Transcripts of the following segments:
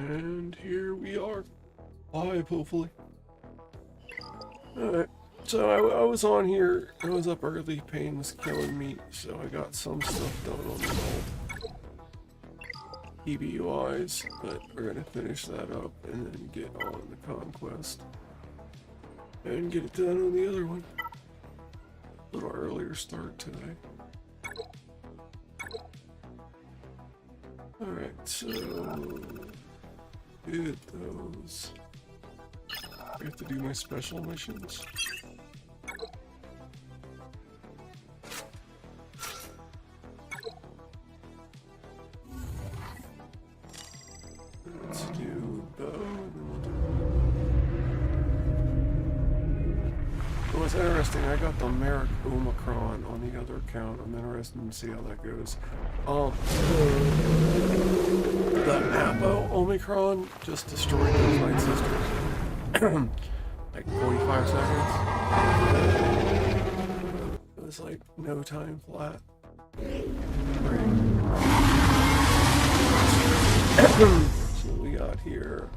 And here we are. Live, hopefully. Alright, so I was on here. I was up early. Pain was killing me, so I got some stuff done on the old EBUIs, but we're gonna finish that up and then get on the Conquest. And get it done on the other one. A little earlier start today. Alright, so did those. I have to do my special missions. Let's do bow. It was interesting. I got the Merrick Omicron on the other account. I'm interested to see how that goes. The Apo Omicron just destroyed those Night Sisters. Like 45 seconds. It was like no time flat. So what we got here.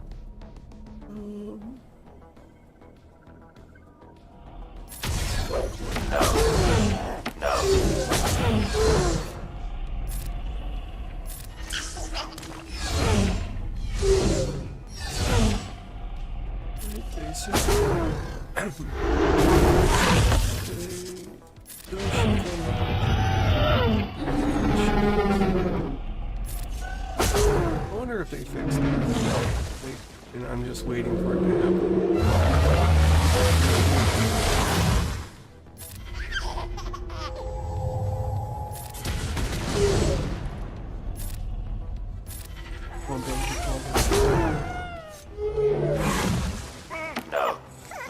I wonder if they fixed that. And I'm just waiting for it to happen.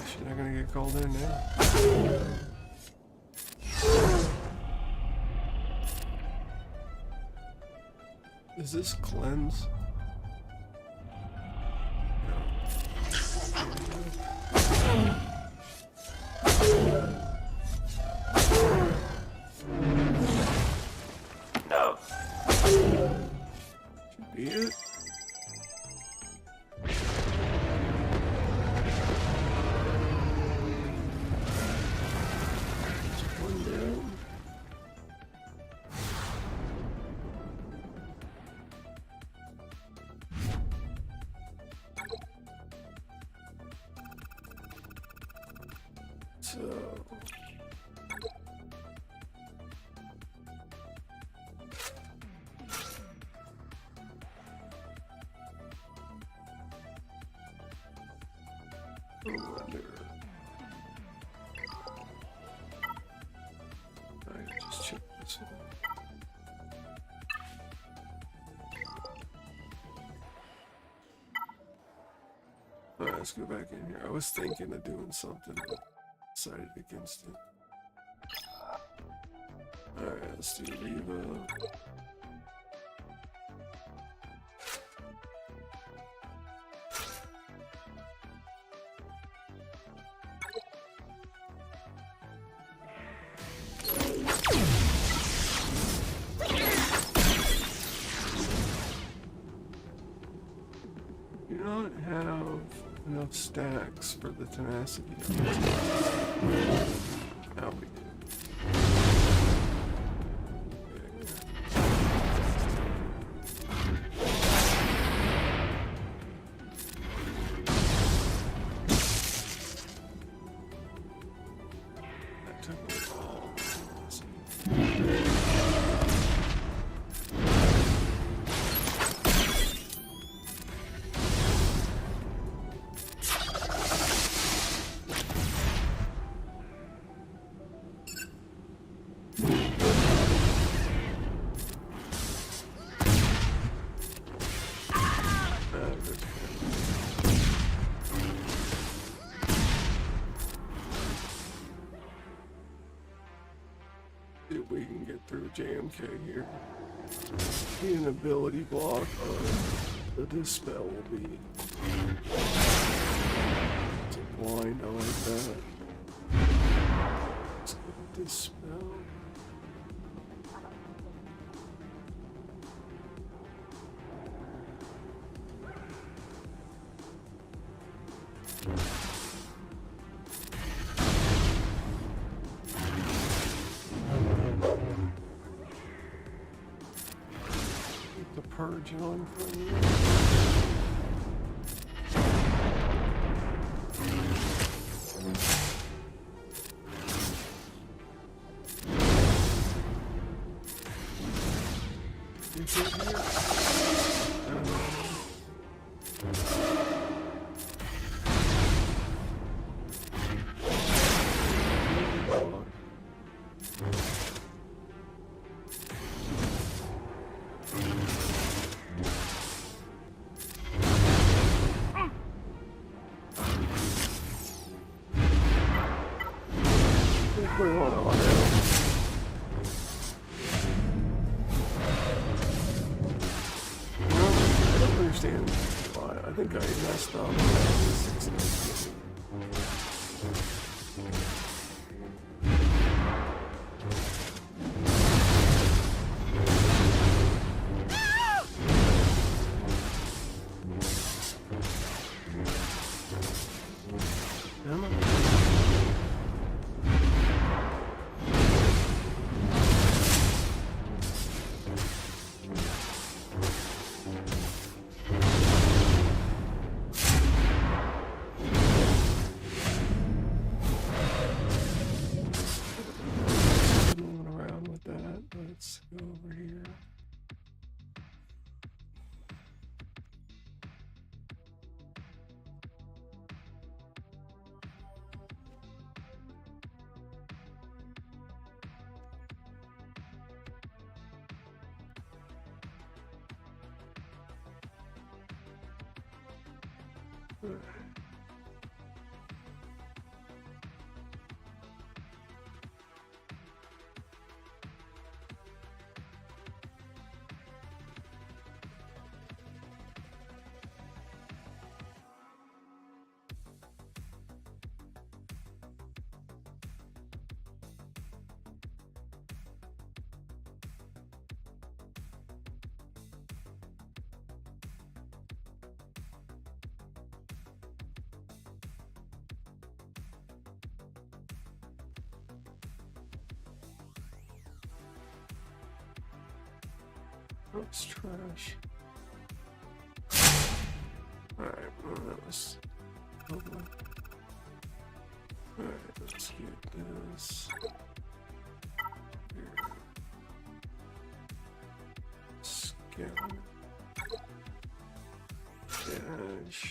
She's not gonna get called in now. Is this cleanse? No. Should be it. One down. So I just check this one. Alright, let's go back in here. I was thinking of doing something, but decided against it. Alright, let's do Reva. You don't have enough stacks for the tenacity. Now we do. That took me all. If we can get through JMK here. The inability block of the dispel will be it's a blind, I like that. Let's get a dispel. Keep the purge on for you. I think I messed up. Let's go over here. That's trash. Alright, well that was lovely. Alright, let's get this here. Scan. Dash.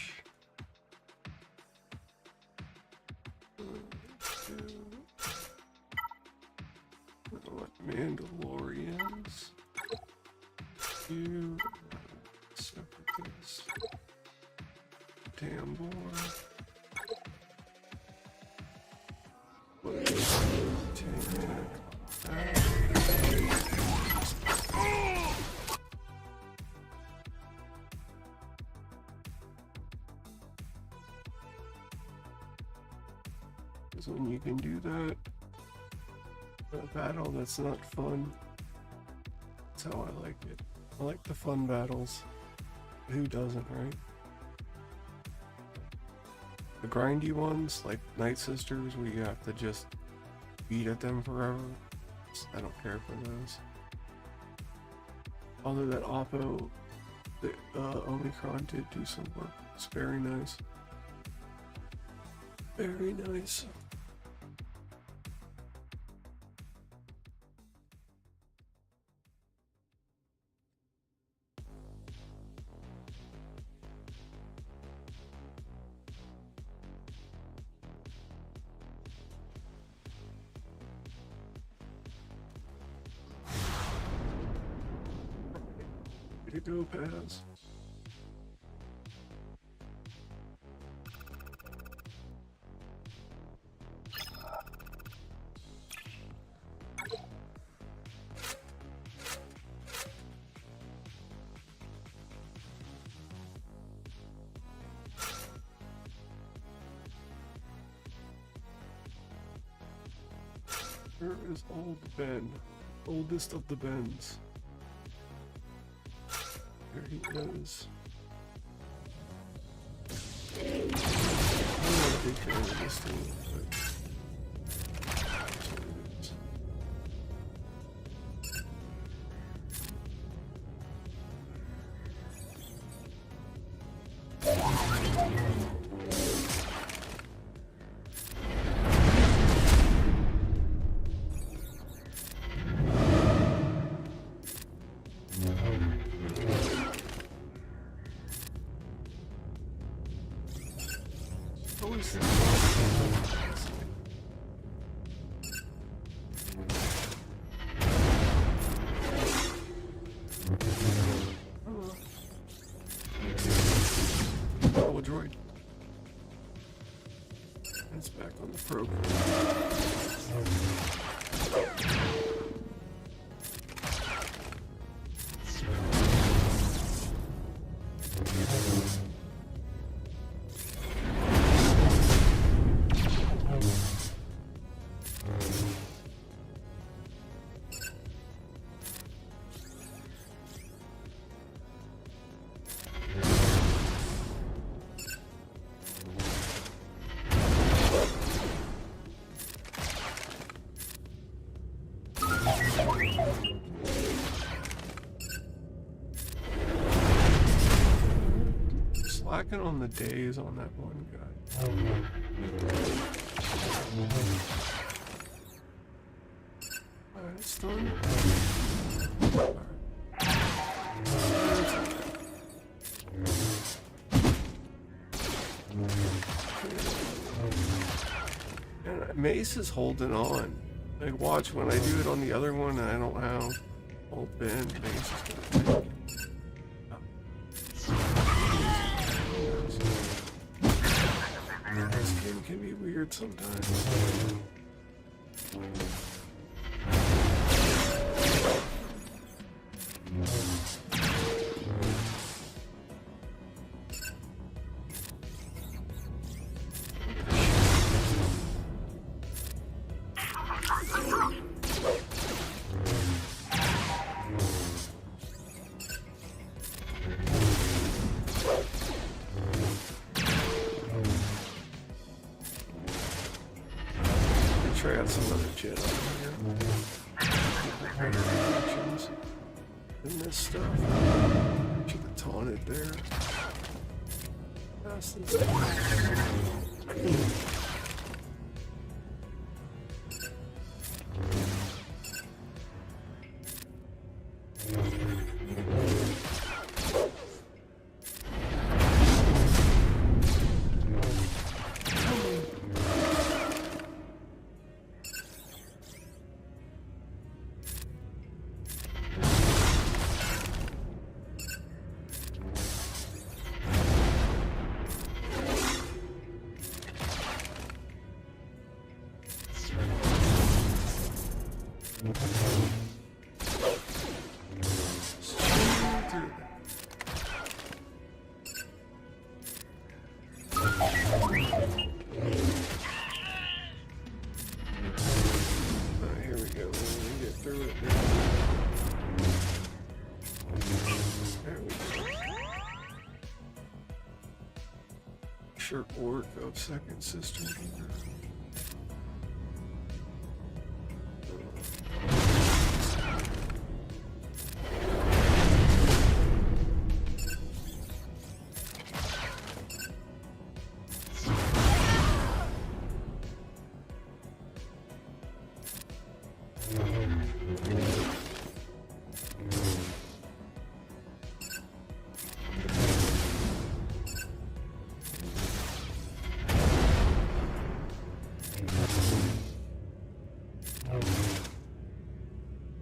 What Mandalorians? You separatist. Damn boy. Because when you can do that, a battle that's not fun, that's how I like it. I like the fun battles. Who doesn't, right? The grindy ones, like Night Sisters, where you have to just beat at them forever, I don't care for those. Although that Oppo, the Omicron did do some work. It's very nice. Very nice. Way to go, Paz. Where is Old Ben? Oldest of the Bens. There he is. fan of this team, but always oh, a droid. It's back on the program. Slacking on the days on that one guy. Alright, it's done. And Mace is holding on. Like, watch, when I do it on the other one and I don't have old Ben, Mace is gonna take it. This game can be weird sometimes. Try out some other jet over here. And this stuff. Should have taunted there. Pass this. Here we go. Let me get through it. There we go. Shirk work of second sister.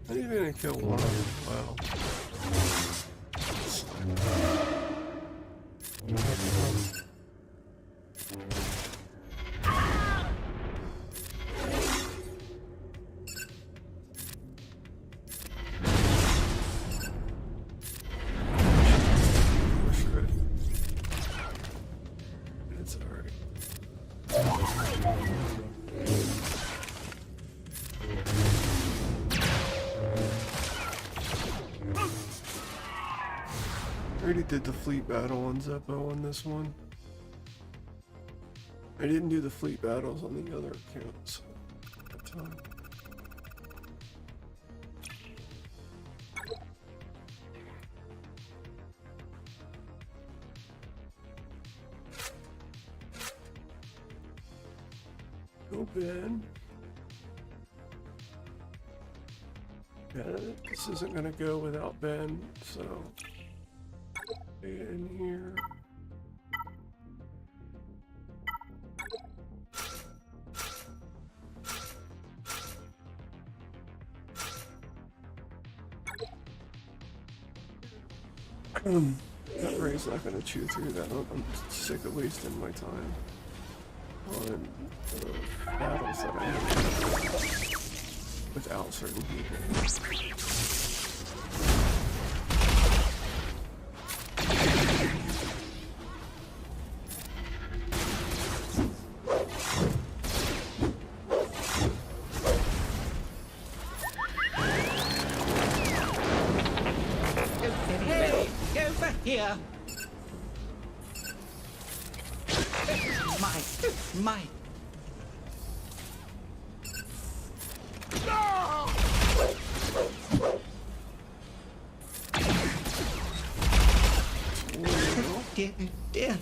I think I'm gonna kill one of them. Wow. It's alright. I already did the fleet battle on Zeppo on this one. I didn't do the fleet battles on the other accounts at the time. Go Ben. Yeah, this isn't gonna go without Ben, so stay in here. That ray's not gonna chew through that. I'm sick of wasting my time on battles that I have without certain people. Here. My. Dear.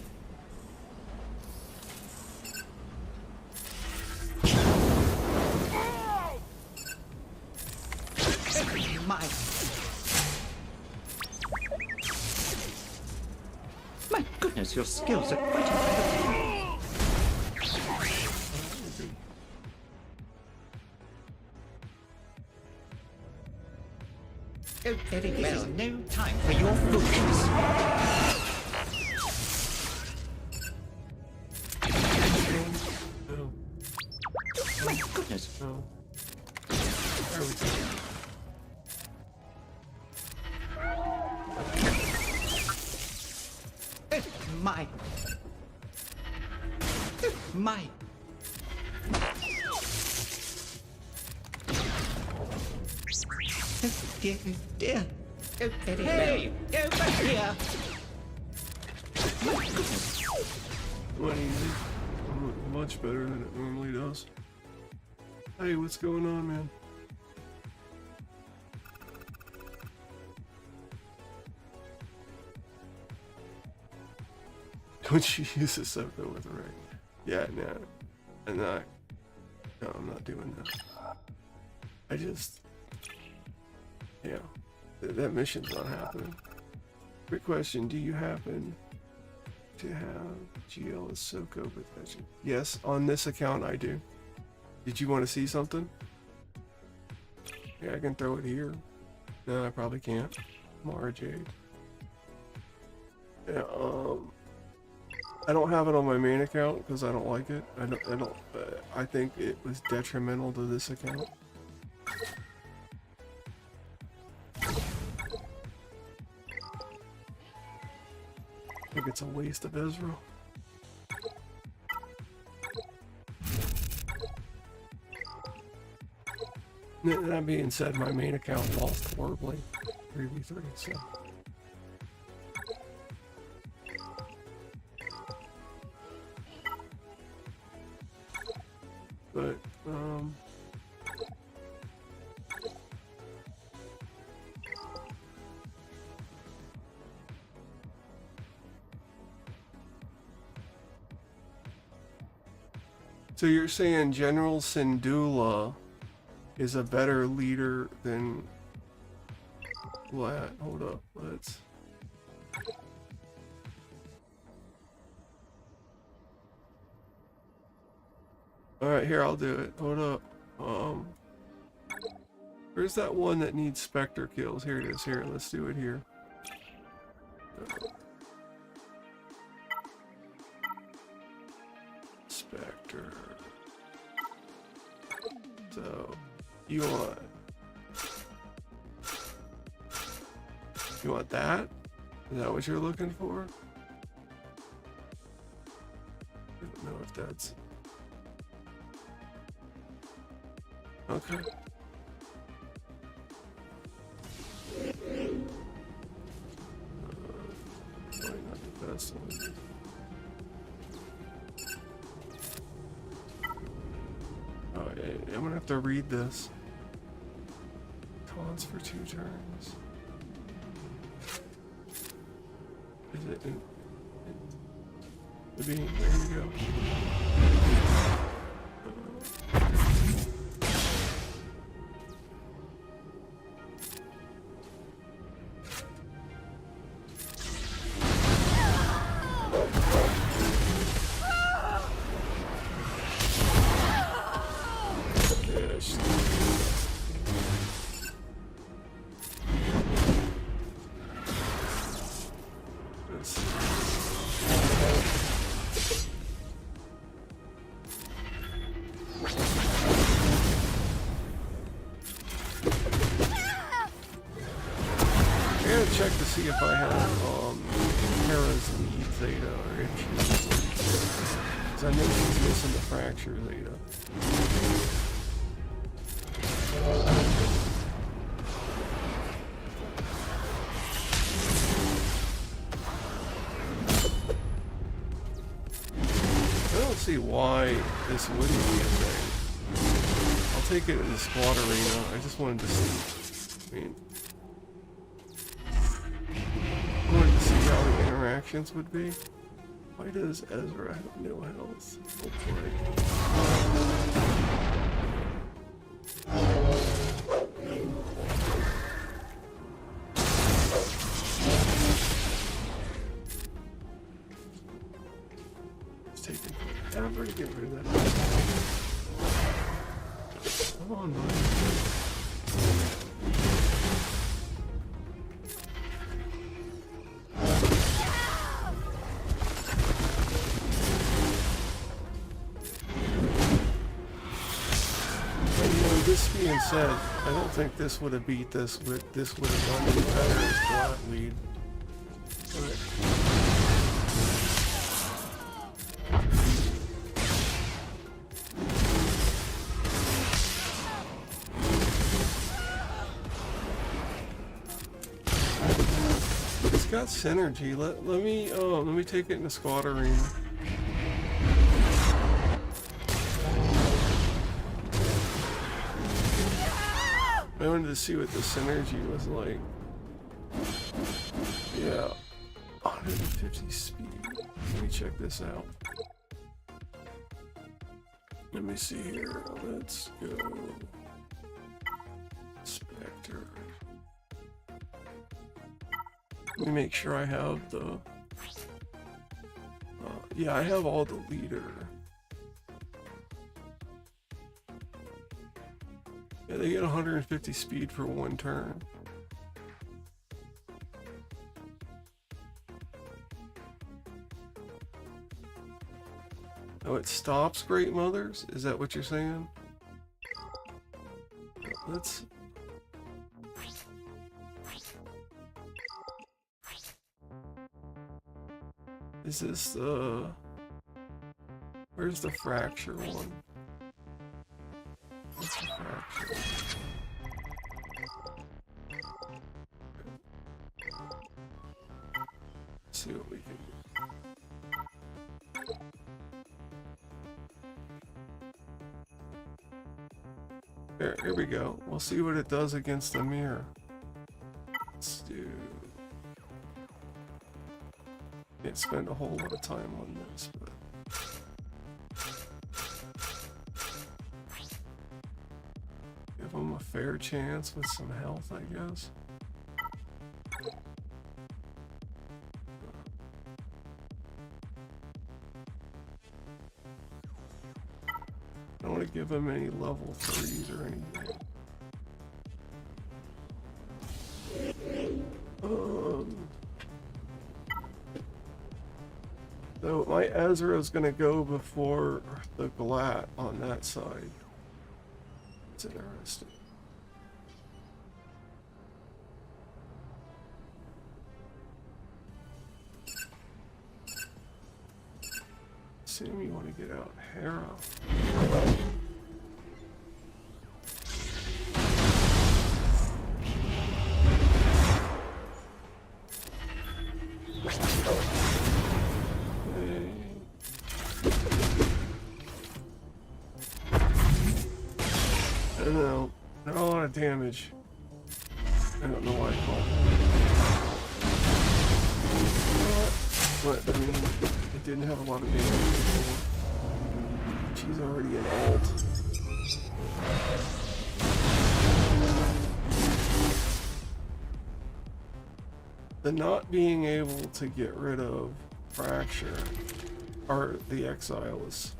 My goodness, your skills are quite incredible. Oh, very well. This is no time for your foolishness. No. My goodness. No. There we go. My. Dear. Oh, very hey, well. Over here. My goodness. Went easy. Much better than it normally does. Hey, what's going on, man? Don't you use this up though with the ring? Yeah, no, I'm not doing that. I just, yeah, that mission's not happening. Quick question: do you happen to have GL as SWGoH possession? Yes, on this account I do. Did you want to see something? Yeah, I can throw it here. No, I probably can't. Mara Jade. Yeah, I don't have it on my main account because I don't like it. I think it was detrimental to this account. I think it's a waste of Ezra. That being said, my main account lost horribly 3v3, so. But, so you're saying General Syndulla is a better leader than what? Hold up, let's. Alright, here, I'll do it. Hold up. Where's that one that needs Spectre kills? Here it is. Here, let's do it here. Spectre. So, you want that? Is that what you're looking for? I don't know if that's... Okay. Probably not the best one. I'm gonna have to read this. Taunts for 2 turns. Is it in the beam? There you go. Check to see if I have Hera's lead Zeta or if she's, because I know she's missing the fracture Zeta. I don't see why this wouldn't be a thing. I'll take it in the squad arena. I just wanted to see. I mean, how the interactions would be. Why does Ezra have no health? Hopefully. It's taking forever to get rid of that. Come on, buddy. Being said, I don't think this would have beat this, but this would have done any better as flat lead. It's got synergy. Let me take it in the squad arena. I wanted to see what the synergy was like. Yeah, 150 speed. Let me check this out. Let me see here. Let's go. Spectre. Let me make sure I have the. Yeah, I have all the leader. Yeah, they get 150 speed for 1 turn. Oh, it stops Great Mothers? Is that what you're saying? Let's... Is this the... Where's the fracture one? What's the fracture? Let's see what we can do. Here we go. We'll see what it does against the mirror. Let's do... Can't spend a whole lot of time on this, but... Give them a fair chance with some health, I guess. I don't want to give them any level 3s or anything. So my Ezra's gonna go before the Glat on that side. It's interesting. Sam, you want to get out Hera. damage. I don't know why I called it. But, I mean, it didn't have a lot of damage before. She's already an alt. The not being able to get rid of Fracture or the Exile is...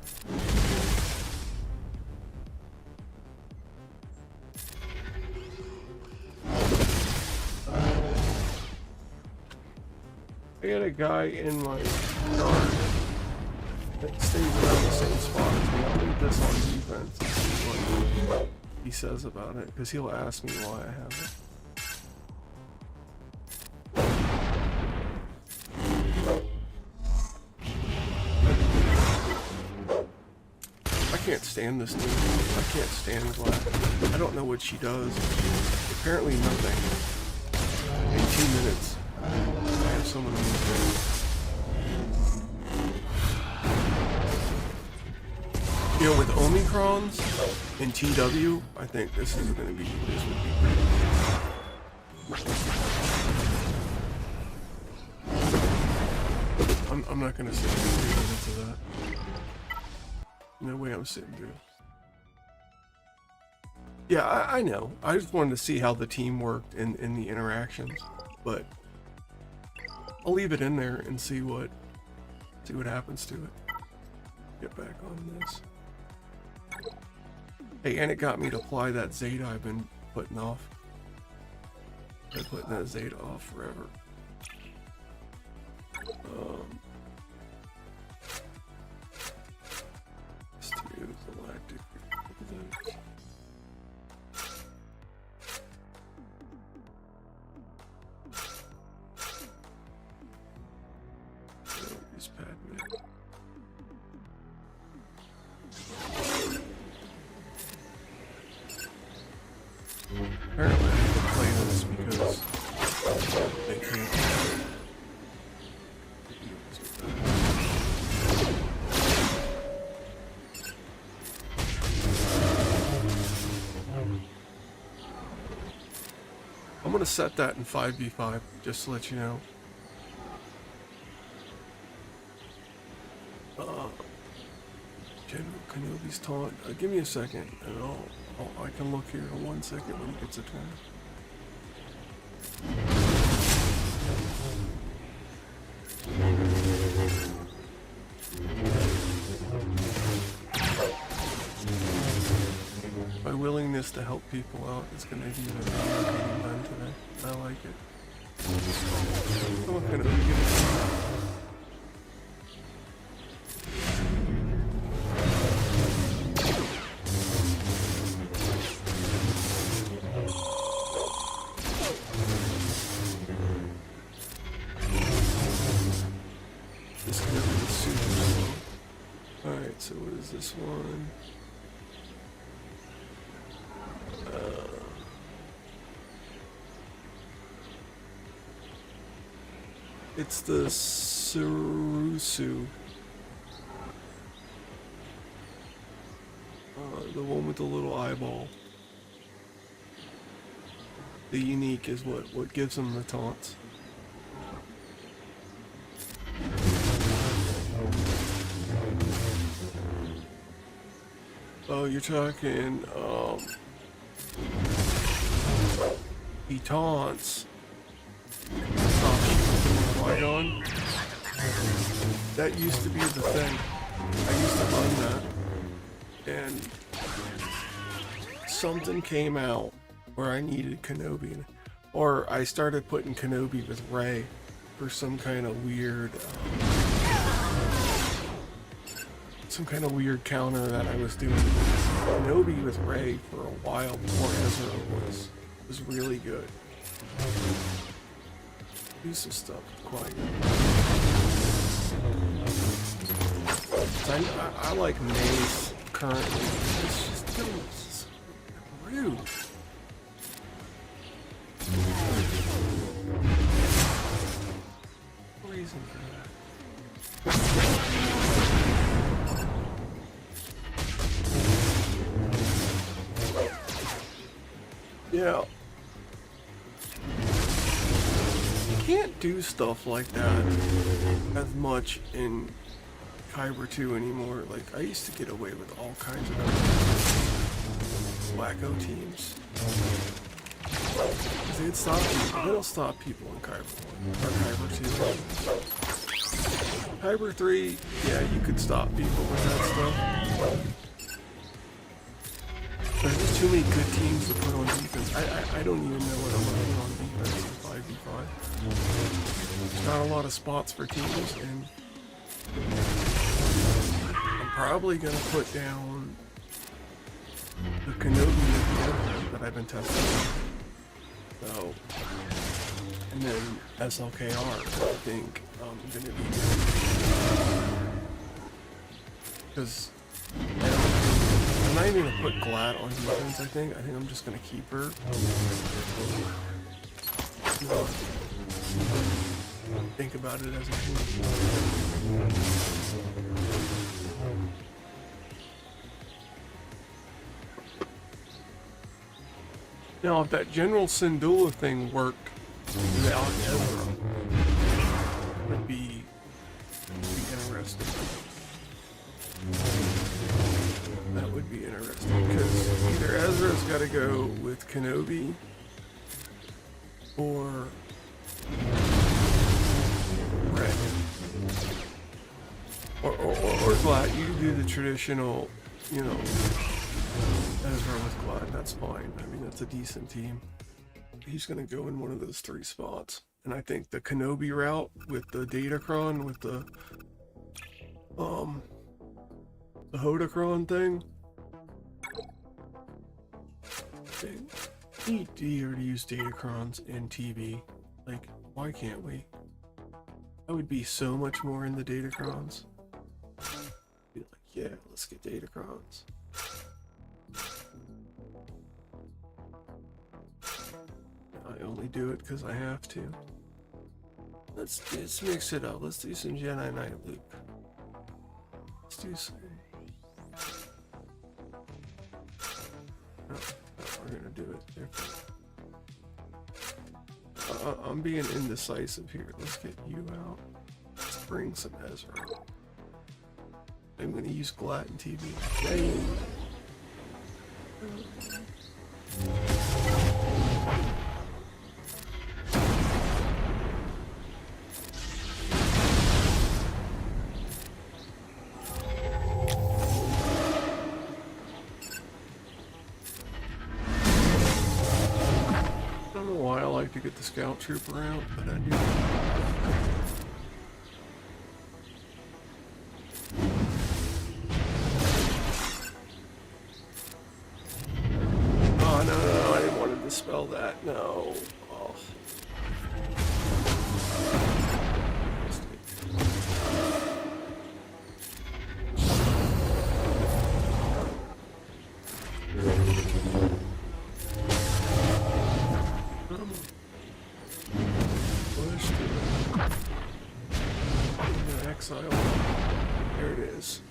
I got a guy in my yard that stays around the same spot as me. I'll leave this on defense and see what he says about it, because he'll ask me why I have it. I can't stand this dude. I can't stand Black. I don't know what she does. Apparently nothing. In 2 minutes. I have someone on the You know, with Omicrons and TW, I think this would be great. I'm not gonna sit through 3 minutes of that. No way I'm sitting through. Yeah, I know. I just wanted to see how the team worked in the interactions, but I'll leave it in there and see what happens to it. Get back on this. Hey, and it got me to apply that Zeta I've been putting off. I've been putting that Zeta off forever. Let's do galactic. Use Padme. Apparently I have to play this because they can't. I'm gonna set that in 5v5 just to let you know. General Kenobi's taunt. Give me a second, and I can look here in 1 second when he gets a turn. My willingness to help people out is going to be getting done today. I like it. I'm going to get it. So what is this one? It's the Surusu. The one with the little eyeball. The unique is what gives them the taunts. Oh, you're talking, he taunts. Qui-Gon. That used to be the thing. I used to run that. And something came out where I needed Kenobi. Or I started putting Kenobi with Rey for some kind of weird, counter that I was doing. Kenobi with Rey for a while before Ezra was really good. Do some stuff quite. I like Mace currently. It's just rude. Reason for that. Yeah. You can't do stuff like that as much in Kyber 2 anymore. Like, I used to get away with all kinds of wacko teams. They'd stop people. They don't stop people in Kyber 1 or Kyber 2. Kyber 3, yeah, you could stop people with that stuff. There's just too many good teams to put on defense. I don't even know what I'm going to put on defense in 5v5. There's not a lot of spots for teams, and I'm probably going to put down the Kenobi that I've been testing. So, and then SLKR, I think I'm going to be doing. Because I'm not even going to put Glad on defense, I think I'm just going to keep her. Think about it as a team. Now, if that General Syndulla thing worked without Ezra, would be interesting. That would be interesting, because either Ezra's got to go with Kenobi, or Red. Or Glad. You do the traditional, you know, Ezra with Glad, that's fine. I mean, that's a decent team. He's going to go in one of those 3 spots. And I think the Kenobi route with the Datacron, with the Hodacron thing. We need to use Datacrons in TV. Like, why can't we? I would be so much more in the Datacrons. Be like, yeah, let's get Datacrons. I only do it because I have to. Let's mix it up. Let's do some Jedi Knight Luke. Let's do some. No, we're gonna do it different. I'm being indecisive here. Let's get you out. Let's bring some Ezra. I'm gonna use Glat and TV. Dang. To get the scout trooper out, but I do. Oh no, I didn't want to dispel that. No. Oh. Exile. There it is.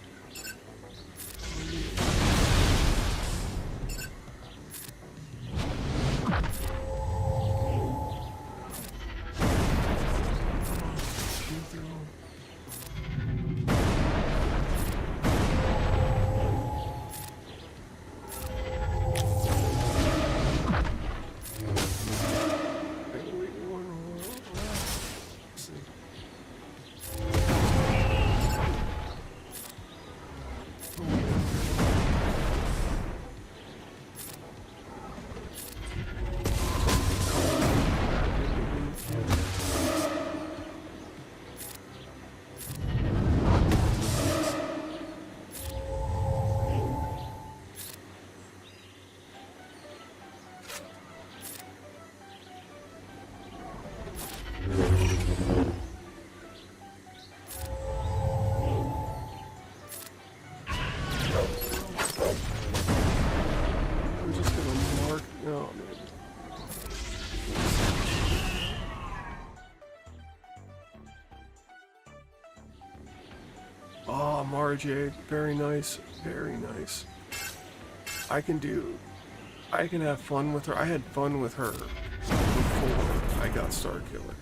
RJ, very nice, very nice. I can do I can have fun with her. I had fun with her before I got Star Killer.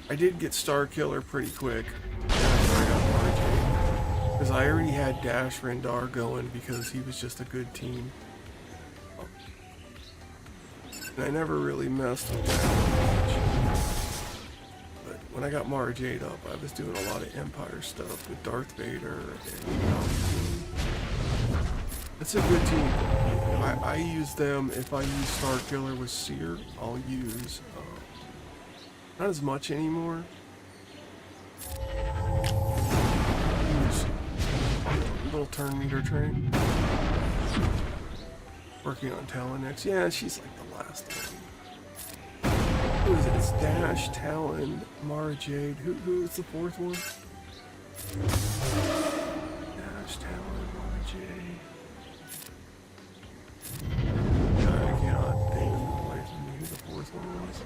I did get Star Killer pretty quick after I got RJ. Because I already had Dash Rendar going because he was just a good team. And I never really messed with that much. But when I got Mara Jade up, I was doing a lot of Empire stuff with Darth Vader and Palpatine. It's a good team. I use them. If I use Star Killer with Seer, I'll use not as much anymore. Use little turn meter train. Working on Talon X. Yeah, she's like the last one. Who is it? It's Dash, Talon, Mara Jade. Who is the fourth one? Dash, Talon, Mara Jade. I cannot think of the life of me who the fourth one was.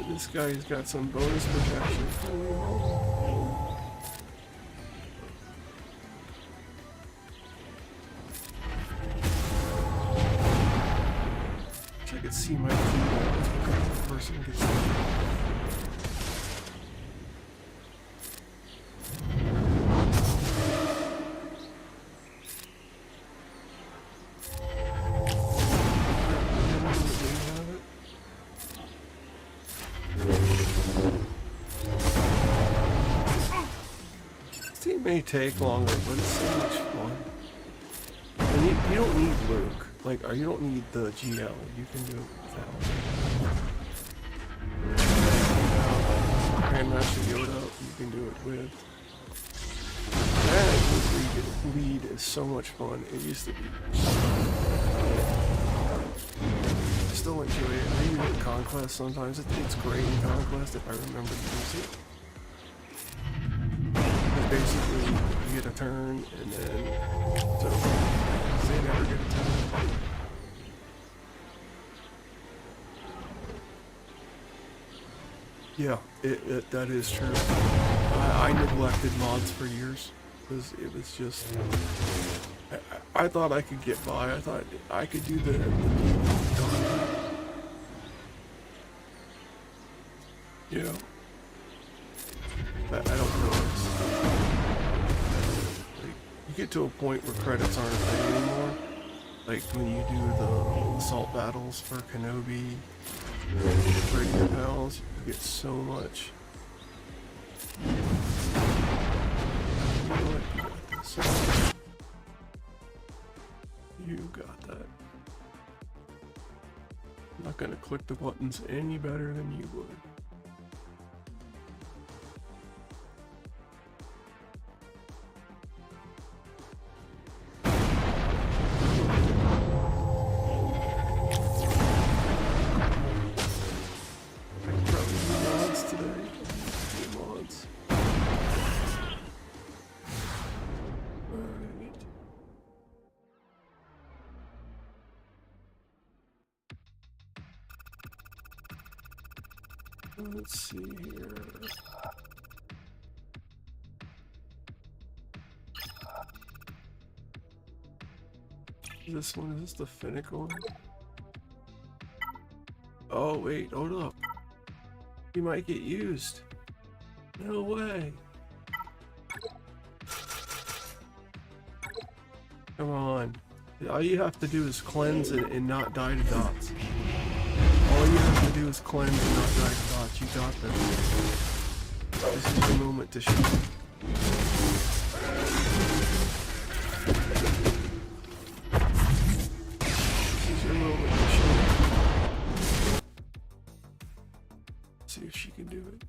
This guy's got some bonus protection. Holy moly. Wish I could see my feet the person gets may take longer, but it's so much fun. And you don't need Luke. Like, or you don't need the GL. You can do it without. Grandmaster Yoda, you can do it with. That lead is so much fun. It used to be. I still enjoy it. I use it in Conquest sometimes. It's great in Conquest if I remember to use it. Basically, you get a turn, and then so they never get a turn. Yeah, that is true. I neglected mods for years because it was just. I thought I could get by. I thought I could do the you know. I don't know. You get to a point where credits aren't a thing anymore. Like when you do the assault battles for Kenobi, Radio Pals, you get so much. You know what? You got this. You got that. I'm not gonna click the buttons any better than you would. Let's see here. This one, is this the Finnick one? Oh wait, hold up. He might get used. No way. Come on. All you have to do is cleanse and not die to dots. All you have to do is cleanse and not die to dots. You got this. This is your moment to shine. This is your moment to shine. See if she can do it.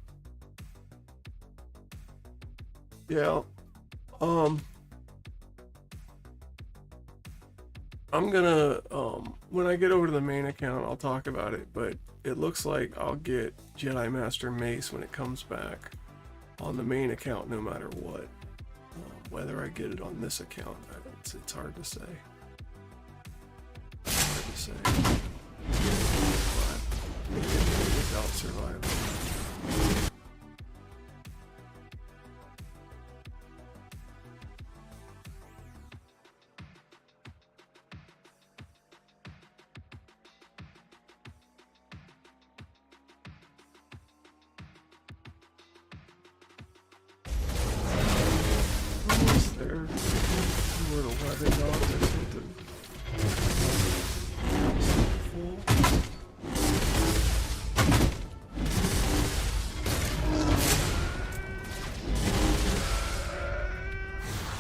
Yeah. I'm gonna, when I get over to the main account, I'll talk about it, but it looks like I'll get Jedi Master Mace when it comes back. on the main account no matter what. Whether I get it on this account, it's hard to say. Hard to say. But without survival. There. We're at 11 dogs or something. Full.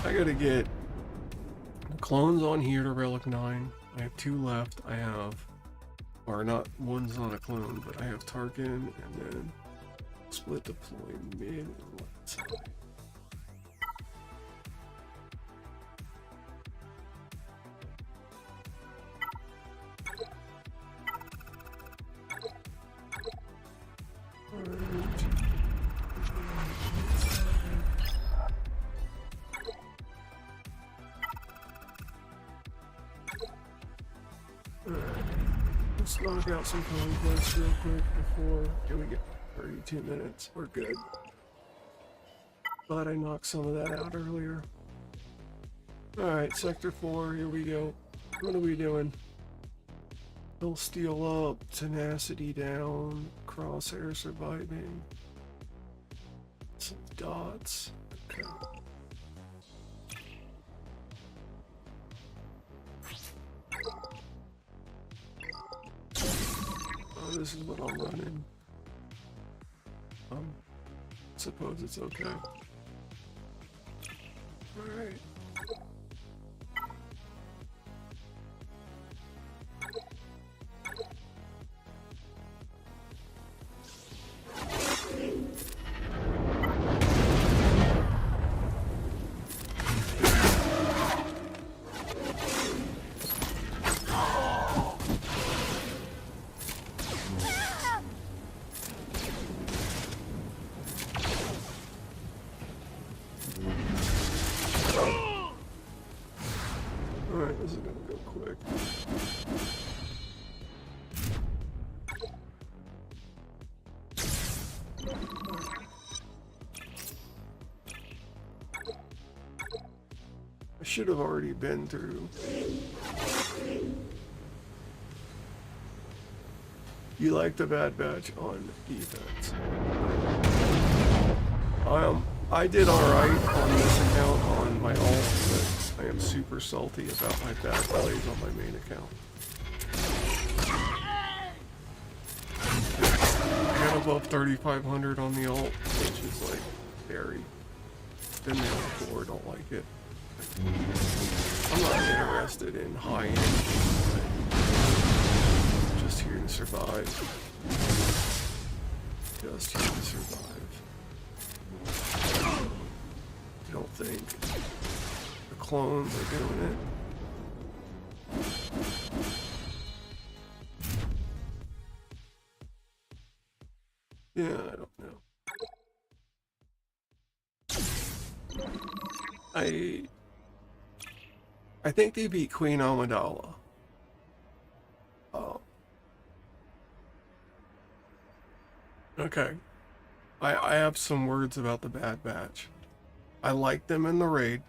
I gotta get clones on here to Relic 9. I have 2 left. I have, or not, one's not a clone, but I have Tarkin and then split deploy mid and left side. Let's knock out some Conquest real quick before we get 32 minutes. We're good. Glad I knocked some of that out earlier. Alright, Sector 4, here we go. What are we doing? He'll steal up, tenacity down, crosshair surviving. Some dots. Okay. Oh, this is what I'm running. Suppose it's okay. Alright. Alright, this is gonna go quick. I should have already been through. You like the Bad Batch on defense. I did alright on this account on my ult, but I am super salty about my bad plays on my main account. I got above 3,500 on the ult, which is like very. Been there before, don't like it. I'm not interested in high end. Just here to survive. Just here to survive. I don't think the clones are doing it. Yeah, I don't know. I think they beat Queen Amidala. Oh. Okay. I have some words about the Bad Batch. I like them in the raid,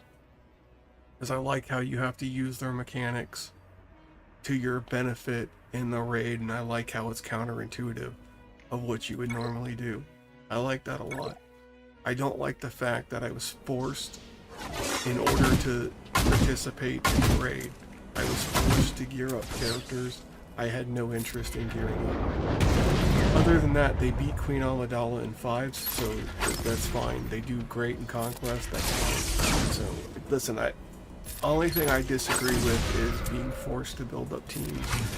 because I like how you have to use their mechanics to your benefit in the raid, and I like how it's counterintuitive of what you would normally do. I like that a lot. I don't like the fact that I was forced, in order to participate in the raid, I was forced to gear up characters I had no interest in gearing up. Other than that, they beat Queen Amidala in 5s, so that's fine. They do great in Conquest, that's fine. So, listen, only thing I disagree with is being forced to build up teams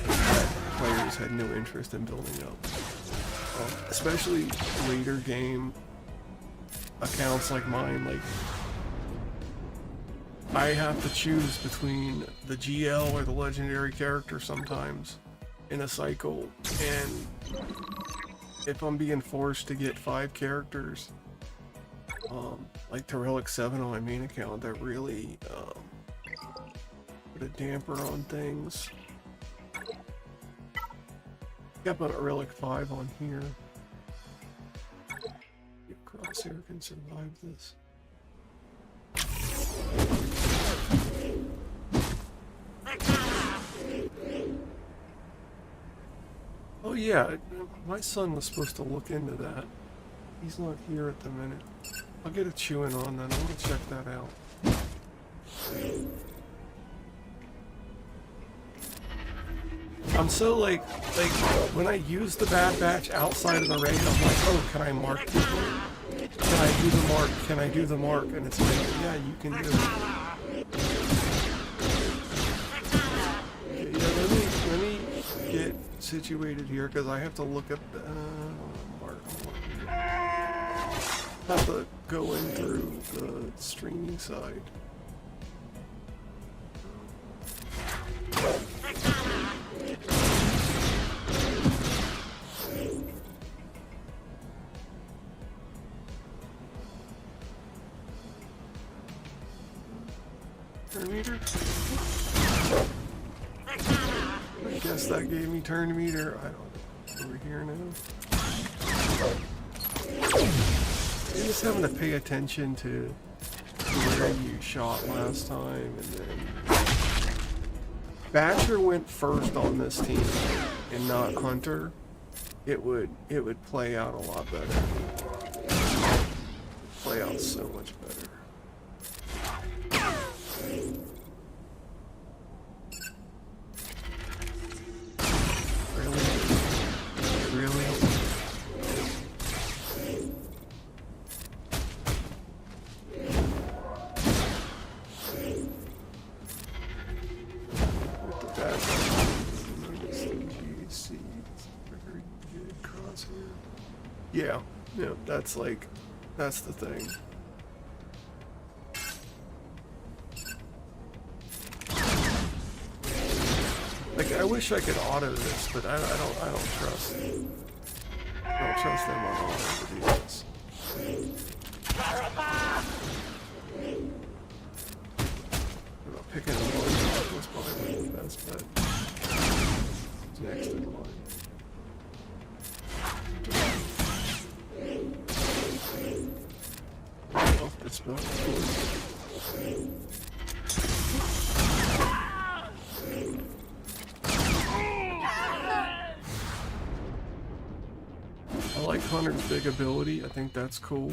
that players had no interest in building up. Especially later game accounts like mine, like I have to choose between the GL or the legendary character sometimes in a cycle, and if I'm being forced to get 5 characters like Relic 7 on my main account that really put a damper on things. Got about a Relic 5 on here. If Crosshair can survive this. Oh yeah, my son was supposed to look into that. He's not here at the minute. I'll get a chewing on then. I'm gonna check that out. I'm so like when I use the Bad Batch outside of the raid, I'm like, oh, can I mark people? Can I do the mark? Can I do the mark? And it's like, yeah, you can do it. Okay, yeah, let me get situated here because I have to look up the mark. Have to go in through the streaming side. Turn meter? I guess that gave me turn meter. I don't know. Over here now. You're just having to pay attention to where you shot last time, and then Batcher went first on this team and not Hunter. It would play out a lot better. Play out so much better. Yeah, that's the thing. Like, I wish I could auto this, but I don't trust them. I don't trust them on auto to do this. Picking a one was probably the best bet. It's next in line. It's not cool. I like Hunter's big ability. I think that's cool.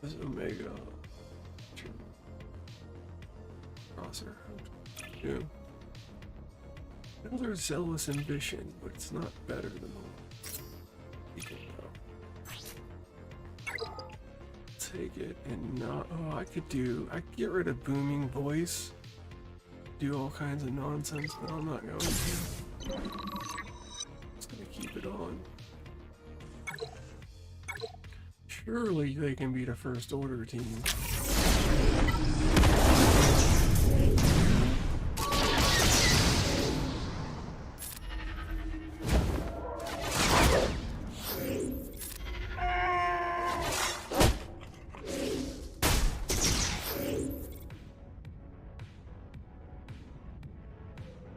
This is Omega. Crosser. Yeah. Another zealous ambition, but it's not better than the take it and not. Oh, I could get rid of booming voice, do all kinds of nonsense, but I'm not going to. Just gonna keep it on. Surely they can beat a First Order team.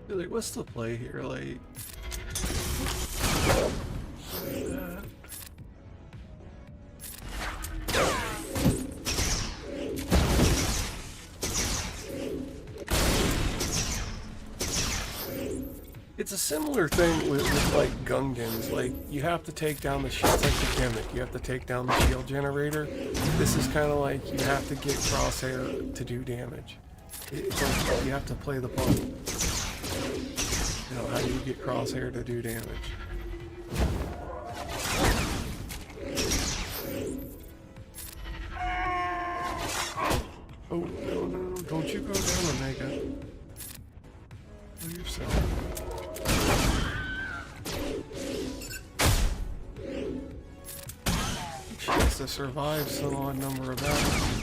Like, what's the play here? Like, it's a similar thing with like Gungans. Like, you have to take down the shield. It's like the gimmick. You have to take down the shield generator. This is kind of like you have to get Crosshair to do damage. It's like you have to play the part. You know, how do you get Crosshair to do damage? Oh, no, don't you go down, Omega. Do yourself. She has to survive some odd number of battles.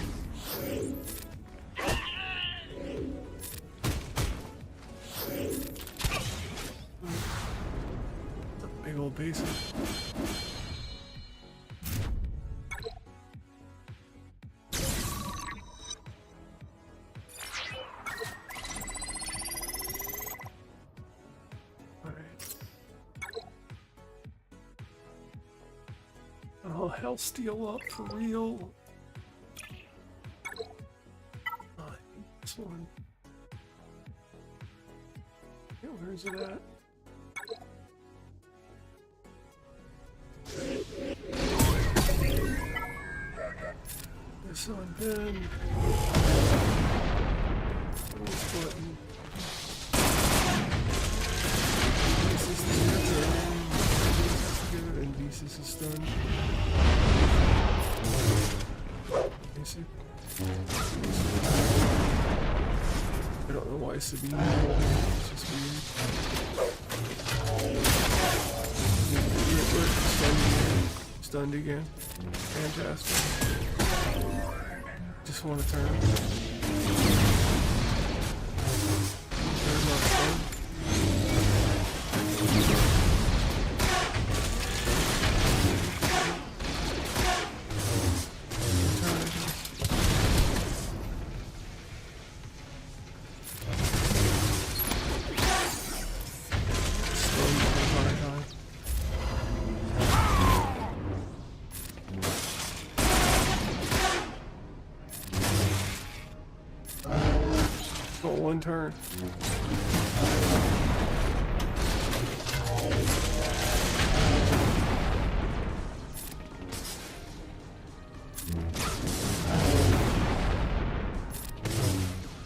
old basic. Oh, hell, steal up for real. Oh, I hate this one. Yeah, where is it at? This on Ben. This button. This is the answer. And Thesis is stunned. Basic. I don't know why Sabine. It's just weird. Stunned again. Fantastic. Just want to turn. Turn not stunned. One turn.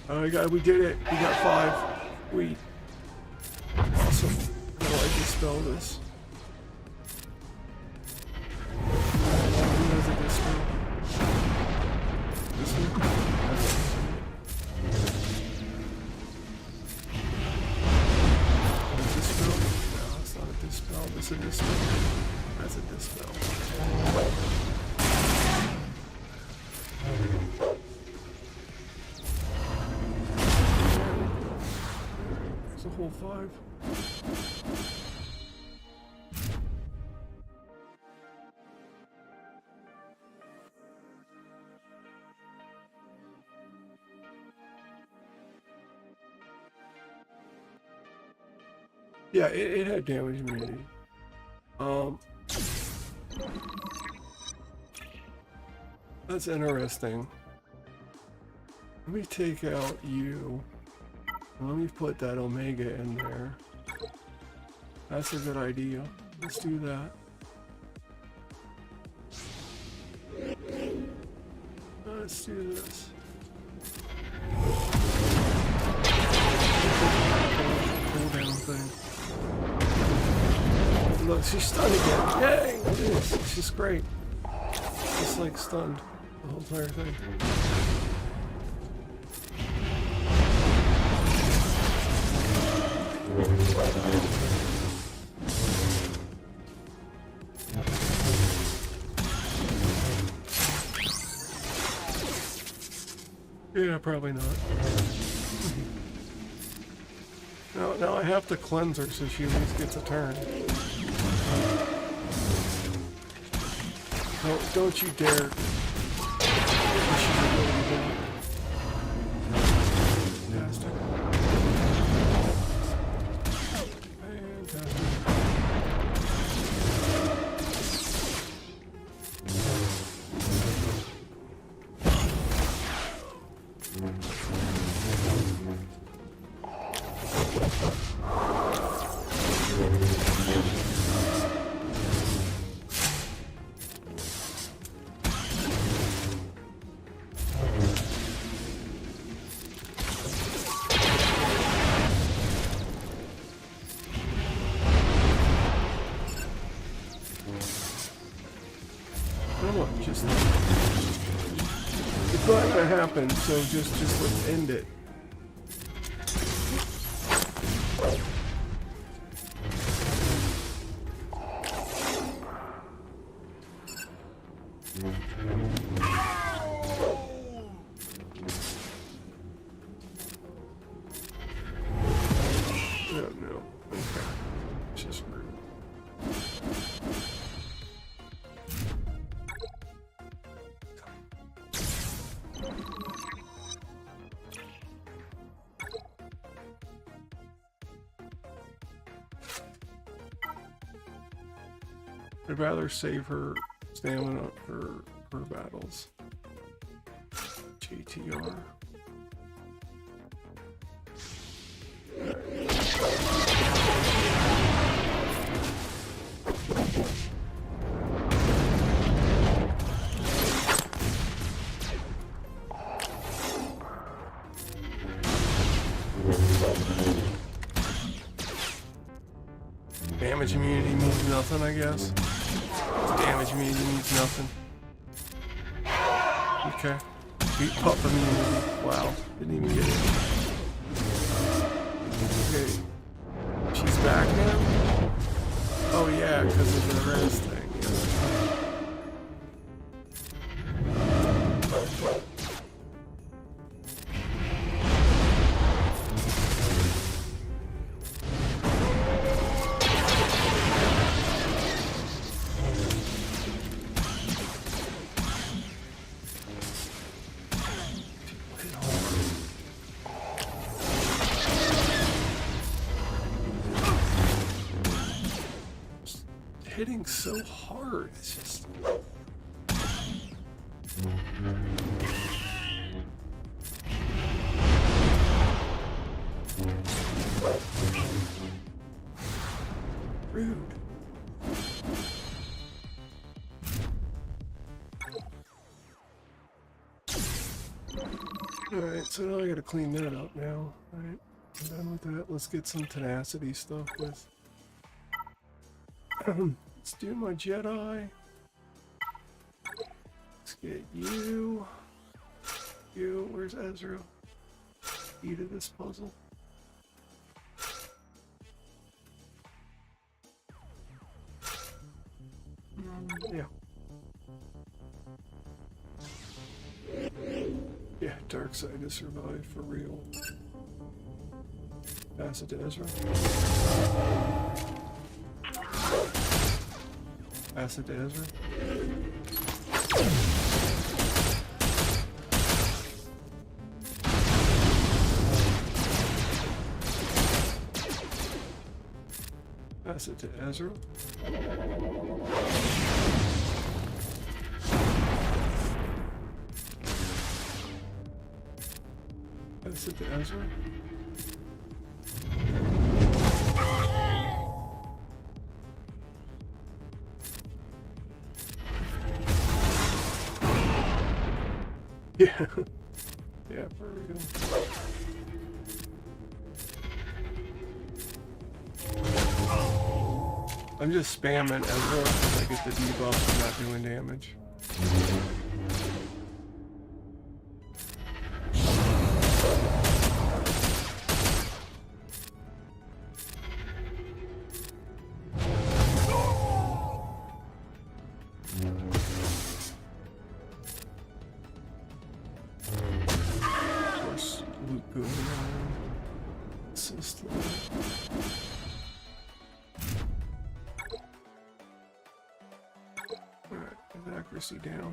Oh my god, we did it. We got 5. We awesome. How do I dispel this? Who has a dispel? This one? Dispel. This is a dispel. That's a dispel. There's a whole 5. Yeah, it had damage immunity. That's interesting. Let me take out you. Let me put that Omega in there. That's a good idea. Let's do that. Let's do this. Cool down thing. Look, she's stunned again. Yay! It's just great. Just like stunned the whole entire thing. Yeah, probably not. Now I have to cleanse her so she at least gets a turn. No, don't you dare. Fantastic. It's not gonna happen, so just let's end it. No, okay. It's just rude. I'd rather save her stamina for her battles. JTR. Damage immunity means nothing, I guess. Damage immunity means nothing. Okay. Beat pup immunity. Wow. Didn't even get it. Okay. She's back now? Oh yeah, because of the res thing. Hitting so hard, it's just... rude. Alright, so now I gotta clean that up now. Alright, I'm done with that. Let's get some tenacity stuff with... Let's do my Jedi. Let's get you. You, where's Ezra? Key to this puzzle. Yeah. Yeah, dark side to survive for real. Pass it to Ezra. Pass it to Ezra. Pass it to Ezra. Pass it to Ezra. Yeah. Yeah, for real. I'm just spamming Ezra because I get the debuff for not doing damage. Down.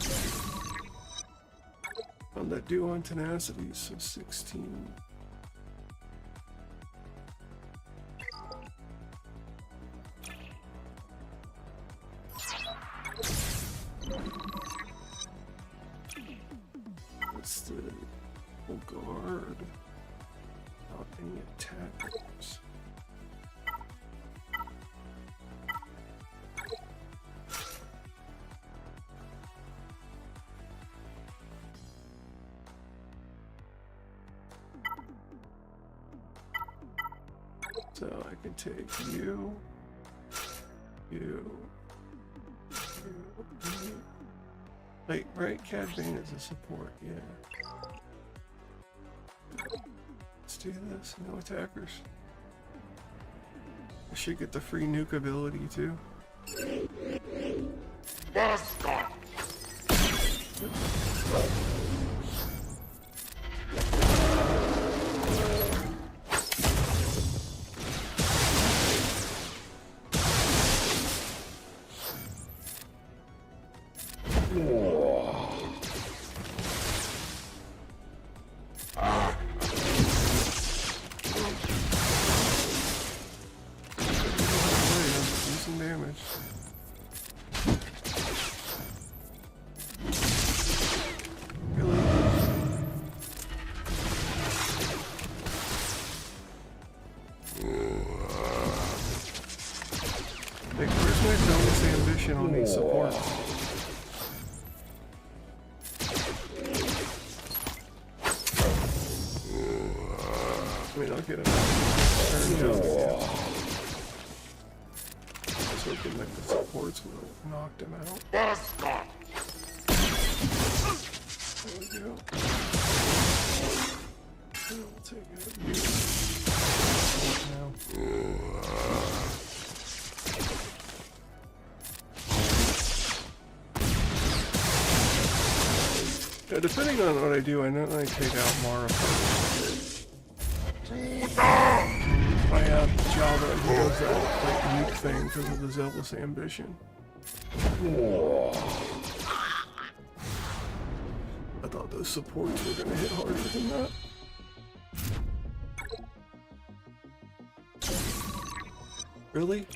On that do on tenacity, so 16. What's the guard? Not any attackers. So I can take you, wait, right? Cad Bane is a support, yeah. Let's do this, no attackers. I should get the free nuke ability too. not get enough turn down again. I was hoping that the supports would have knocked him out. There we go. We'll take it now. Yeah, depending on what I do, I know I take out Mara first. I have Java who does that like nuke thing because of the zealous ambition. I thought those supports were gonna hit harder than that. Really?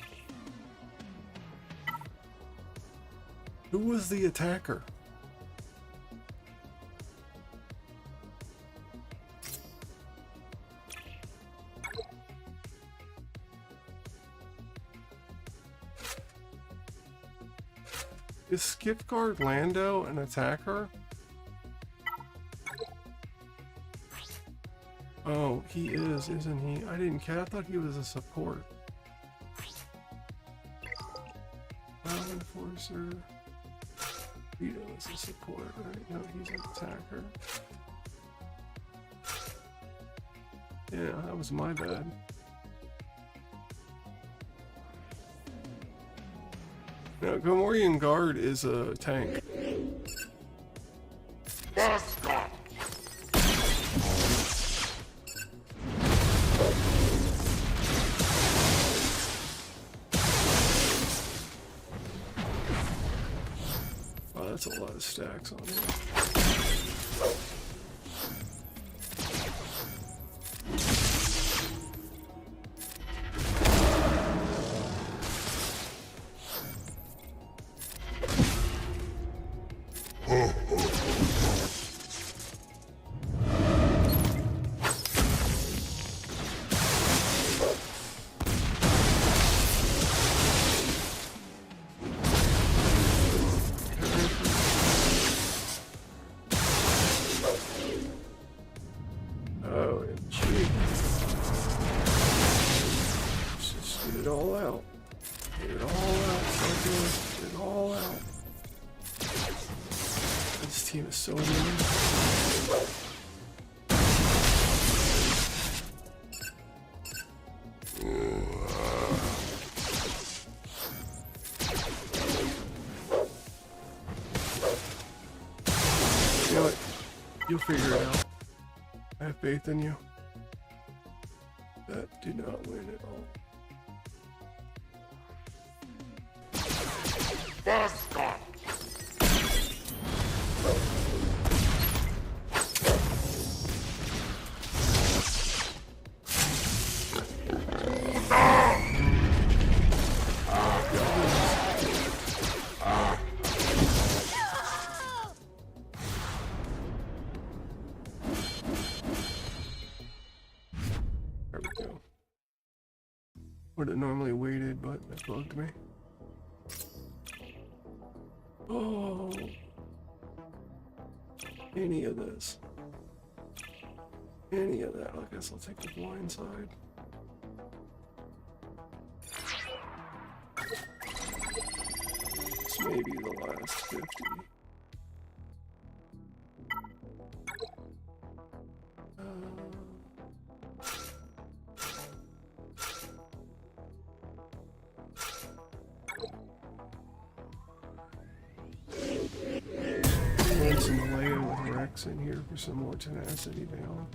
Who was the attacker? Is Skipguard Lando an attacker? Oh, he is, isn't he? I didn't care. I thought he was a support. Battle Enforcer. Vito is a support, right? No, he's an attacker. Yeah, that was my bad. Now, Gomorian Guard is a tank. Wow, that's a lot of stacks on here. So annoying. You know what? You'll figure it out. I have faith in you. That did not win at all. Would have normally waited, but it bugged me. Oh, any of this, any of that. I guess I'll take the blind side. This may be the last 50. In here for some more tenacity down.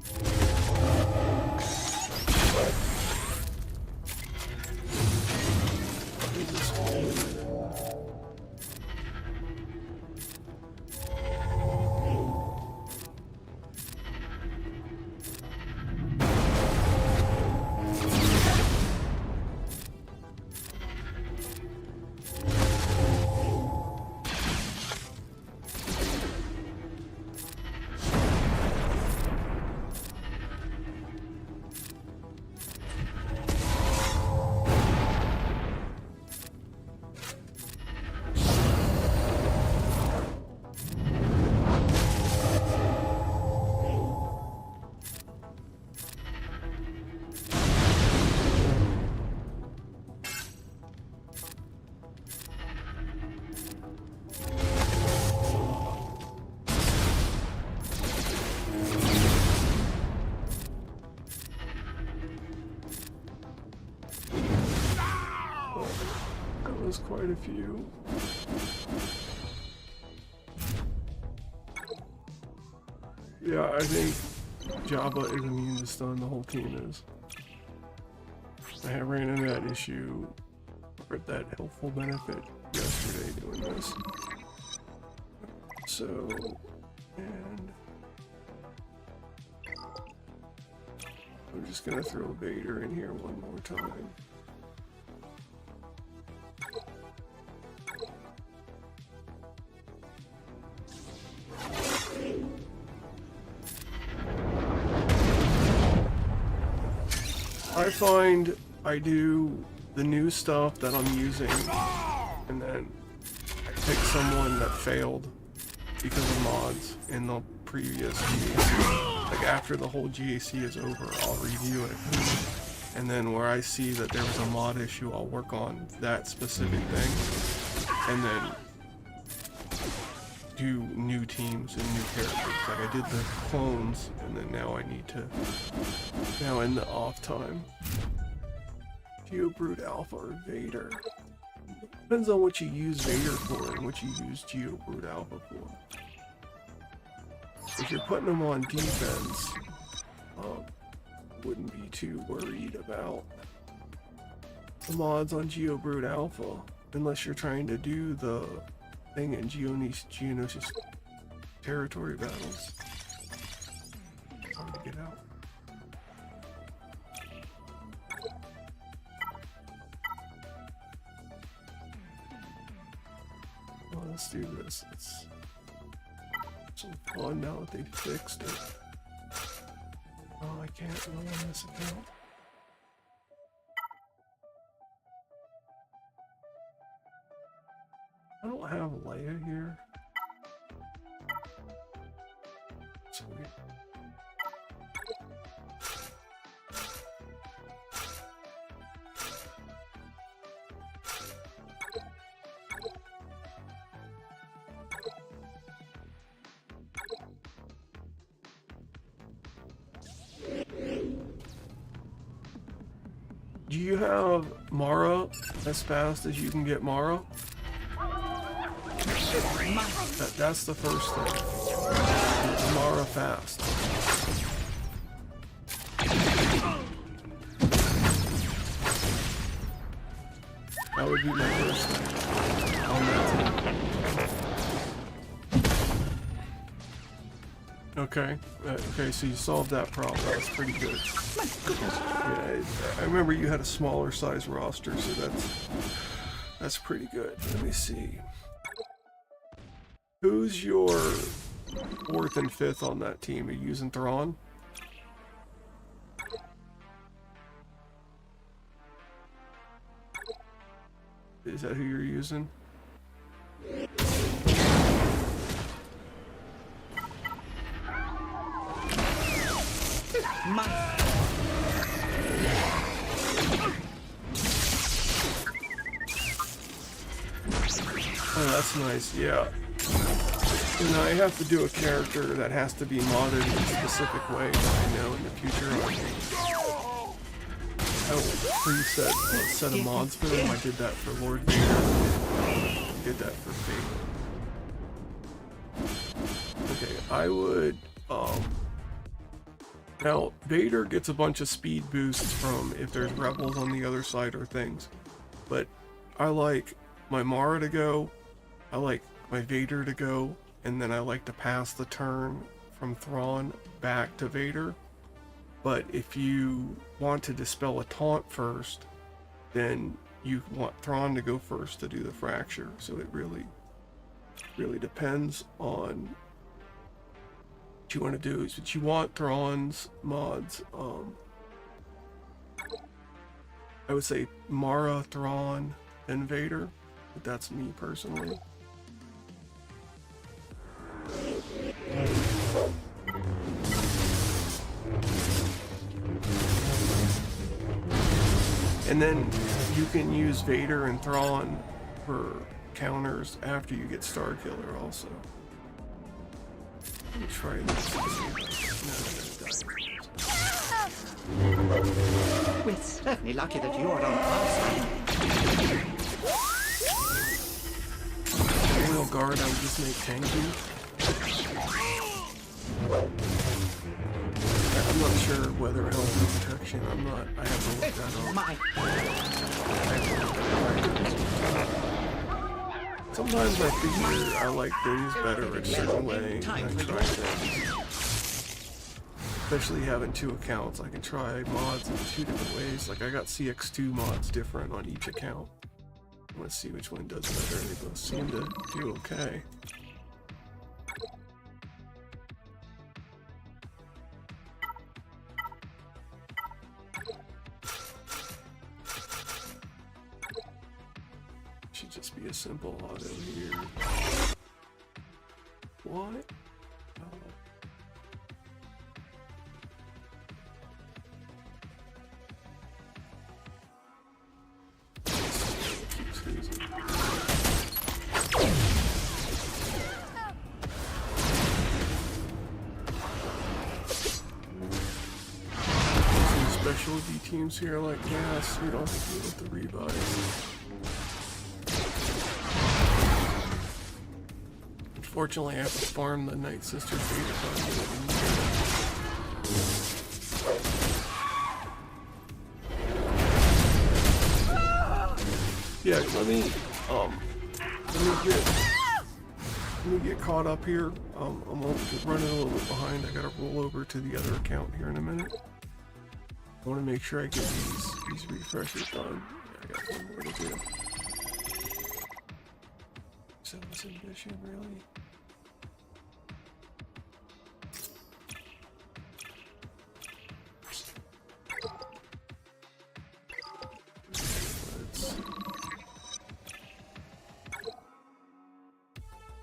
quite a few. Yeah, I think Java is immune to stun, the whole team is. I have ran into that issue, or that helpful benefit yesterday doing this. So, and I'm just gonna throw Vader in here one more time. I find I do the new stuff that I'm using, and then I pick someone that failed because of mods in the previous GAC. Like after the whole GAC is over, I'll review it, and then where I see that there was a mod issue, I'll work on that specific thing, and then do new teams and new characters. Like I did the clones, and then now I need to, now in the off time, GeoBrute Alpha or Vader. Depends on what you use Vader for and what you use GeoBrute Alpha for. If you're putting them on defense, wouldn't be too worried about the mods on GeoBrute Alpha, unless you're trying to do the thing in Geonosis territory battles. Hard to get out. Well, let's do this. It's some fun now that they fixed it. Oh, I can't run on this account. I don't have Leia here. That's weird. Do you have Mara as fast as you can get Mara? That's the first thing. It's Mara fast. That would be my first thing on that team. Okay, okay, so you solved that problem. That's pretty good. Yeah, I remember you had a smaller size roster, so that's pretty good. Let me see. Who's your 4th and 5th on that team? Are you using Thrawn? Is that who you're using? Oh, that's nice, yeah. And I have to do a character that has to be modded in a specific way that I know in the future I will preset a set of mods for them. I did that for Lord Vader. I did that for Vader. Okay, I would, now, Vader gets a bunch of speed boosts from if there's rebels on the other side or things. But I like my Mara to go, I like my Vader to go, and then I like to pass the turn from Thrawn back to Vader. But if you want to dispel a taunt first, then you want Thrawn to go first to do the fracture. So it really depends on what you want to do. But you want Thrawn's mods. I would say Mara, Thrawn, and Vader. But that's me personally. And then you can use Vader and Thrawn for counters after you get Starkiller also. Let me try this. We're certainly lucky that you're on our side. final guard, I would just make tanky. I'm not sure whether health or protection. I have to look that up. Sometimes I figure I like things better a certain way when I try things. Especially having 2 accounts, I can try mods in 2 different ways. Like I got CX2 mods different on each account. Let's see which one does better. They both seem to do okay. Should just be a simple auto here. What? Oh. Specialty teams here like gas, we don't have to deal with the rebuys. Unfortunately, I have to farm the Night Sister beta card. Yeah, let me get caught up here. I'm running a little bit behind. I gotta roll over to the other account here in a minute. I want to make sure I get these refreshers done. I got one more to do. So this ambition, really?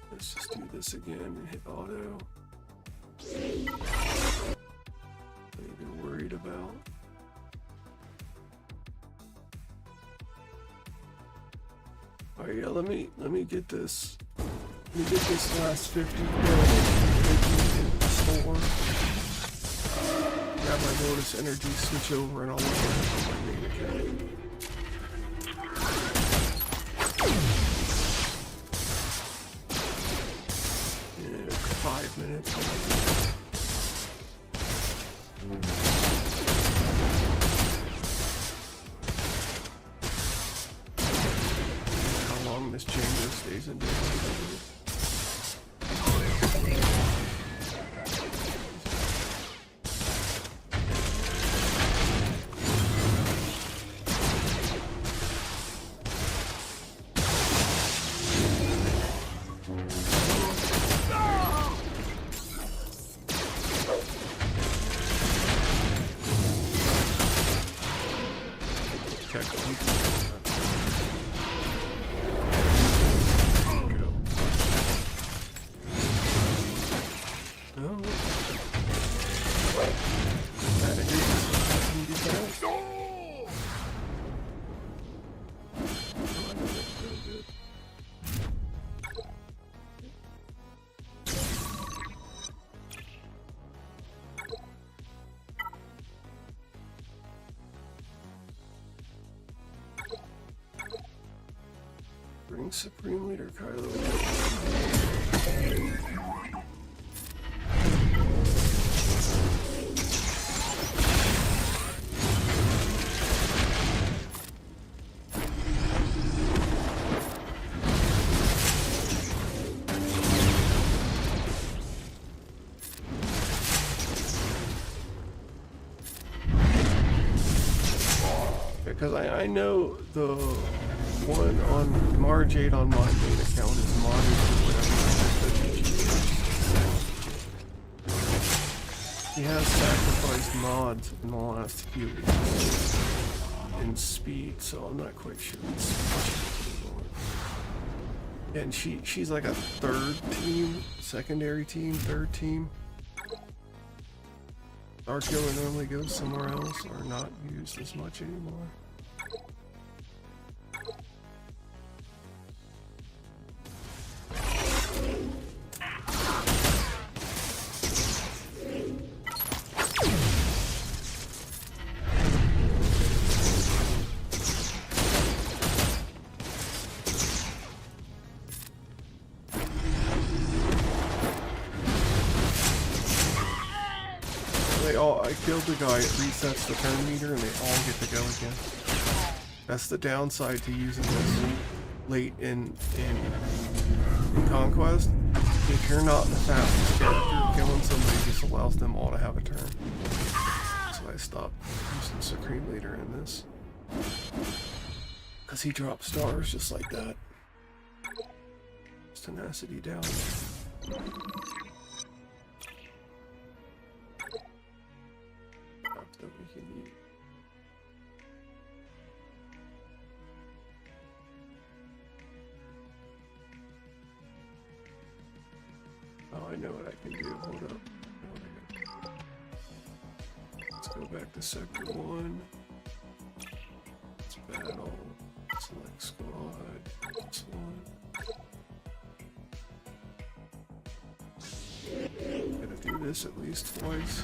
Let's just do this again and hit auto. What are you worried about? Alright, yeah, let me get this. Let me get this last 50 store. Grab my bonus energy, switch over, and I'll look at my main account. Yeah, 5 minutes. This chamber stays in there. Bring Supreme Leader Kyber. Because I know the one on Marjade on my main account is modded or whatever. He has sacrificed mods in the last few weeks in speed, so I'm not quite sure it's anymore. And she's like a third team, secondary team, third team. Our killer normally goes somewhere else or not used as much anymore. I killed the guy, it resets the turn meter and they all get to go again. That's the downside to using this late in Conquest. If you're not the fastest character, killing somebody just allows them all to have a turn. So I stopped using Supreme Leader in this. Because he drops stars just like that. It's tenacity down. That we can use. Oh, I know what I can do. Hold up. Let's go back to Sector 1. Let's battle. Select squad. This one. Gotta do this at least twice.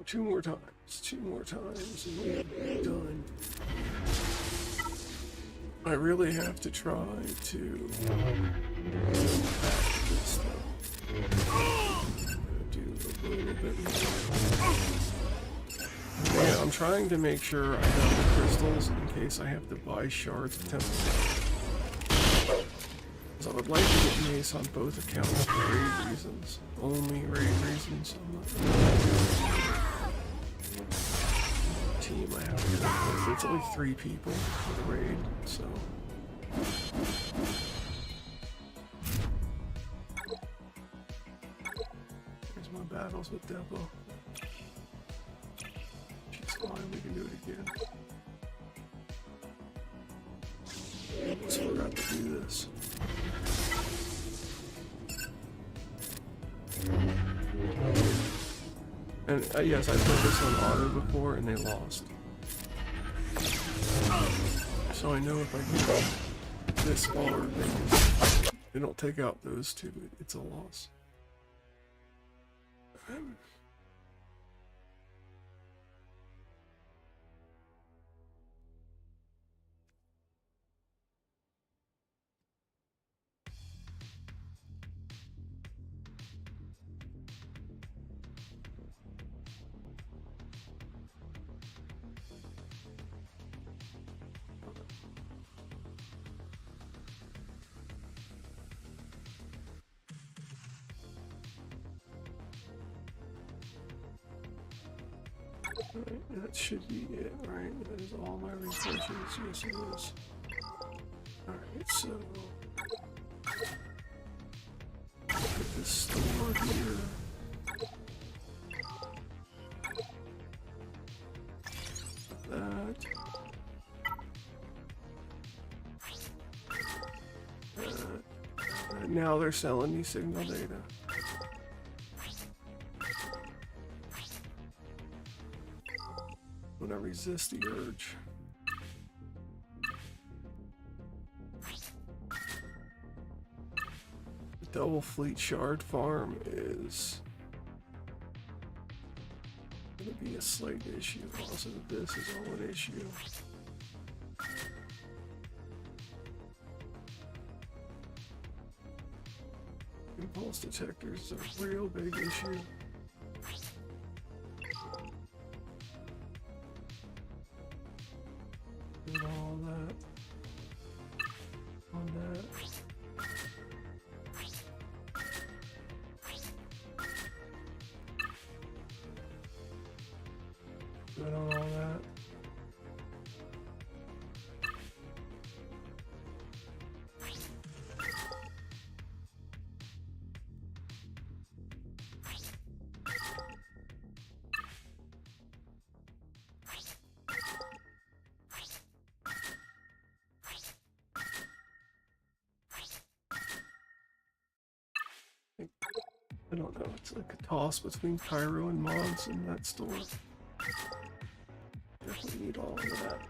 Two more times, and we're done. I really have to try to this stuff. Do a little bit more. Yeah, I'm trying to make sure I got the crystals in case I have to buy shards of temple. So I would like to get mace on both accounts for raid reasons. Only raid reasons. I'm not team I have to work with. It's only 3 people for the raid, so. Here's my battles with Devil. She's fine, we can do it again. Almost forgot to do this. And yes, I put this on auto before and they lost. So I know if I get this far, they don't take out those 2, it's a loss. Alright, that should be it, right? That is all my resources. Yes, it is. Alright, so put this store here. That. Now they're selling me signal data. When I resist the urge. The double fleet shard farm is gonna be a slight issue. Also, this is all an issue. Impulse detectors are a real big issue. All that. On that. Good on all that. don't know. It's like a toss between Cairo and mods in that store. Definitely need all of that.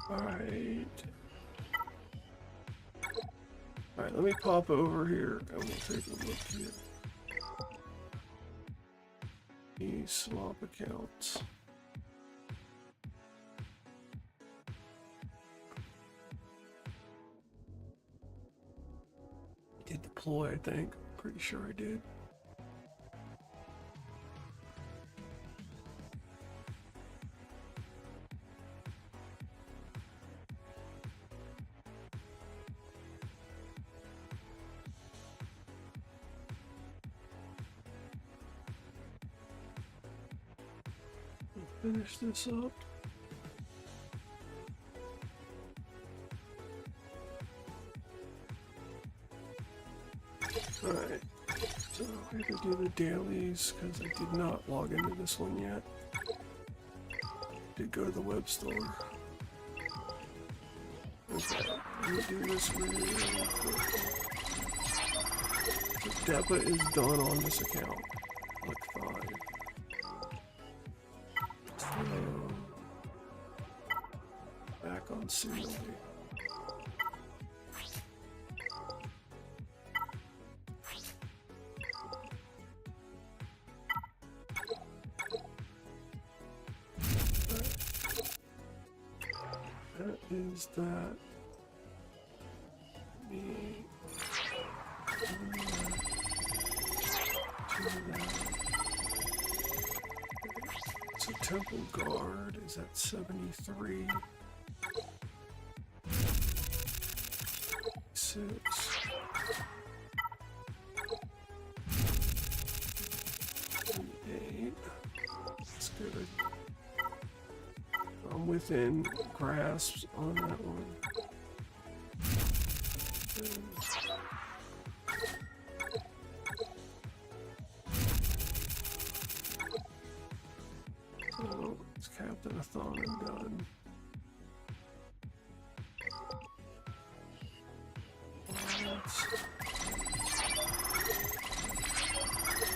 Alright. Alright, let me pop over here and we'll take a look here. These swap accounts. Did deploy, I think. Pretty sure I did. Finish this up. Alright, so I have to do the dailies because I did not log into this one yet. Did go to the web store. Okay, let me do this really quick. So DEPA is done on this account. Like 5. Back on simulate. That is that. Me. So Temple Guard is at 73. 6. And 8. That's good. I'm within grasps on that one. So it's Captain-a-thon and done.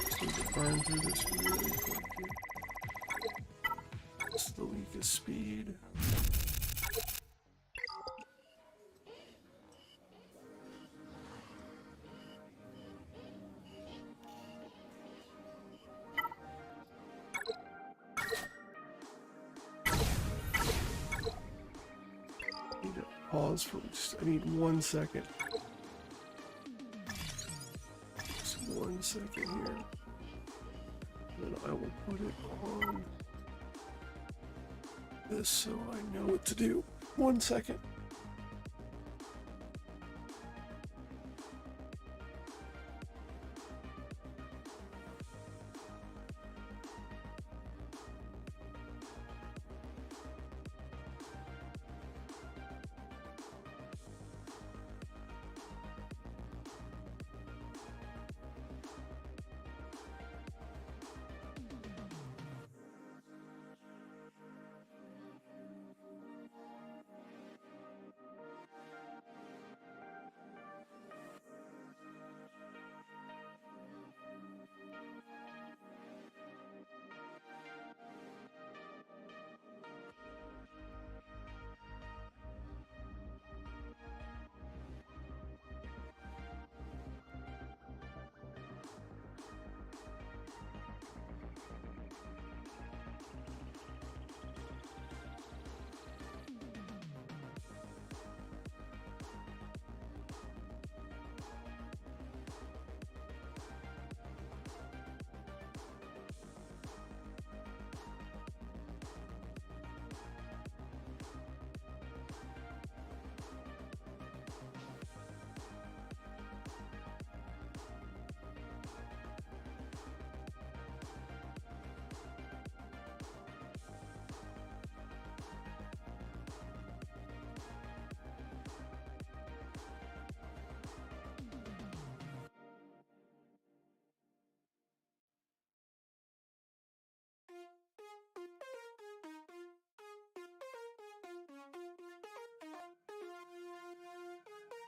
Just need to burn through this really quick. It's the weakest speed. I need to pause for just, I need 1 second. Just 1 second here. Then I will put it on this so I know what to do. 1 second.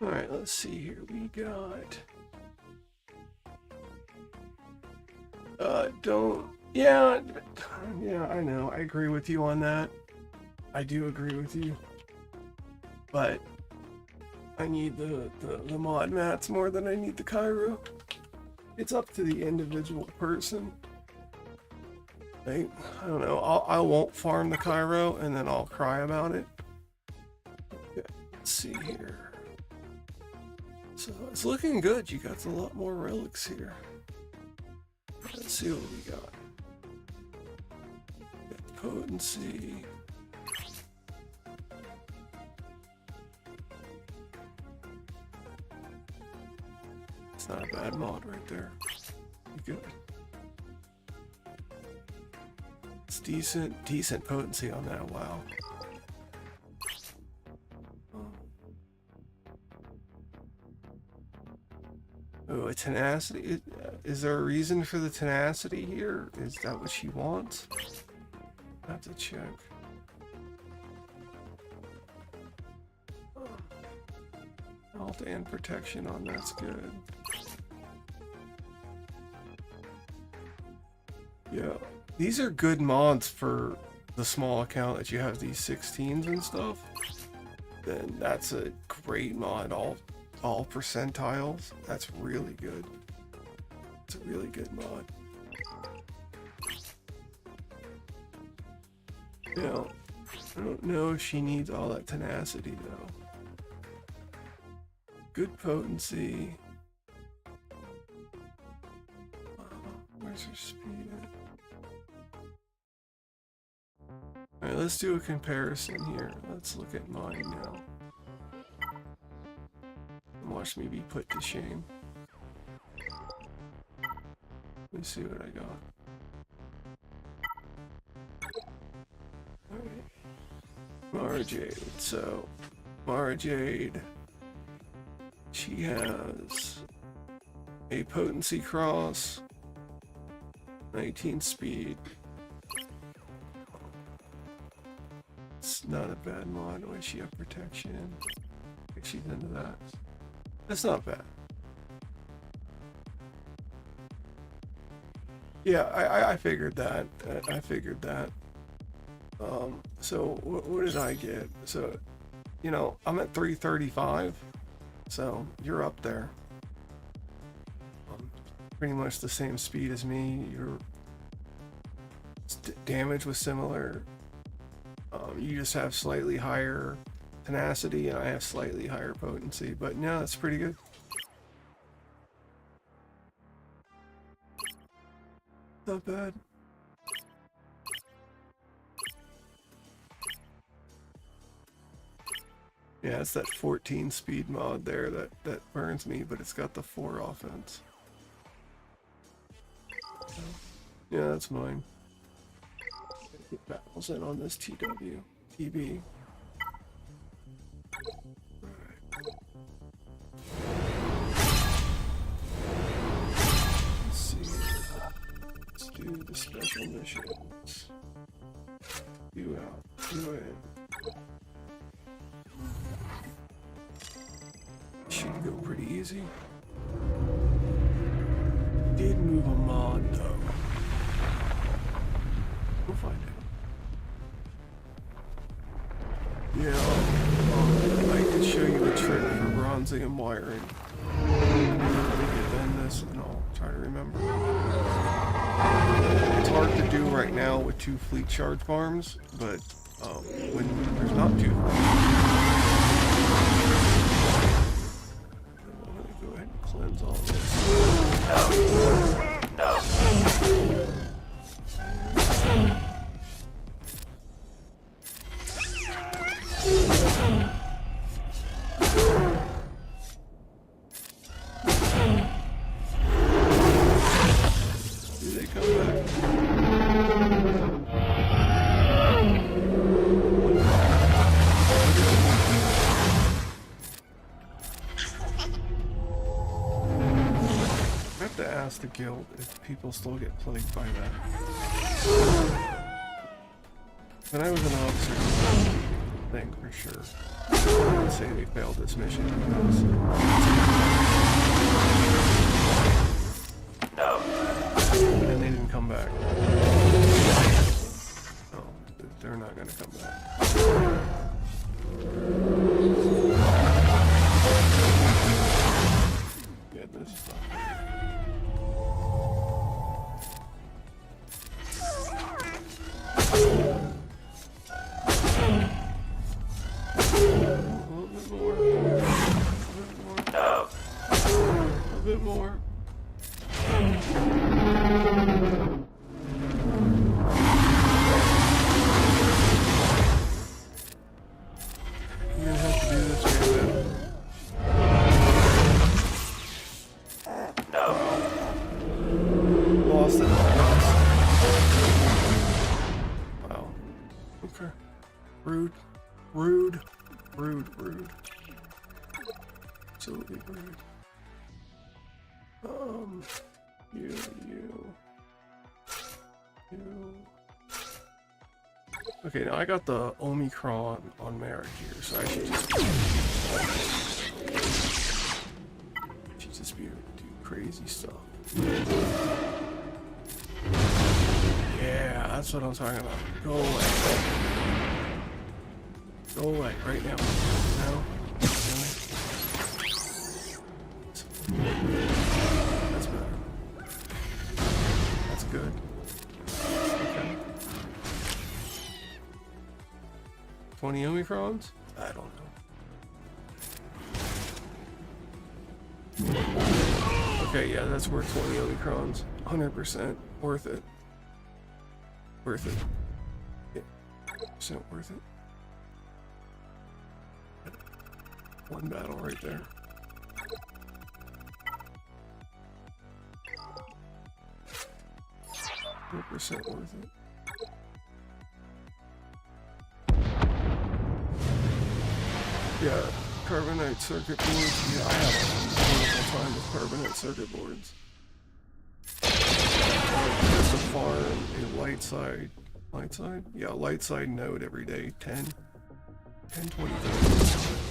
All right, let's see here. We got Don't. Yeah, I know. I agree with you on that. I do agree with you. But I need the mod mats more than I need the Kyber. It's up to the individual person. Like, I don't know. I won't farm the Kyber and then I'll cry about it. Okay, let's see here. So it's looking good. You got a lot more relics here. Let's see what we got. Potency. It's not a bad mod right there. Good. It's decent potency on that. Wow. Oh, a tenacity. Is there a reason for the tenacity here? Is that what she wants? I have to check. Health and protection on that's good. Yeah, these are good mods for the small account that you have these 16s and stuff. Then that's a great mod. All percentiles. That's really good. It's a really good mod. You know, I don't know if she needs all that tenacity though. Good potency. Where's her speed at? Alright, let's do a comparison here. Let's look at mine now. And watch me be put to shame. Let me see what I got. Alright. Mara Jade. So, Mara Jade. She has a potency cross, 19 speed. It's not a bad mod. Why she have protection? I think she's into that. That's not bad. Yeah, I figured that. I figured that. So what did I get? So, you know, I'm at 335. So you're up there. Pretty much the same speed as me. Your damage was similar. You just have slightly higher tenacity, and I have slightly higher potency. But no, that's pretty good. Not bad. Yeah, it's that 14 speed mod there that burns me, but it's got the 4 offense. Yeah, that's mine. Get battles in on this TB. Let's see. Let's do the special missions. Do it. Should go pretty easy. Did move a mod though. We'll find out. Yeah, I could show you a trick for bronzium wiring. Let me get this and I'll try to remember. It's hard to do right now with 2 fleet charge farms, but when there's not 2 go ahead and cleanse all this. Do they come back? I have to ask the guild if people still get plagued by that. When I was an officer, I think for sure. I would say they failed this mission because and they back. No, they're not gonna come back. Get this stuff. A bit more. You're gonna have to do this right now. Lost it. Wow. Okay. Rude. Rude. Rude. Rude. Absolutely rude. You. Okay, now I got the Omicron on Merrick here, so I should just be able to do crazy stuff. Yeah, that's what I'm talking about. Go away. Go away, right now. Now. That's better. That's good. Okay. 20 Omicrons? I don't know. Okay, yeah, that's worth 20 Omicrons. 100% worth it. Worth it. Yeah, 100% worth it. One battle right there. 100% worth it. Yeah, carbonite circuit boards. Yeah, I have a wonderful time with carbonite circuit boards. Just to farm a light side? Yeah, light side node every day. 10, 20, 30.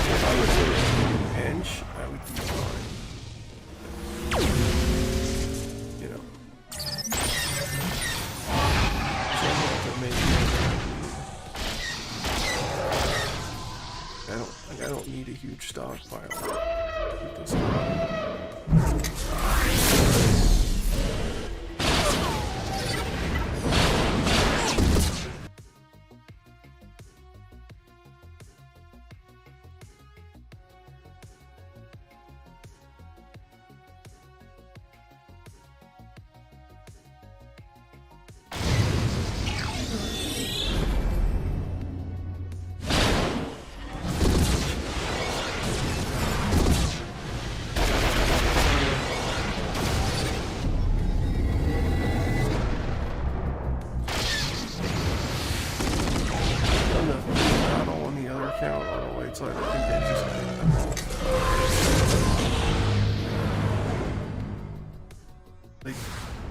If I was in a pinch, I would be fine. You know. I don't need a huge stockpile to keep this going.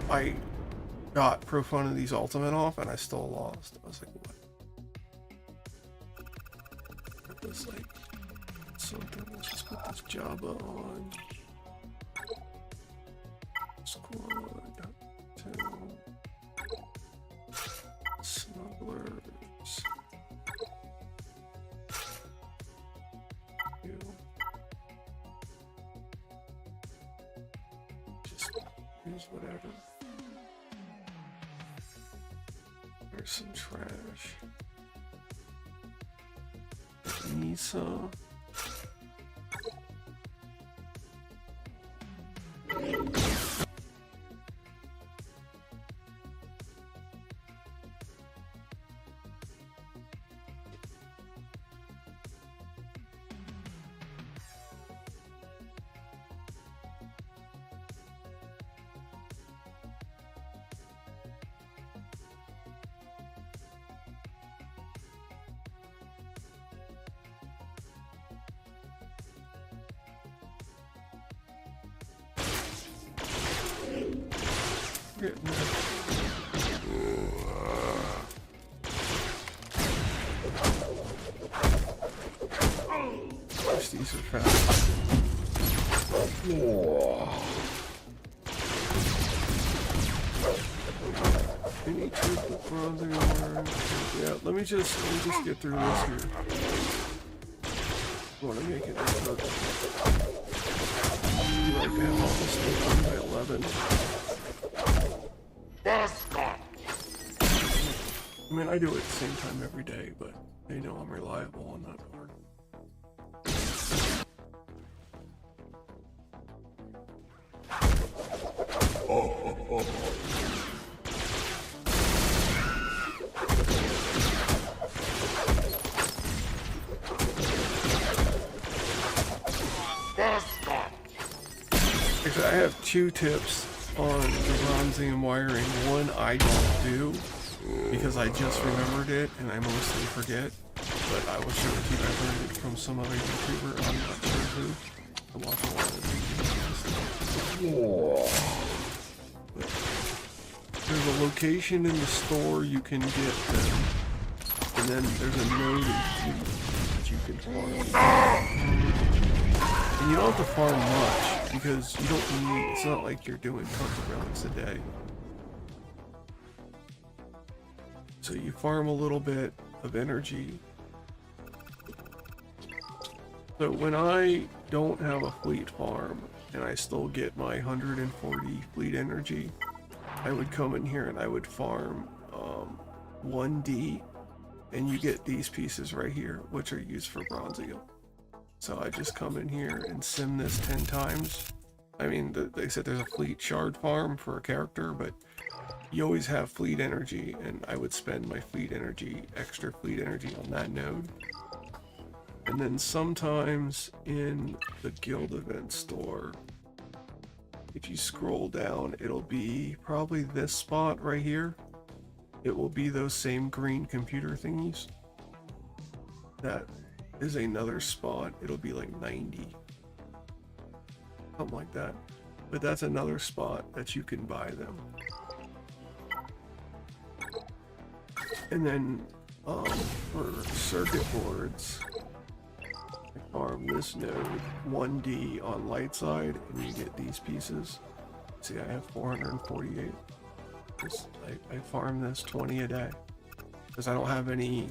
I got Profunity's ultimate off and I still lost. I was like, what? It was like something. Let's just put this Jabba on. Squad 2 smugglers. You. Just use whatever. There's some trash. Nisa. These are fast. Any triple bronzing alarm. Yeah, let me just get through this here. I want to make it look like I have all this stuff by 11. I mean, I do it at the same time every day, but they know I'm reliable on that part. Actually, I have 2 tips on the bronzium wiring. One I don't do because I just remembered it and I mostly forget, but I will show it to you. I learned it from some other YouTuber. I'm not sure who. I watch a lot of videos. But there's a location in the store you can get them, and then there's a node in Fleet that you can farm. And you don't have to farm much because you don't need. It's not like you're doing tons of relics a day. So you farm a little bit of energy. So when I don't have a fleet farm and I still get my 140 fleet energy, I would come in here and I would farm 1D, and you get these pieces right here, which are used for bronzium. So I just come in here and sim this 10 times. I mean, they said there's a fleet shard farm for a character, but you always have fleet energy, and I would spend my fleet energy, extra fleet energy on that node. And then sometimes in the guild event store, if you scroll down, it'll be probably this spot right here. It will be those same green computer thingies. That is another spot. It'll be like 90. Something like that. But that's another spot that you can buy them. And then for circuit boards, I farm this node 1D on light side, and you get these pieces. See, I have 448. I farm this 20 a day because I don't have any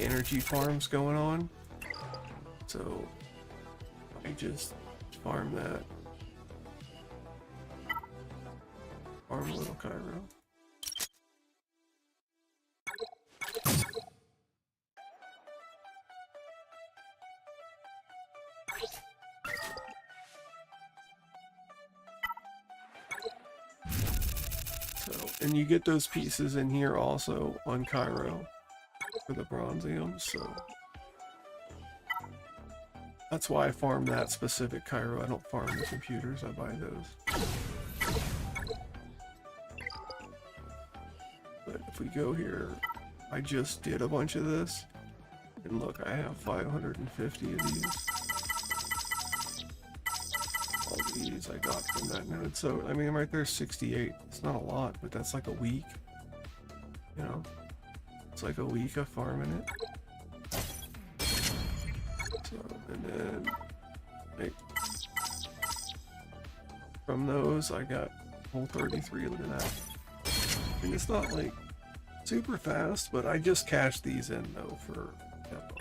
energy farms going on, so I just farm that. Farm a little Kyber. And you get those pieces in here also on Cairo for the bronzium, so that's why I farm that specific Cairo. I don't farm the computers, I buy those. But if we go here, I just did a bunch of this, and look, I have 550 of these. All these I got from that node. So, I mean, right there's 68. It's not a lot, but that's like a week. You know? It's like a week of farming it. So, and then, like, from those, I got whole 33. Look at that. I mean, it's not like super fast, but I just cashed these in, though, for depot.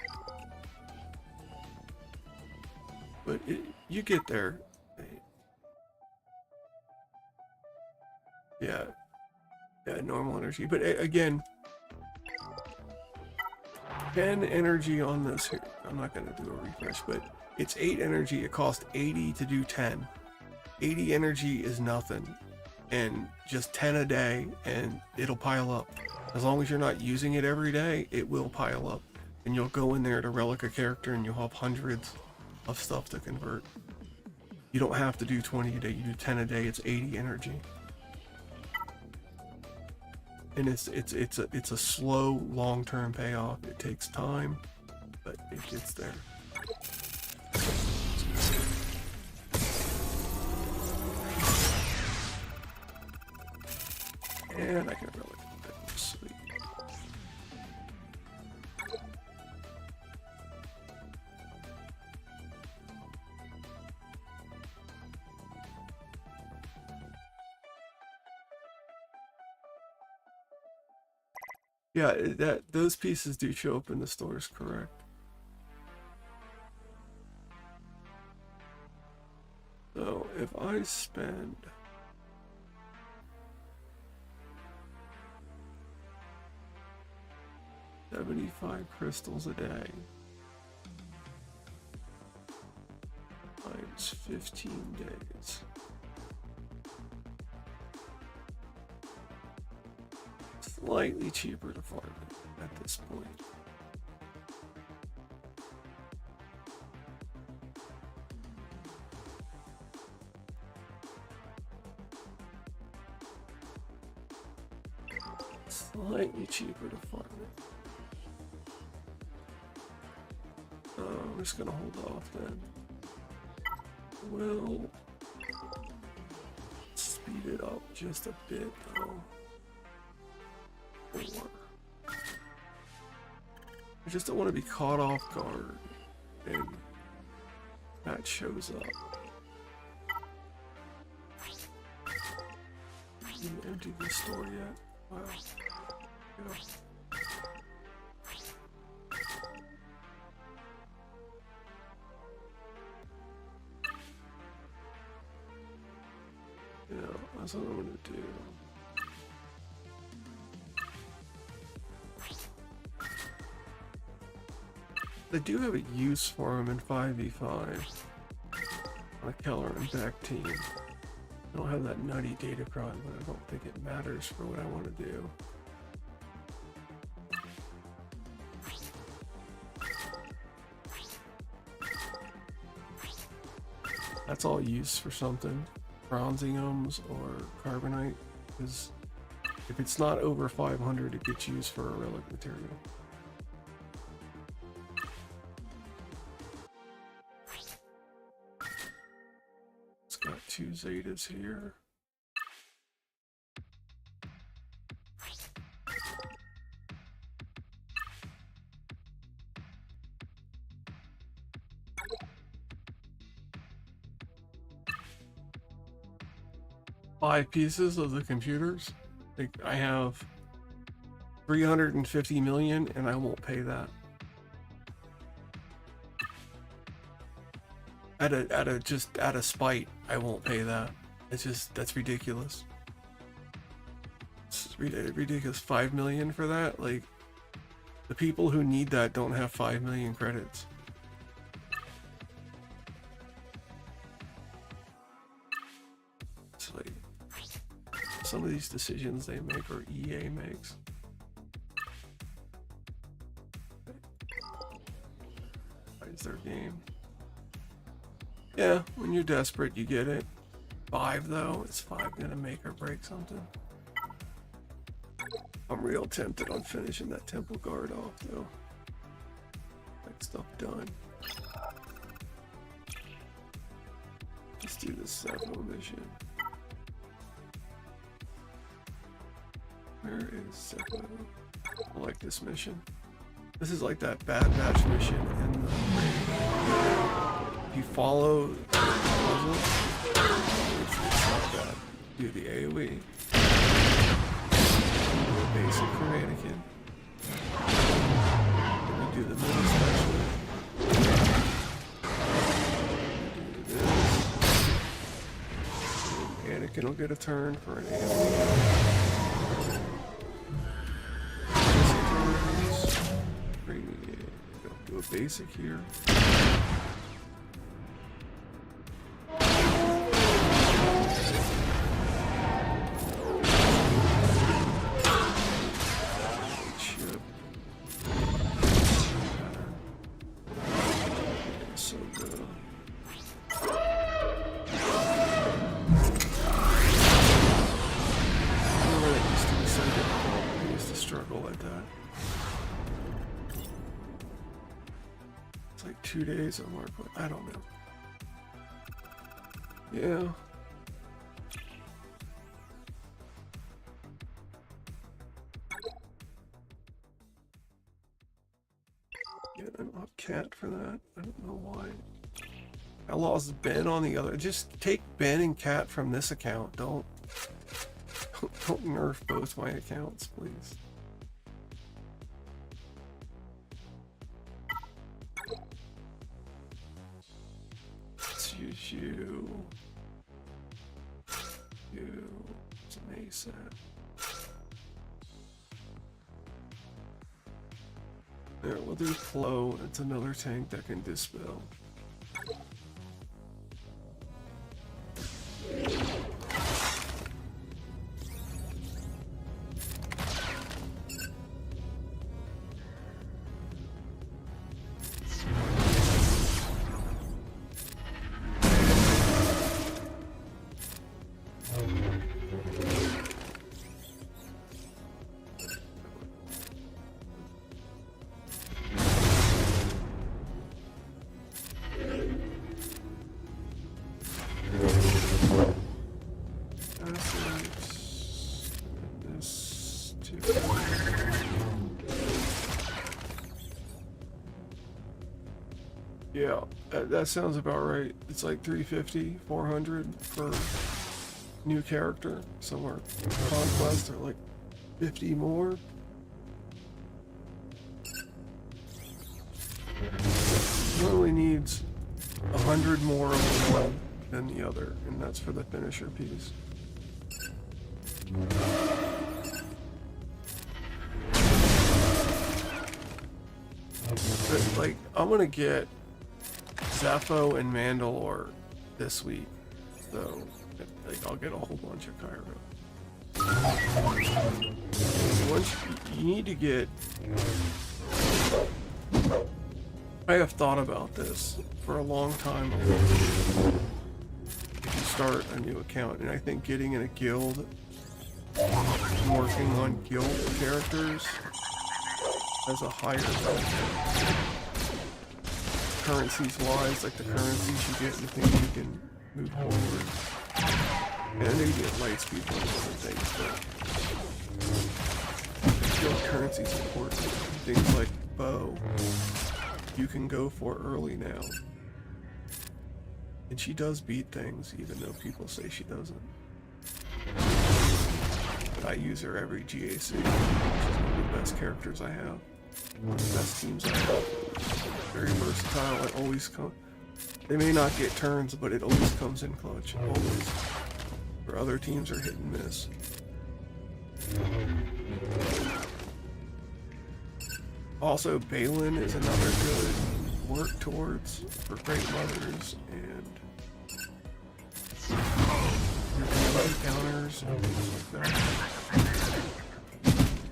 But you get there. Yeah, normal energy. But again, 10 energy on this here. I'm not going to do a refresh, but it's 8 energy. It costs 80 to do 10. 80 energy is nothing. And just 10 a day, and it'll pile up. As long as you're not using it every day, it will pile up. And you'll go in there to relic a character, and you'll have hundreds of stuff to convert. You don't have to do 20 a day. You do 10 a day. It's 80 energy. And it's a slow, long-term payoff. It takes time, but it gets there. And I can really sleep. Yeah, that those pieces do show up in the stores, correct? So if I spend 75 crystals a day times 15 days. Slightly cheaper to farm it at this point. Slightly cheaper to farm it. I'm just gonna hold off then. We'll speed it up just a bit though. I just don't want to be caught off guard and that shows up. Didn't empty the store yet. Wow. Yeah. Yeah, that's what I'm gonna do. They do have a use for him in 5v5 on a Keller and back team. I don't have that nutty data crowd, but I don't think it matters for what I want to do. That's all used for something. Bronziums or carbonite, because if it's not over 500, it gets used for a relic material. It's got 2 Zetas here. Five pieces of the computers. Like I have 350 million and I won't pay that. Out of spite, I won't pay that. It's just, that's ridiculous. It's ridiculous. 5 million for that? Like, the people who need that don't have 5 million credits. It's like, some of these decisions they make or EA makes. What is their game? Yeah, when you're desperate, you get it. 5 though, is 5 gonna make or break something? I'm real tempted on finishing that temple guard off though. Like stuff done. Let's do this Sevo mission. Where is Sevo? I like this mission. This is like that Bad Batch mission in the if you follow the puzzle, it's not bad. Do the AoE. Do a basic for Anakin. Then you do the middle special. Do this. Anakin will get a turn for an AoE. Do a basic here. So good. I remember that used to be so difficult. I used to struggle like that. Like 2 days or more, but I don't know. Yeah. Get an up cat for that. I don't know why. I lost Ben on the other. Just take Ben and Cat from this account. Don't nerf both my accounts, please. place at? There, we'll do Flow. It's another tank that can dispel. Yeah, that sounds about right. It's like 350, 400 for new character. Somewhere Conquest are like 50 more. It only needs 100 more of one than the other, and that's for the finisher piece. But, like, I'm gonna get Zepho and Mandalore this week, so like I'll get a whole bunch of Kyber. Once you need to get, I have thought about this for a long time. If you start a new account, and I think getting in a guild, working on guild characters has a higher benefit. Currencies wise, like the currencies you get and the things you can move forward. And I know you get light speed points and things, but guild currency is important. Things like bow, you can go for early now. And she does beat things, even though people say she doesn't. But I use her every GAC. She's one of the best characters I have. One of the best teams I have. Very versatile. It always comes. They may not get turns, but it always comes in clutch. Always. Where other teams are hit and miss. Also, Balin is another good work towards for Great Mothers, and your melee counters and things like that.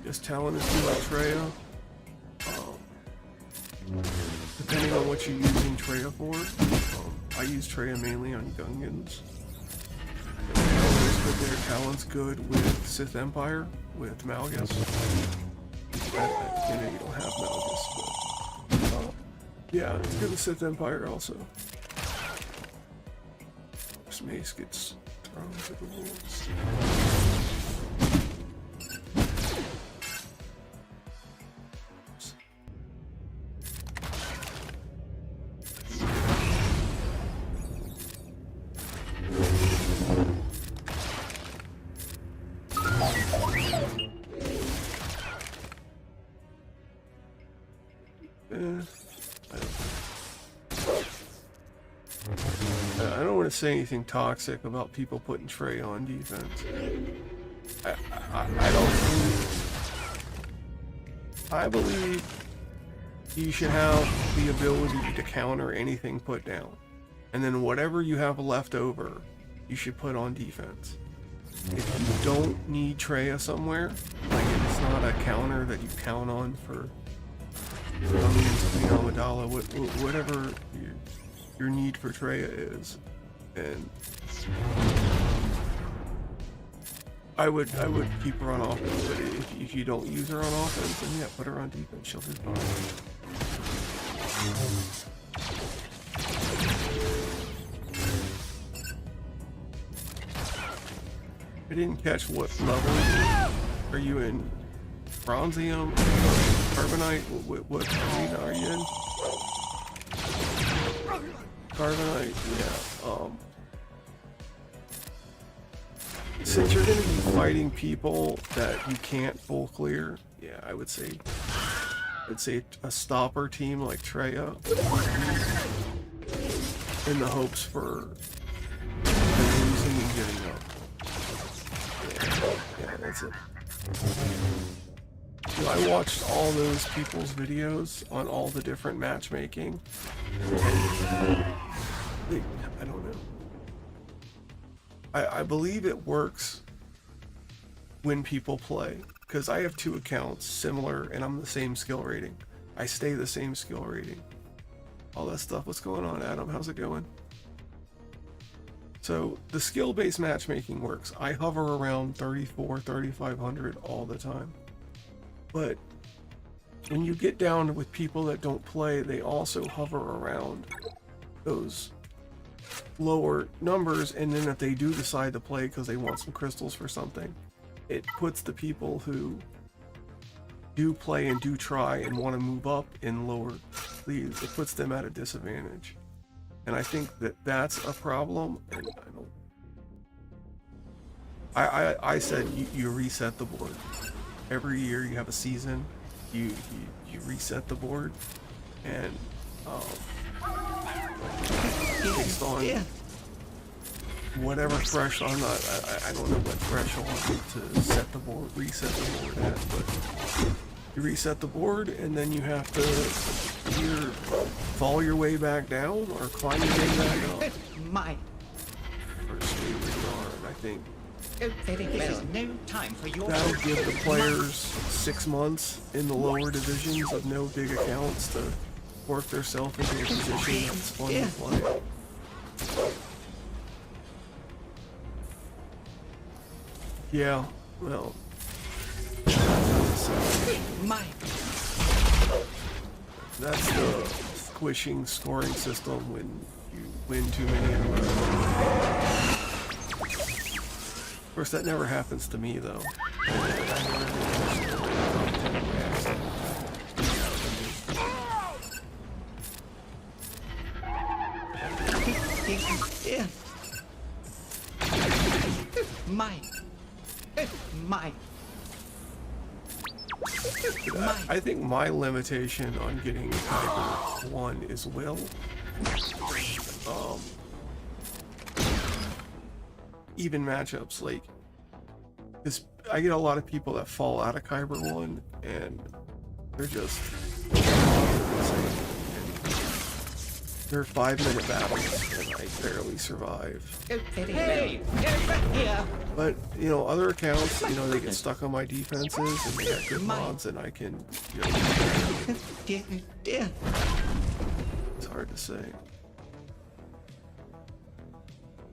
Just Talon is good like Treya. Depending on what you're using Treya for, I use Treya mainly on Gungans. Talon's good there. Talon's good with Sith Empire, with Malgus. You know, you don't have Malgus, but yeah, it's good with Sith Empire also. This mace gets thrown to the wolves. I don't want to say anything toxic about people putting Treya on defense. I believe you should have the ability to counter anything put down, and then whatever you have left over, you should put on defense. If you don't need Treya somewhere, like if it's not a counter that you count on for Amidala, whatever your need for Treya is, and I would keep her on offense. But if you don't use her on offense, then yeah, put her on defense. She'll do fine. I didn't catch what level are you in? Bronzium? Carbonite? What arena are you in? Carbonite, yeah. Since you're going to be fighting people that you can't full clear, yeah, I would say a stopper team like Treya, in the hopes for losing and getting up. Yeah. Yeah, that's it. You know, I watched all those people's videos on all the different matchmaking. I don't know. I believe it works when people play, because I have 2 accounts similar and I'm the same skill rating. I stay the same skill rating. All that stuff. What's going on, Adam? How's it going? So the skill-based matchmaking works. I hover around 34, 3500 all the time. But when you get down with people that don't play, they also hover around those lower numbers, and then if they do decide to play because they want some crystals for something, it puts the people who do play and do try and want to move up in lower leagues, it puts them at a disadvantage. And I think that that's a problem, and I said you reset the board. Every year you have a season, you reset the board, and based on whatever threshold, I don't know what threshold to set the board, reset the board at, but you reset the board and then you have to either fall your way back down or climb your way back up. My. Or stay where you are, and I think This is no time for your. that'll give the players 6 months in the lower divisions of no big accounts to work themselves into a position that's fun to play. Yeah, well, My. that's the squishing scoring system when you win too many in a row. Of course, that never happens to me, though. Yeah. My. My. I think my limitation on getting Kyber 1 is will. Even matchups, like, I get a lot of people that fall out of Kyber 1 and they're just insane. They're 5-minute battles and I barely survive. Hey, get back here. But, you know, other accounts, you know, they get stuck on my defenses and they got good mods and I can, you know, Dear. it's hard to say.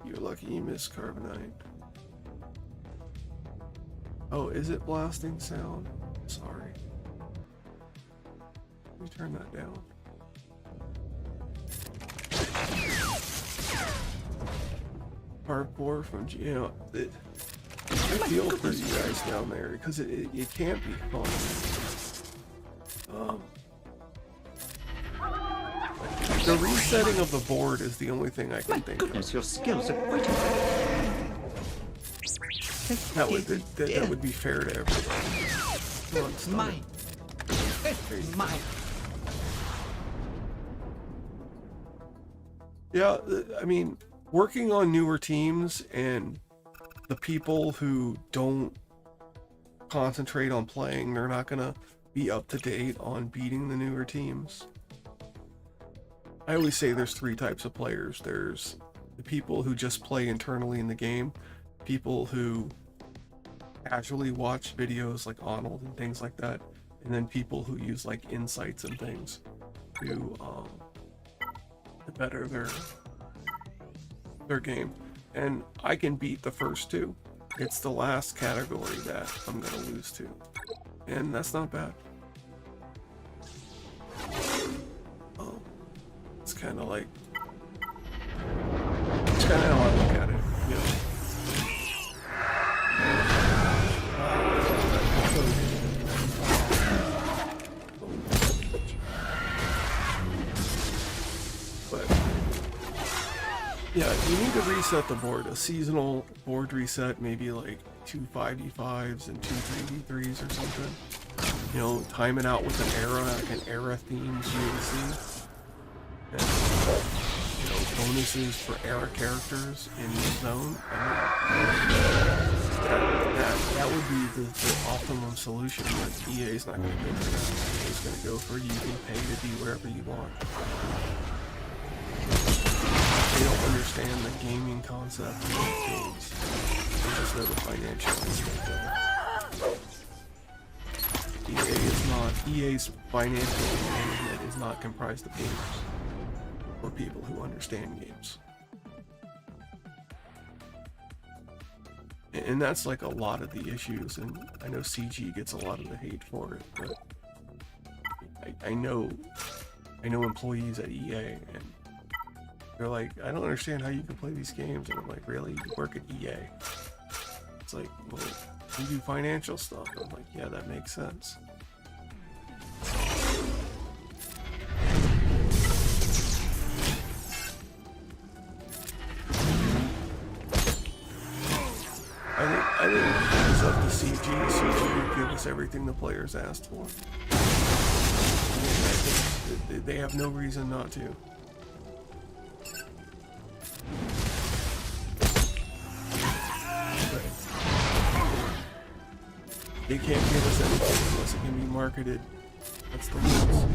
You're lucky you missed Carbonite. Oh, is it blasting sound? Sorry. Let me turn that down. Hardcore from, you know, I feel for you guys down there because it can't be fun. The resetting of the board is the only thing I can think Goodness, of. your skills are quite That would be fair to everybody. Come on, stop My. it. My. Yeah, I mean, working on newer teams and the people who don't concentrate on playing, they're not gonna be up to date on beating the newer teams. I always say there's 3 types of players. There's the people who just play internally in the game, people who casually watch videos like Arnold and things like that, and then people who use like insights and things to better their game. And I can beat the first 2. It's the last category that I'm gonna lose to, and that's not bad. It's kind of like, it's kind of how I look at it, you know. But yeah, you need to reset the board. A seasonal board reset, maybe like 2 5d5s and 2 3d3s or something. You know, time it out with an era, like an era themed UAC. And, you know, bonuses for era characters in the zone. that would be the optimum solution, but EA's not going to go for that. EA's going to go for you can pay to be wherever you want. They don't understand the gaming concept of these games. They just know the financial aspect of it. EA's financial management is not comprised of gamers or people who understand games. And that's like a lot of the issues, and I know CG gets a lot of the hate for it, but I know employees at EA, and they're like, I don't understand how you can play these games, and I'm like, really? You work at EA? It's like, well, you do financial stuff. I'm like, yeah, that makes sense. I think it's up to CG. CG would give us everything the players asked for. And they have no reason not to. But they can't give us anything unless it can be marketed. That's the rules.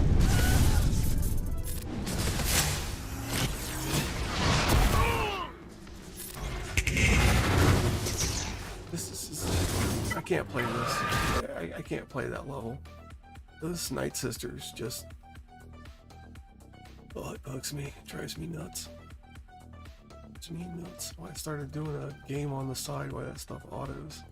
I can't play this. I can't play that level. Those Night Sisters just... Oh, it bugs me. It drives me nuts. It's me nuts. Why I started doing a game on the side while that stuff autos.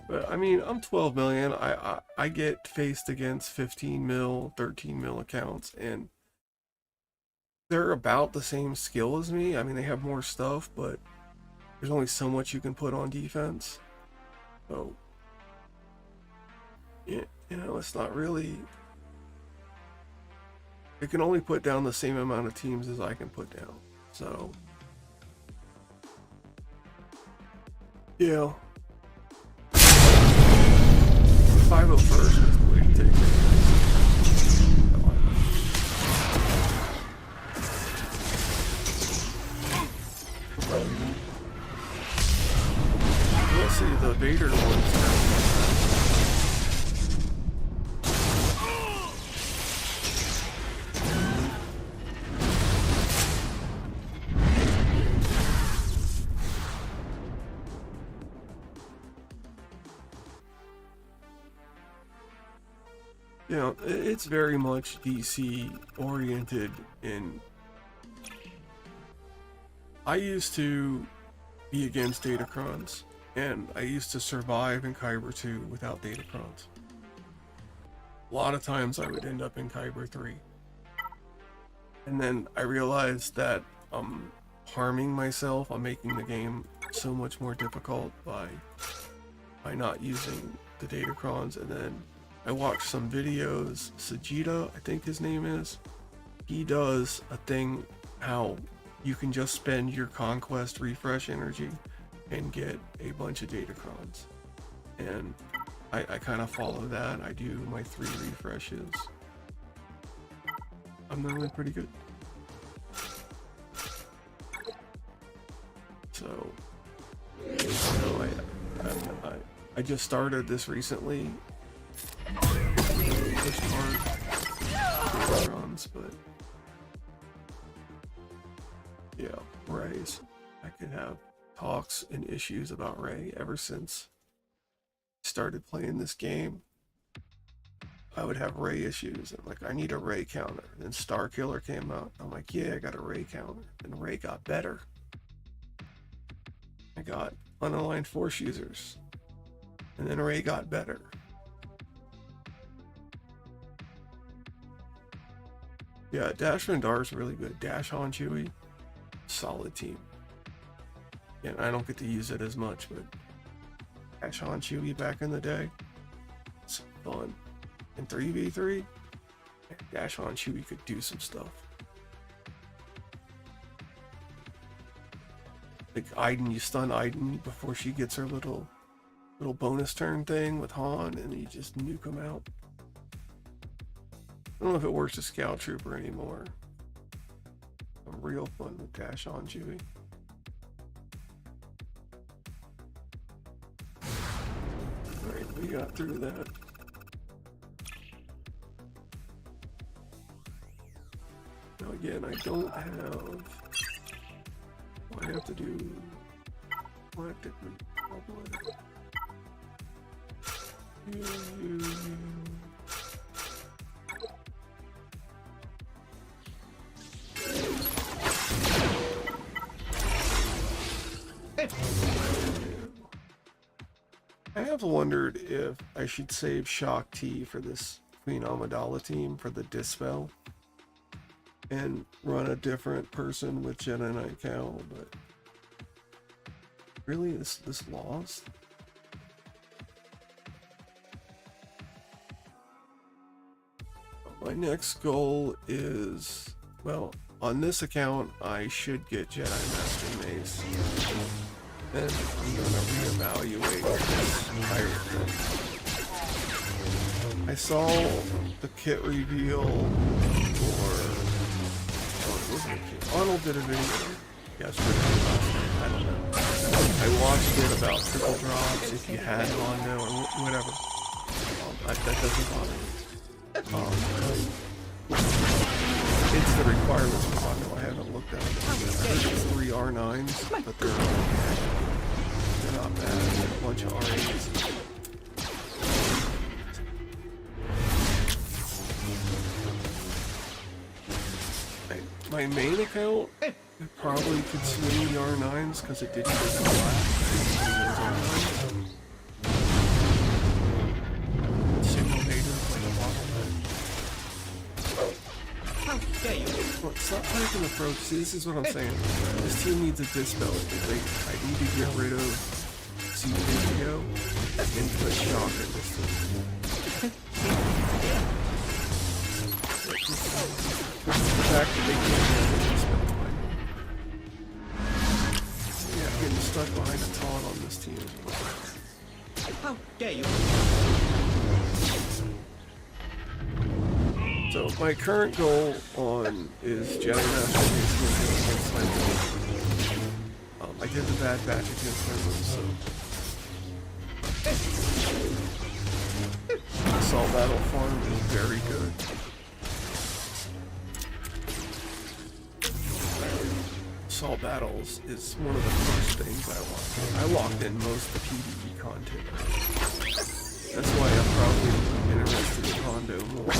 But I mean, I'm 12 million. I get faced against 15 mil, 13 mil accounts, and they're about the same skill as me. I mean, they have more stuff, but there's only so much you can put on defense. So, you know, it's not really... It can only put down the same amount of teams as I can put down. So, yeah. 501st is the way to take it. Let's see, the Vader one's down. You know, it's very much DC oriented, and I used to be against datacrons, and I used to survive in Kyber 2 without datacrons. A lot of times I would end up in Kyber 3. And then I realized that I'm harming myself. I'm making the game so much more difficult by not using the datacrons. And then I watched some videos. Sajida, I think his name is. He does a thing how you can just spend your Conquest refresh energy and get a bunch of datacrons. And I kind of follow that. I do my 3 refreshes. I'm normally pretty good. So, I just started this recently. Push hard datacrons, but yeah, Rays. I could have talks and issues about Ray ever since I started playing this game. I would have Ray issues. I'm like, I need a Ray counter. Then Star Killer came out. I'm like, yeah, I got a Ray counter. And Ray got better. I got unaligned force users. And then Ray got better. Yeah, Dash Vendar is really good. Dash on Chewie, solid team. And I don't get to use it as much, but Dash on Chewie back in the day, it's fun. In 3v3, Dash on Chewie could do some stuff. like Aiden, you stun Aiden before she gets her little bonus turn thing with Han, and you just nuke them out. I don't know if it works as Scout Trooper anymore. I'm real fun with Dash on Chewie. Alright, we got through that. Now again, I don't have... I have to do galactic republic. I have wondered if I should save Shock T for this Queen Amidala team for the Dispel and run a different person with Jedi Knight Cal, but really this lost? My next goal is, well, on this account I should get Jedi Master Mace. Then I'm gonna reevaluate this pirate thing. I saw the kit reveal for Arnold did a video yesterday. I don't know. I watched it about triple drops if you had Mondo or whatever. That doesn't bother me. It's the requirements for Mondo. I haven't looked at it. I think it's 3 R9s, but they're not bad. A bunch of R8s. My main account, it probably could swing the R9s because it didn't get the black. Signal haters like a bottleneck. Look, stop taking the approach. See, this is what I'm saying. This team needs a dispel. I need to get rid of C-Video and put Shock in this team. The fact that they can't handle this behind them. Yeah, getting stuck behind a taunt on this team as well. How dare you? So my current goal on is Jedi Master Race against Sniper. I did the bad batch against Sniper, so Assault Battle Farm is very good. Assault Battles is one of the first things I locked in. I locked in most of the PvE content. That's why I'm probably interested in Hondo more.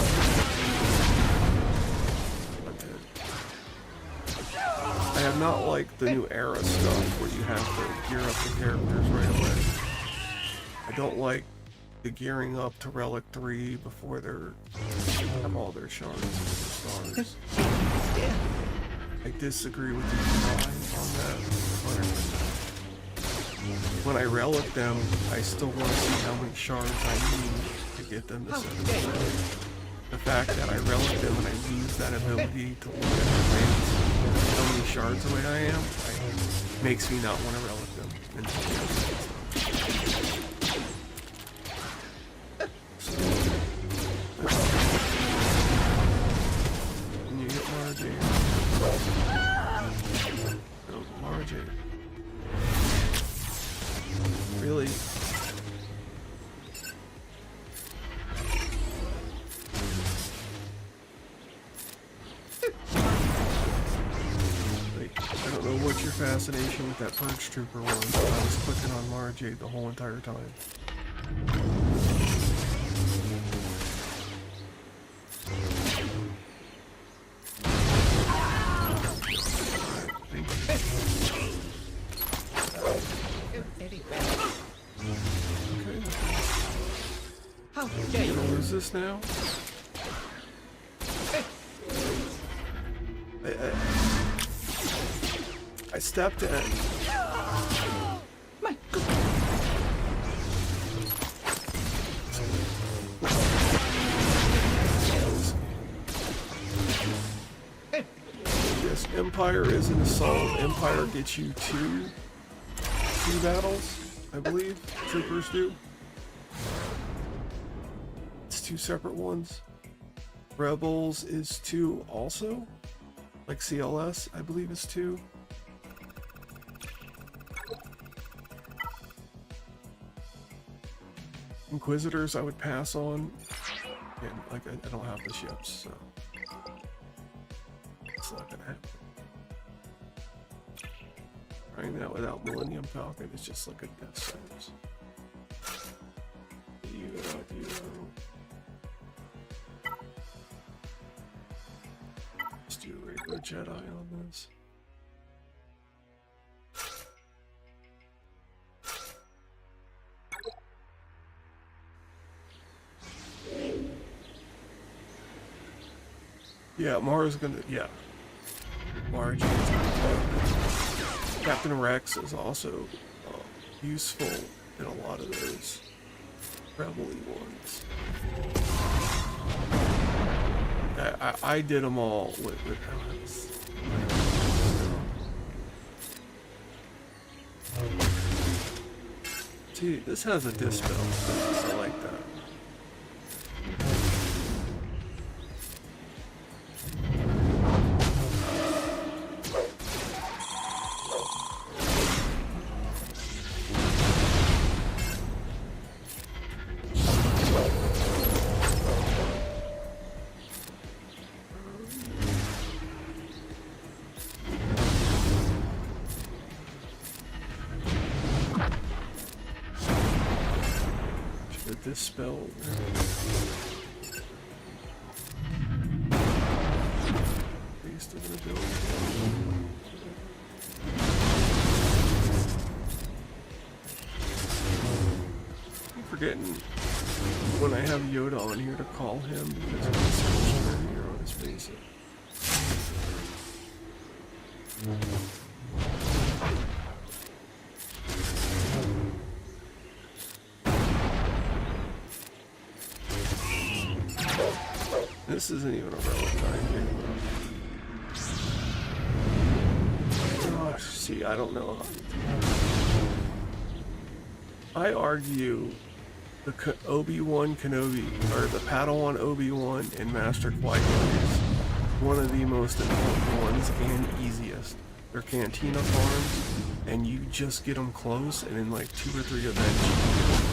I have not liked the new era stuff where you have to gear up the characters right away. I don't like the gearing up to Relic 3 before they have all their shards and their stars. I disagree with you on that 100%. When I relic them, I still want to see how many shards I need to get them to 7%. The fact that I relic them and I lose that ability to look at the ranks, how many shards away I am, makes me not want to relic them. Can you get Margie? No, Margie. Really? Like, I don't know what your fascination with that Purge Trooper was, but I was clicking on Margie the whole entire time. How dare you? Who is this now? I stepped in. My God. Yes, Empire is an assault. Empire gets you two battles, I believe. Troopers do. It's two separate ones. Rebels is 2 also. Like CLS, I believe is 2. Inquisitors I would pass on. And like I don't have the ships, so it's not gonna happen. Right now without Millennium Falcon, it's just like a death sentence. Let's do a regular Jedi on this. Yeah, Mara's gonna, yeah. Mara Jane's gonna. Captain Rex is also useful in a lot of those rebel-y ones. I did them all with See, this has a dispel. I like that. Dispel. Beast of an ability. I'm forgetting when I have Yoda on here to call him because of the special here on his face. This isn't even a relevant idea. Gosh, see, I don't know. I argue the Obi-Wan Kenobi, or the Padawan Obi-Wan and Master Qui-Gon is one of the most important ones and easiest. They're Cantina farms, and you just get them close, and in like 2 or 3 events, you can get them.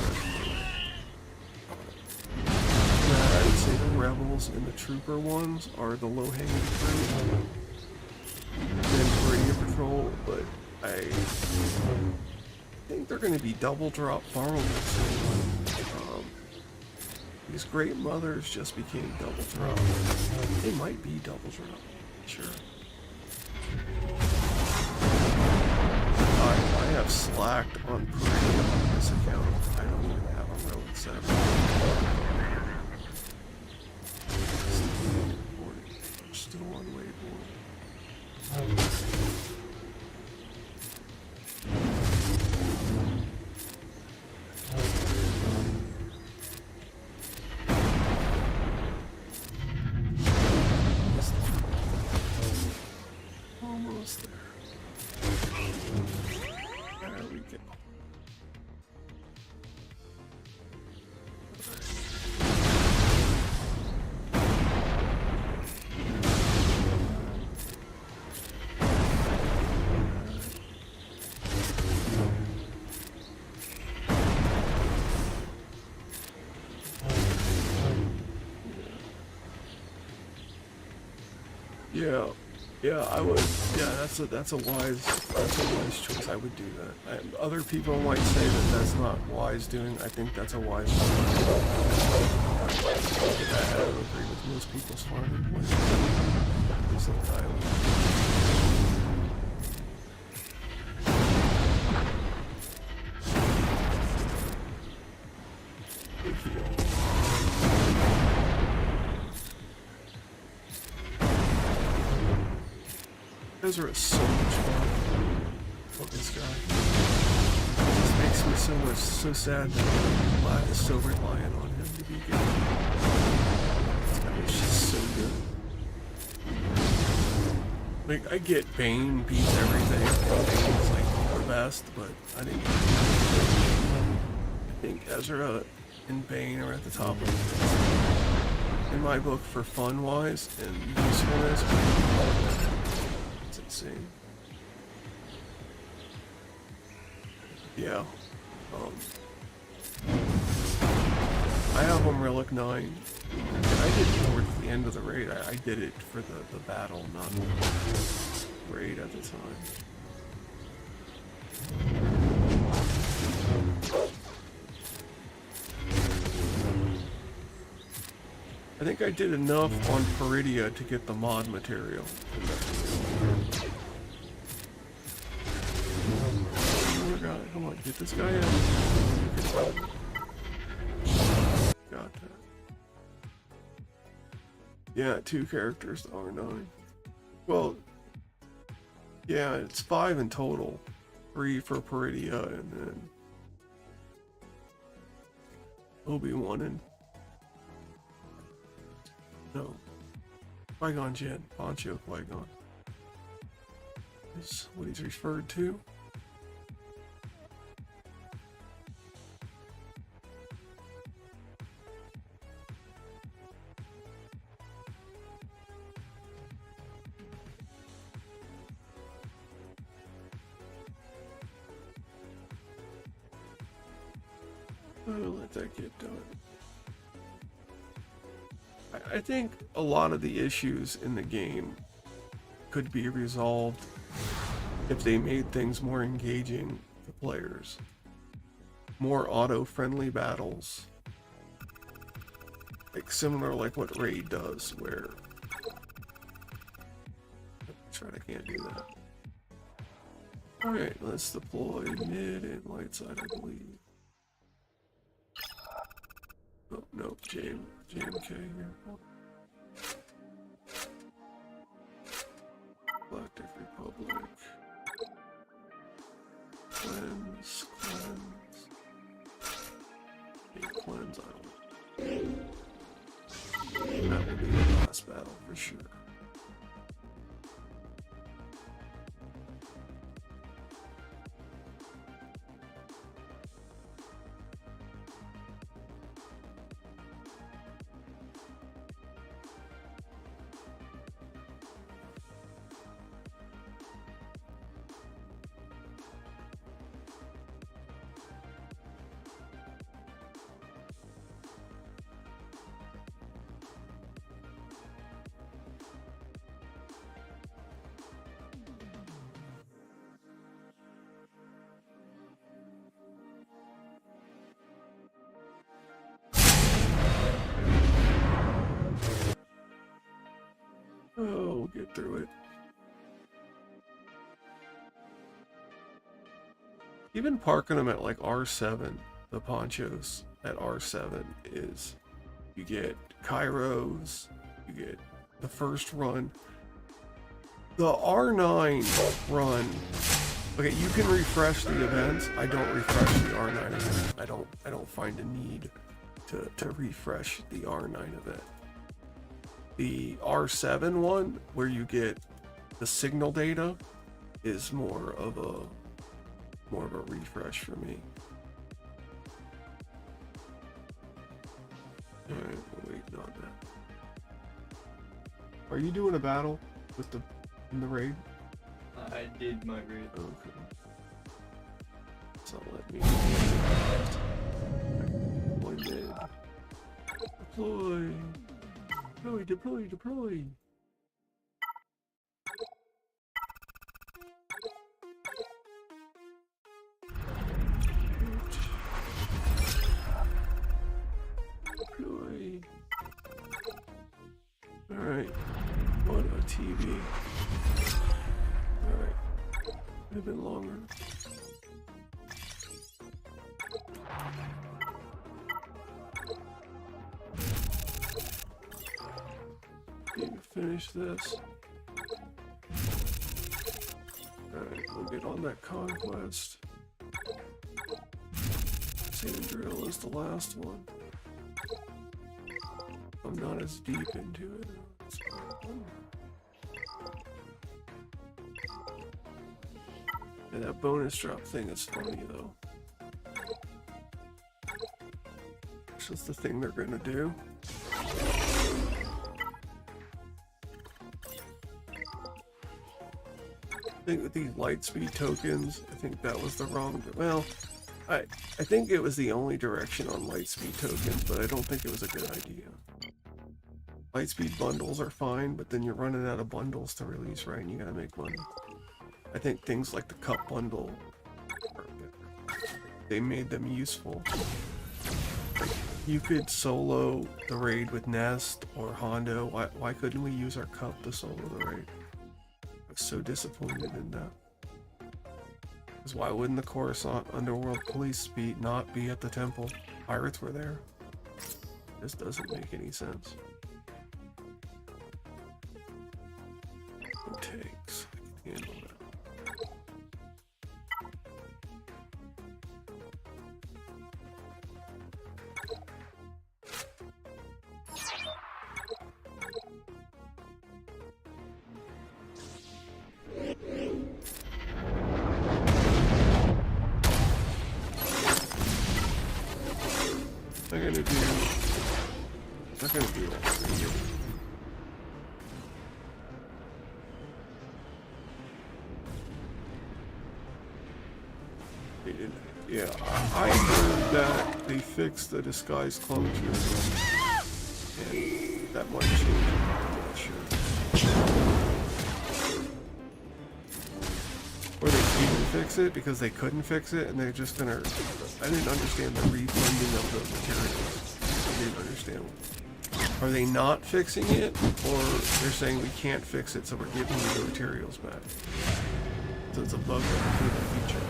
I'd say the Rebels and the Trooper ones are the low-hanging fruit. Then Radio Patrol, but I think they're going to be double drop farmable soon. These Great Mothers just became double drop. They might be double drop, sure. I have slacked on Parade on this account. I don't even have a Relic 7. Still on Wayboard. Almost there. There we go. Yeah, I would. Yeah, that's a wise choice. I would do that. Other people might say that that's not wise doing. I think that's a wise one. I don't agree with most people's farming. Those are so much fun. Fuck this guy. It just makes me so sad that Vlad is so reliant on him to be good. This guy is just so good. Like, I get Bane beats everything. Bane's like the best, but I think Ezra and Bane are at the top of it. In my book, for fun-wise and usefulness, it's insane. Yeah. I have them Relic 9. I did it towards the end of the raid. I did it for the battle, not the raid at the time. I think I did enough on Peridia to get the mod material. Come on, get this guy in. Got that. Yeah, 2 characters to R9. Well, yeah, it's 5 in total. 3 for Peridia, and then Obi-Wan and... No. Qui-Gon Jinn. Poncho Qui-Gon. Is what he's referred to. I'll let that get done. I think a lot of the issues in the game could be resolved if they made things more engaging for players. More auto-friendly battles. Like similar like what Raid does, where... That's right, I can't do that. Alright, let's deploy mid and light side, I believe. Oh, no, JMK here. Galactic Republic. Cleanse. Yeah, cleanse, I don't... That will be the last battle for sure. Oh, we'll get through it. Even parking them at like R7, the ponchos at R7 is, you get Kairos, you get the first run. The R9 run, okay, you can refresh the events. I don't refresh the R9 event. I don't find a need to refresh the R9 event. The R7 one, where you get the signal data, is more of a refresh for me. Alright, we're waiting on that. Are you doing a battle with in the raid? I did my raid. Okay. So let me deploy mid. Deploy. Deploy. Alright. What a TV. Alright. A bit longer. Finish this. Alright, we'll get on that Conquest. Sand Drill is the last one. I'm not as deep into it. And that bonus drop thing is funny though. It's just the thing they're gonna do. I think with these light speed tokens, I think that was the wrong. Well, I think it was the only direction on light speed tokens, but I don't think it was a good idea. Lightspeed bundles are fine, but then you're running out of bundles to release, right? And you gotta make money. I think things like the cup bundle, they made them useful. Like, you could solo the raid with Nest or Hondo. Why couldn't we use our cup to solo the raid? I was so disappointed in that. Because why wouldn't the Coruscant Underworld Police not be at the temple? Pirates were there. This doesn't make any sense. It takes. I can handle that. I'm not gonna do that for you. Yeah, I heard that they fixed the disguise clone tier, and that might change. I'm not sure. Or they didn't fix it because they couldn't fix it, and they're just gonna. I didn't understand the refunding of the materials. I didn't understand. Are they not fixing it, or they're saying we can't fix it, so we're giving you the materials back? So it's a bug that included a feature.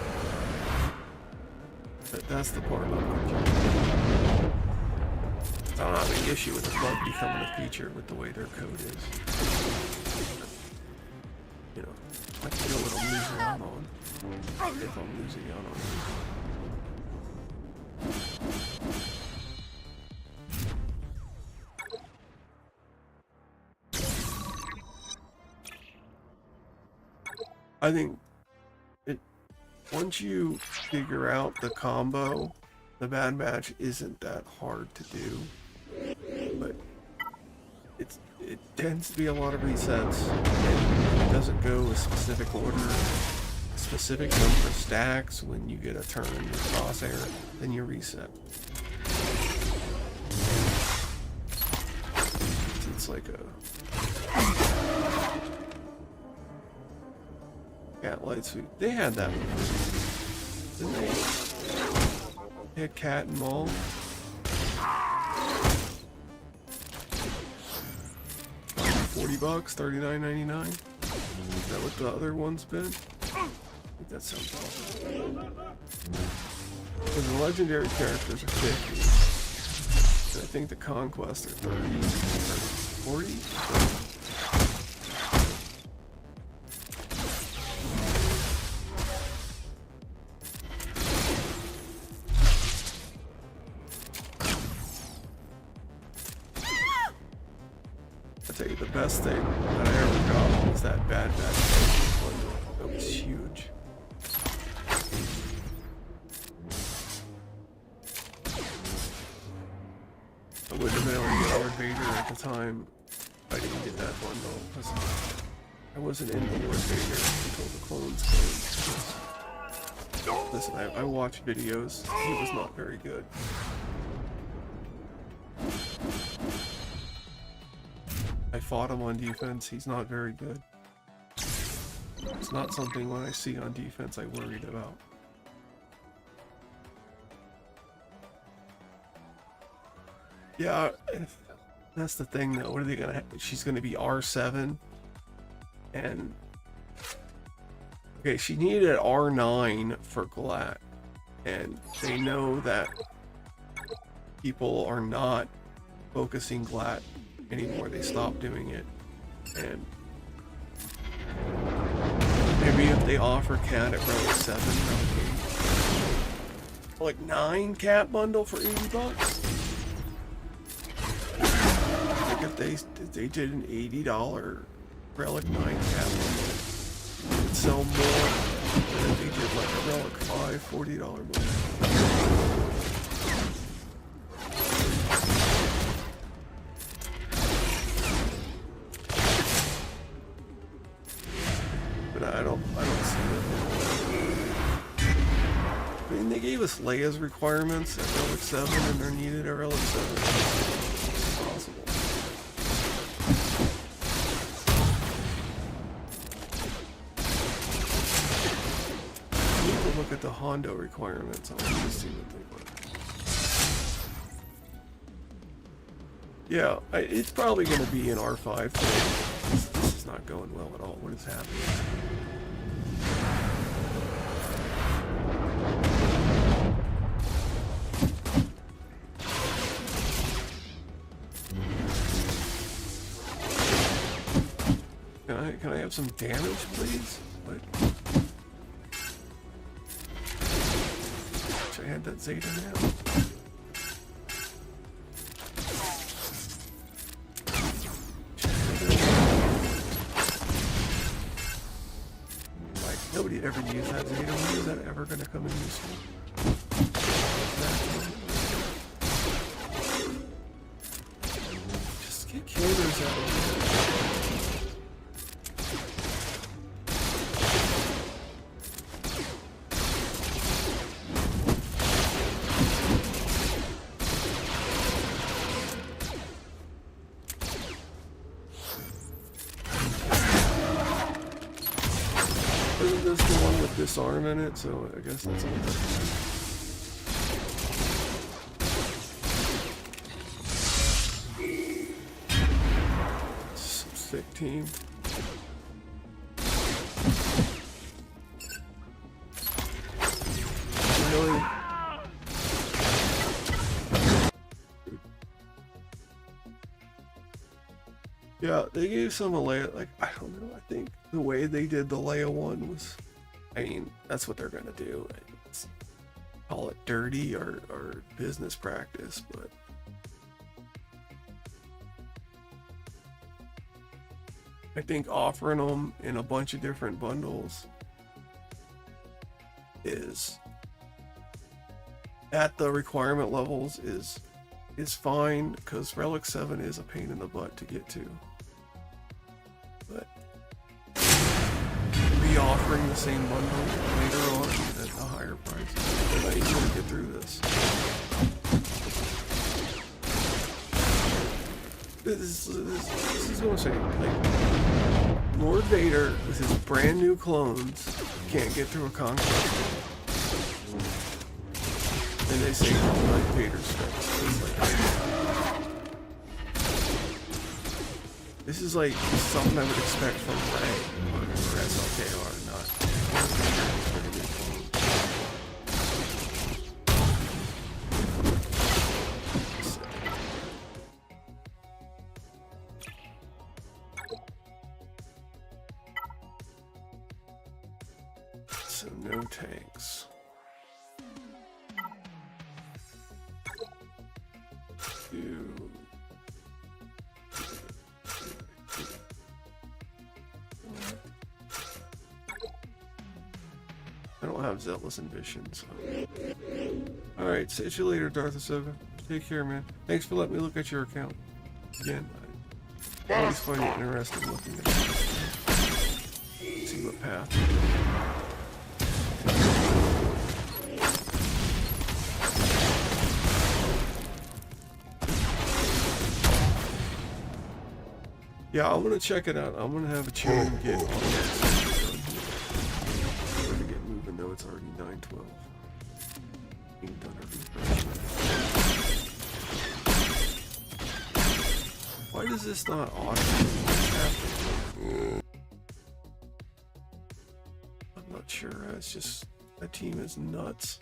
That's the part I'm confused. I don't have an issue with the bug becoming a feature with the way their code is. You know, I feel what I'm losing out on. If I'm losing out on it. I think once you figure out the combo, the Bad Batch isn't that hard to do, but it tends to be a lot of resets. It doesn't go a specific order, a specific number of stacks. When you get a turn with crosshair, then you reset. It's like a Cat light suit. They had that before, didn't they? They had Cat and Maul. $40, $39.99. Is that what the other one's been? I think that sounds awesome. Because the legendary characters are 50. And I think the Conquest are 30, 40? The best thing that I ever got was that Bad Batch bundle. That was huge. I would have been able to get Lord Vader at the time. I didn't get that bundle because I wasn't in the Lord Vader until the clones came. Listen, I watched videos. He was not very good. I fought him on defense. He's not very good. It's not something when I see on defense I worried about. Yeah, that's the thing though. What are they gonna have? She's gonna be R7 and okay, she needed R9 for Glat, and they know that people are not focusing Glat anymore. They stopped doing it, and maybe if they offer Cat at Relic 7, like 9 Cat bundle for $80. Like if they did an $80 Relic 9 Cat bundle, it would sell more than did like a relic 5 $40 book. But I don't see it. I mean, they gave us Leia's requirements at relic 7 and they're needed at relic 7. It's possible. Look at the Hondo requirements. I want to see what they were. Yeah, it's probably going to be in R5 today. This is not going well at all. What is happening? Can I have some damage, please? What? I had that Zeta now. Like, nobody ever used that Zeta. When is that ever going to come in useful? Just get killers out of here. Disarm in it, so I guess that's all. Some sick team. Really? Yeah, they gave some Leia, like, I don't know, I think the way they did the Leia one was, I mean, that's what they're gonna do. Call it dirty or business practice, but I think offering them in a bunch of different bundles is at the requirement levels is fine, because Relic 7 is a pain in the butt to get to. But be offering the same bundle later on at a higher price. They're not even gonna get through this. This is what I'm saying. Like, Lord Vader with his brand new clones can't get through a Conquest. And they say like Vader's strikes. This is like something I would expect from Rey or SWGoH, not. So no tanks. I don't have Zealous Ambitions. Alright, see you later, Darth Ahsoka. Take care, man. Thanks for letting me look at your account. Again, I always find it interesting looking at it. See what path. Yeah, I'm gonna check it out. I'm gonna have a chill and get on this. I'm gonna get moving though, it's already 9:12. Being done everything. Why does this not automatically? I'm not sure. It's just that team is nuts.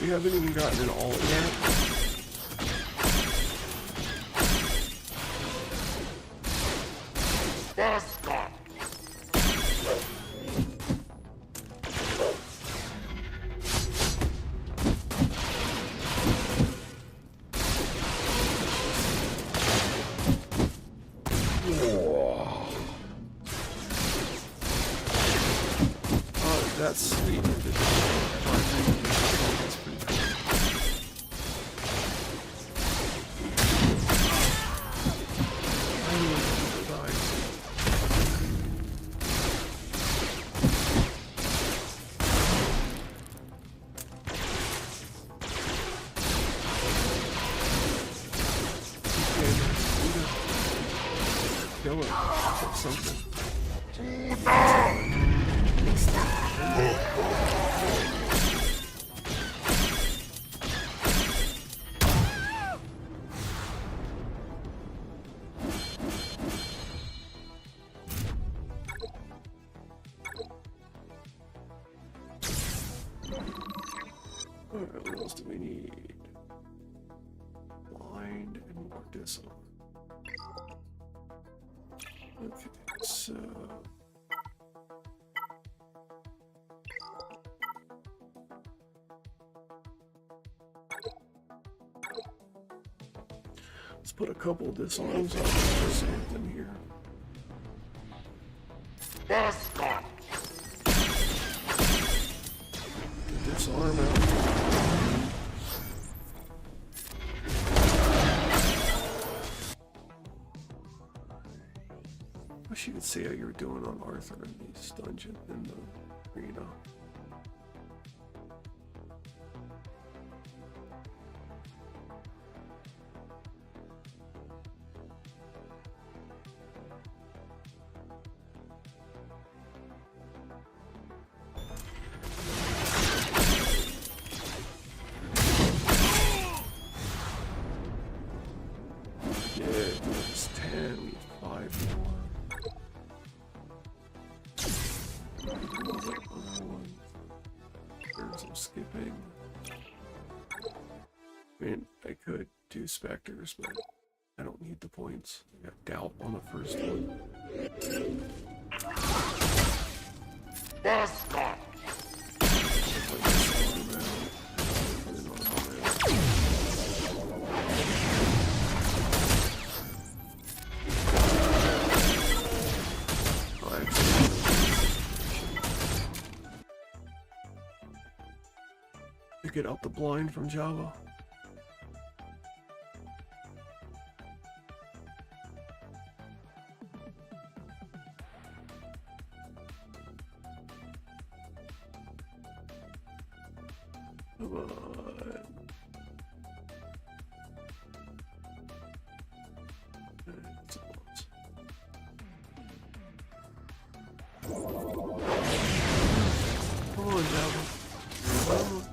We haven't even gotten an alt yet. That's sweet. That's pretty cool. I really want to die. Kill it. Or something. Alright, what else do we need? Blind and more disarm. Okay, so let's put a couple of disarms on in here. Disarm out. Wish you could see how you were doing on Arthur in these dungeons in the arena. Yeah, it's 10, we have 5 more. There's some skipping. I mean, I could do specters, but I don't need the points. I got doubt on the first one. Get out the blind from Java. Come on. It's a lot. Come on, Java. Come on.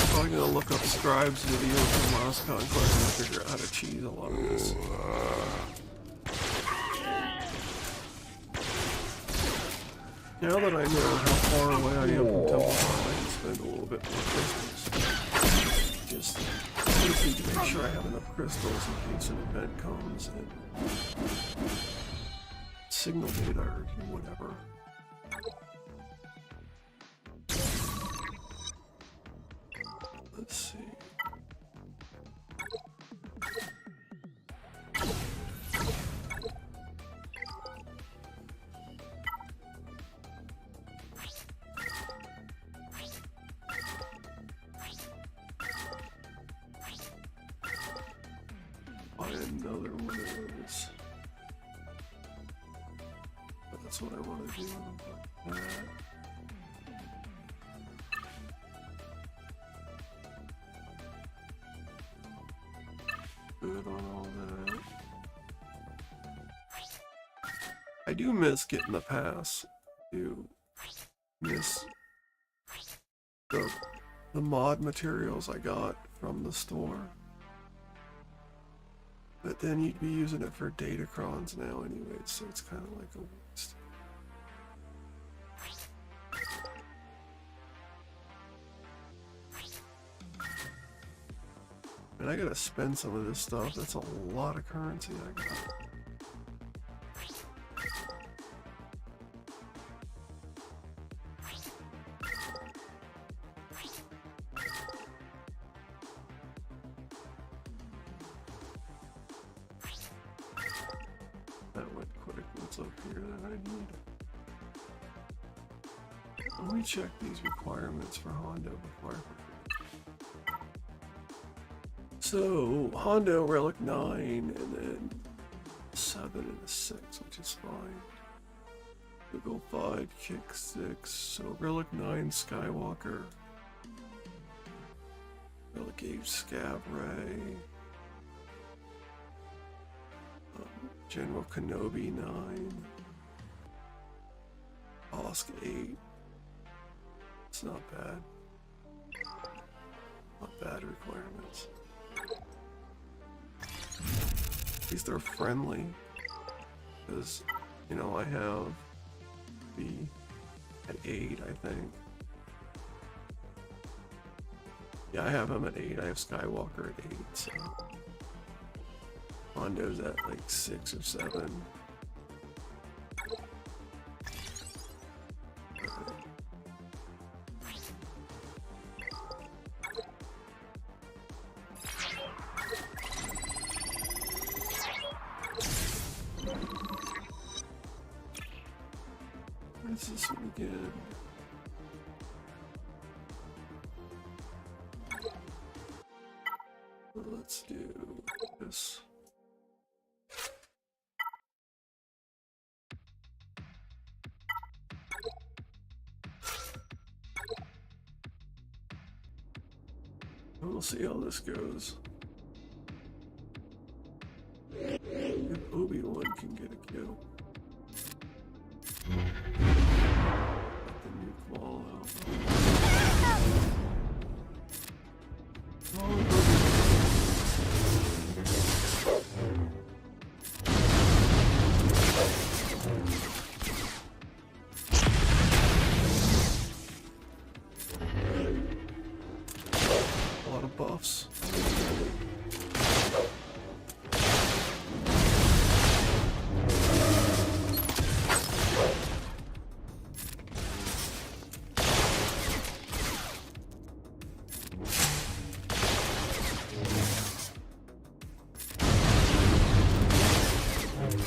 Probably gonna look up Scribe's video from last Conquest and figure out how to cheese a lot of this. Now that I know how far away I am from Temple, I can spend a little bit more crystals. Just always need to make sure I have enough crystals in case an event comes and signal data or whatever. Let's see. Buy another one of those. That's what I want to do. Good on all that. I do miss getting the pass. I do miss the mod materials I got from the store. But then you'd be using it for datacrons now anyway, so it's kind of like a waste. And I gotta spend some of this stuff. That's a lot of currency I got. That went quick. What's up here that I need? Let me check these requirements for Hondo before I forget. So, Hondo, Relic 9, and then 7 and a 6, which is fine. Google 5, Kick 6, so Relic 9, Skywalker. Relic 8, Scab Ray. General Kenobi 9. Osk 8. It's not bad. Not bad requirements. At least they're friendly. Because, you know, I have the at 8, I think. Yeah, I have him at 8. I have Skywalker at 8, so. Hondo's at like 6 or 7. What is this one again? Let's do this. We'll see how this goes. If Obi-Wan can get a kill. Let the nuke wall out. A lot of buffs.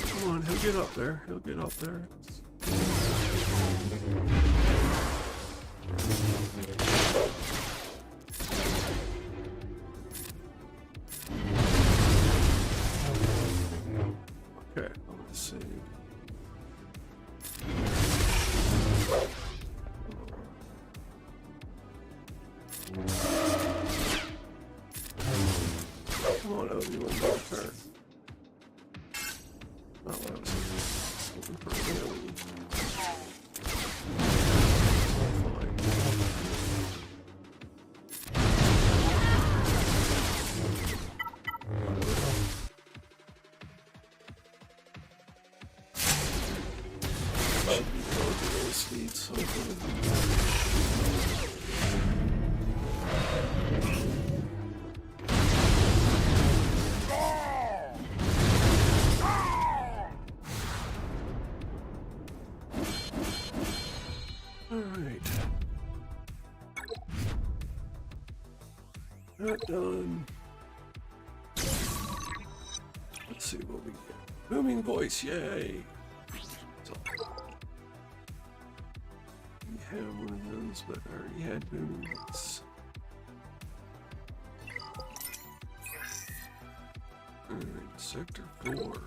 Come on, he'll get up there. He'll get up there. Okay, let's see. Come on, Obi-Wan, go turn. Not what I was looking for. Really. Should be going to those speeds, hopefully. Alright. That done. Let's see what we get. Booming voice, yay! So, we have one of those, but I already had booming voice. Alright, Sector 4.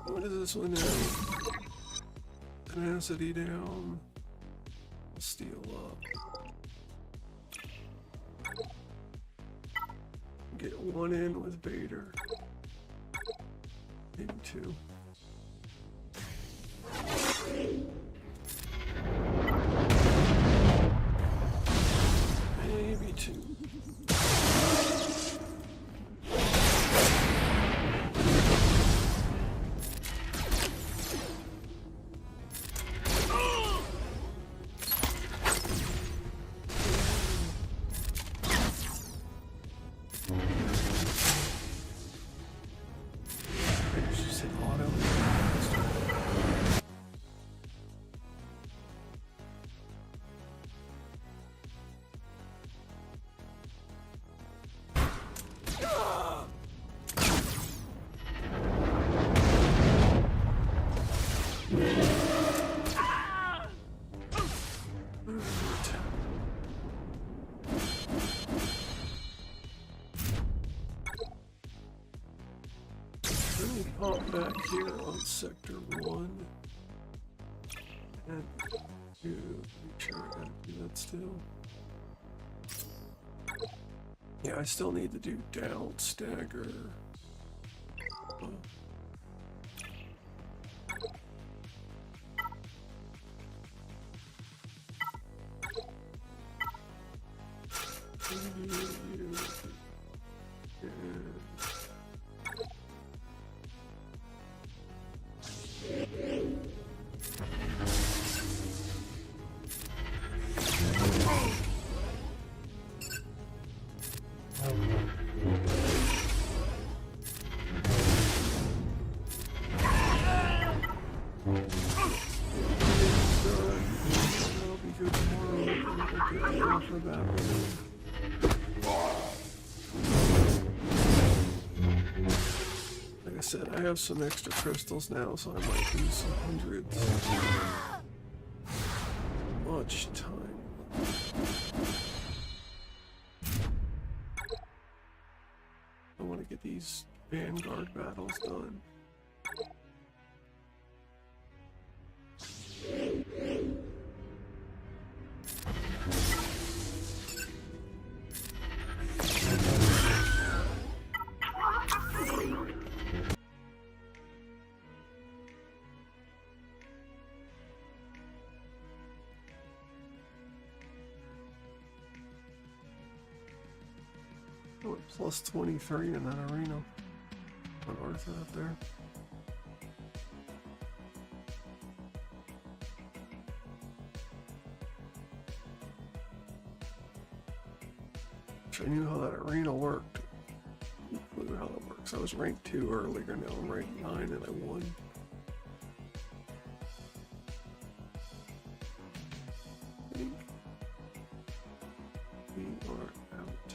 What is this one now? Tenacity down. Steal up. Get one in with Vader. Maybe 2. Maybe 2. Just hit auto. Let me pop back here on sector 1 and to make sure I gotta do that still. Yeah, I still need to do down stagger. Like I said, I have some extra crystals now, so I might do some hundreds. Much time. I want to get these Vanguard battles done. Oh, plus 23 in that arena. On Arthur up there. Wish I knew how that arena worked. No clue how that works. I was ranked 2 earlier, now I'm ranked 9 and I won. I think we are out.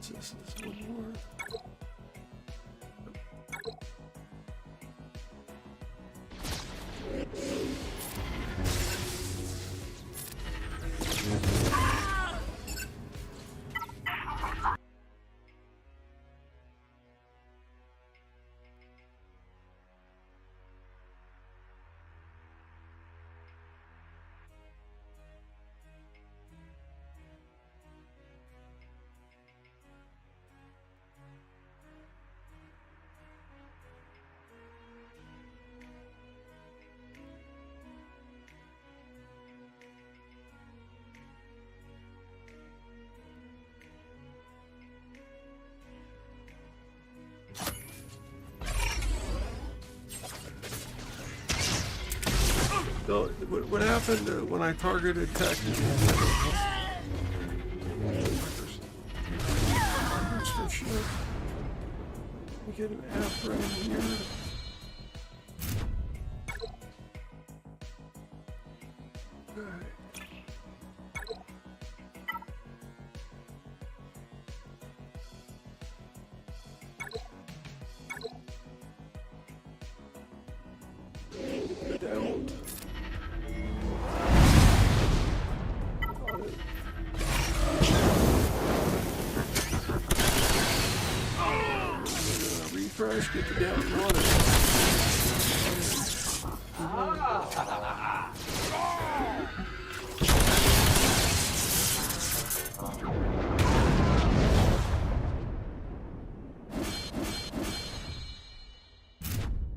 So this is one more. So, what happened when I targeted tech? For sure. We get an app right here. Alright. Down. Refresh, get the down and run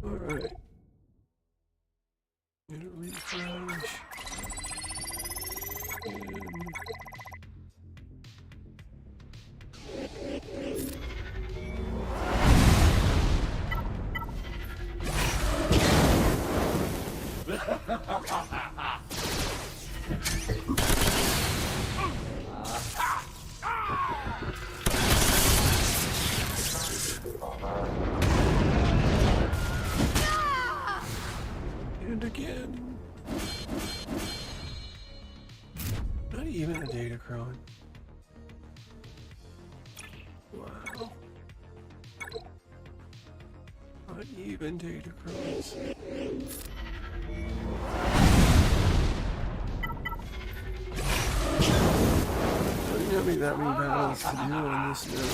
Alright. Get a refresh. And again. Not even a data crone. Wow. Uneven data cross. There's gonna be that many battles to do on this node.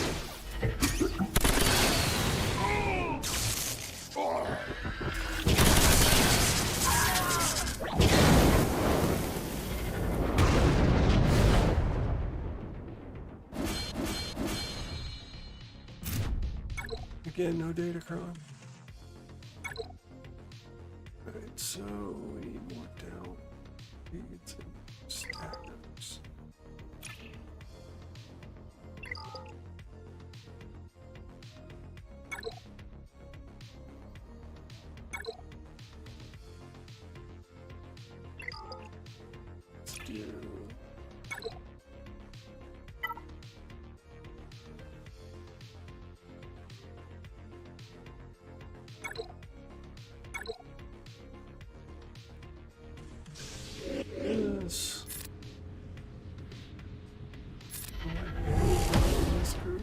Again, no datacron. Alright, so we need more down. We need some stackers. Let's do this. This group.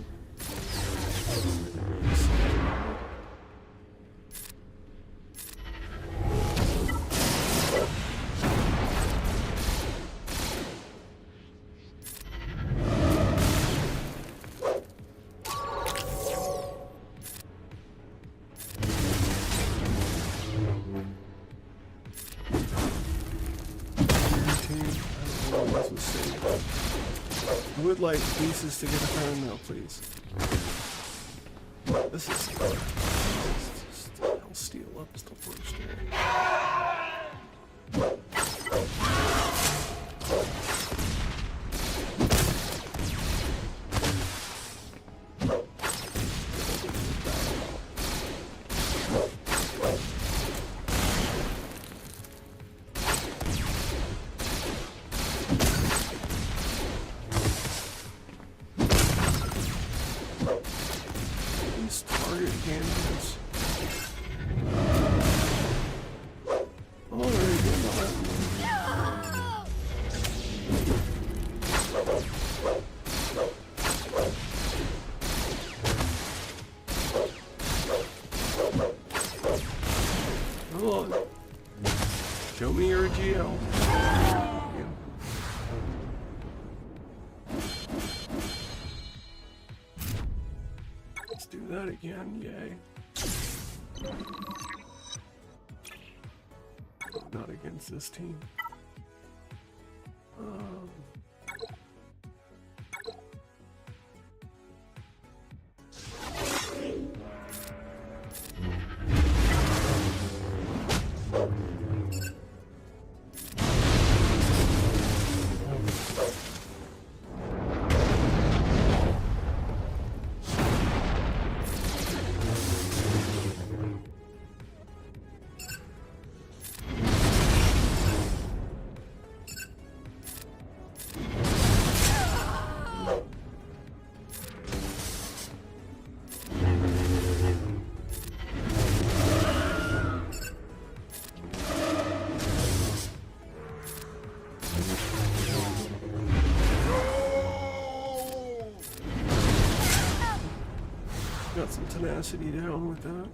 I would like pieces to get a turn though, please. This is just I'll steal up is the first one. Target canvas. Already did that. Come on. Show me your GL. Let's do that again, yay. Not against this team. Got some tenacity down with that.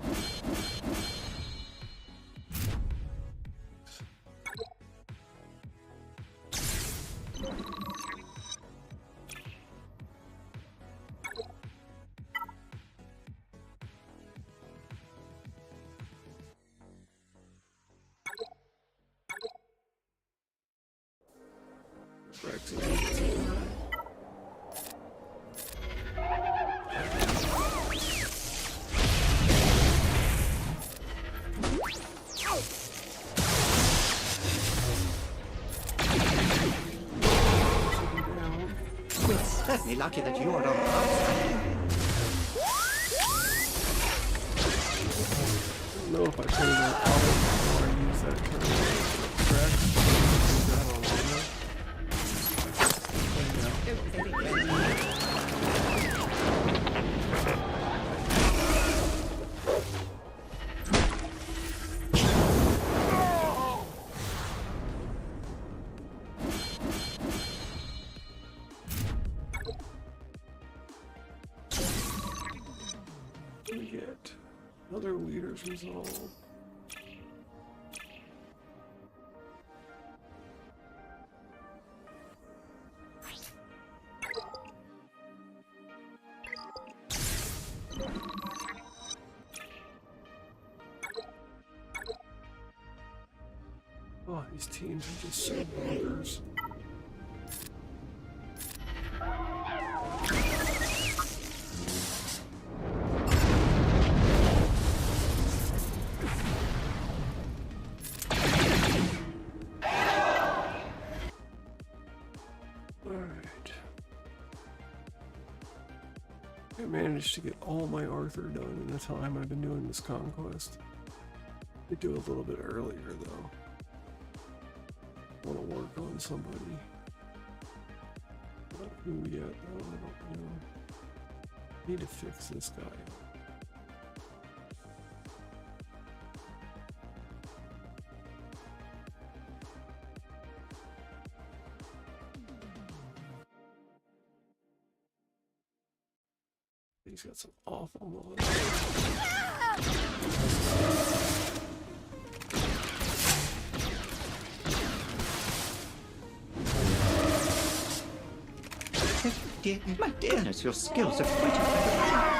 Certainly lucky that you are on the outside. I don't know if I put it on auto before I use that turn. Correct? Use that on auto. Other leaders resolved. Oh, these teams are just so bonkers. Alright. I managed to get all my Arthur done in the time I've been doing this conquest. I do a little bit earlier though. I want to work on somebody. Not who yet though, I don't know. Need to fix this guy. He's got some awful mods. Dear, my dearness, your skills are quite incredible.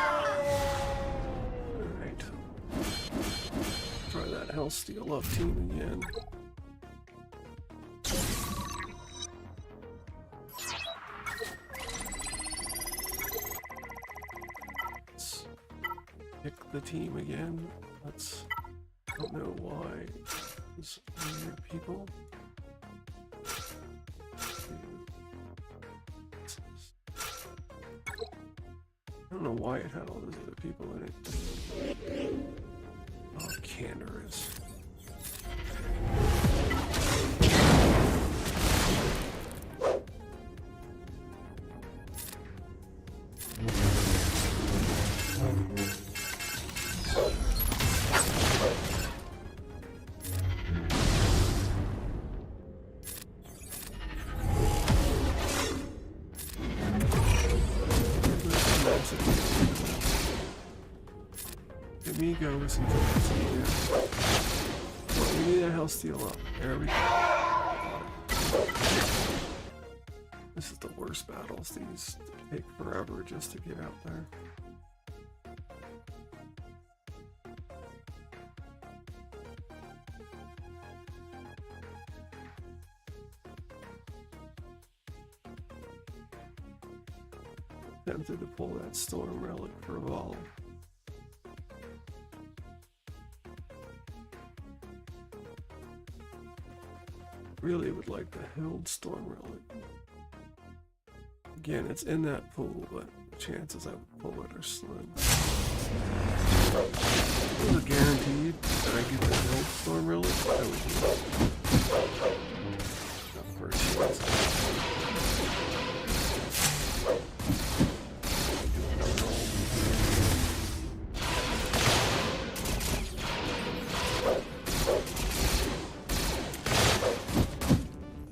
Alright. Try that Hellsteel up team again. Let's pick the team again. Let's... I don't know why. There's weird people. I don't know why it had all those other people in it. Oh, Canderous. Goes into this. Well, we need a Hellsteel up. There we go. This is the worst battles. These take forever just to get out there. Tempted to pull that Storm Relic for a Vol. Really would like the Held Storm Relic. Again, it's in that pool, but chances I would pull it are slim. If it were guaranteed that I get the Held Storm Relic, I would do it. Not first chance.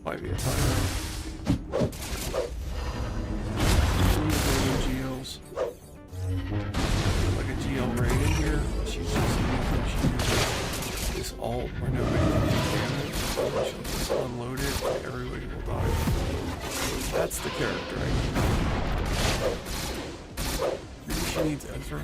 Might be a timeout. GLs. Like a GL raid in here. She's just this alt where nobody can do damage. She'll just unload it and everybody will die. That's the character I need. Maybe she needs Ezra.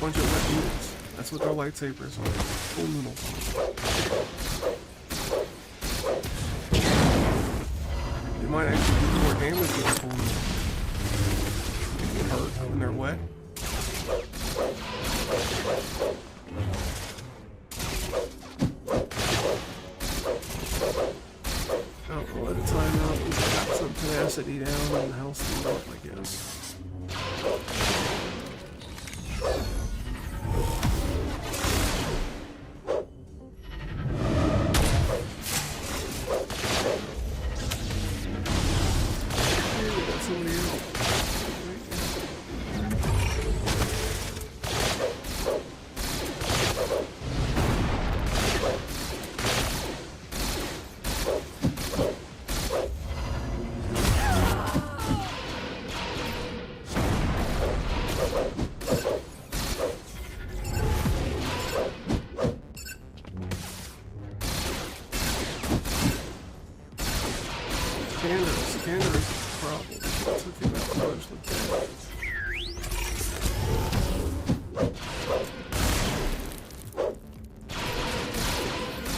Bunch of wet units. That's what their lightsabers are. Full noodles. They might actually do more damage with a full noodle. They get hurt when they're wet. Oh, we'll let it time out. We've got some tenacity down and the house is up, I guess. Scanner is a problem. That's the thing that covers the damage.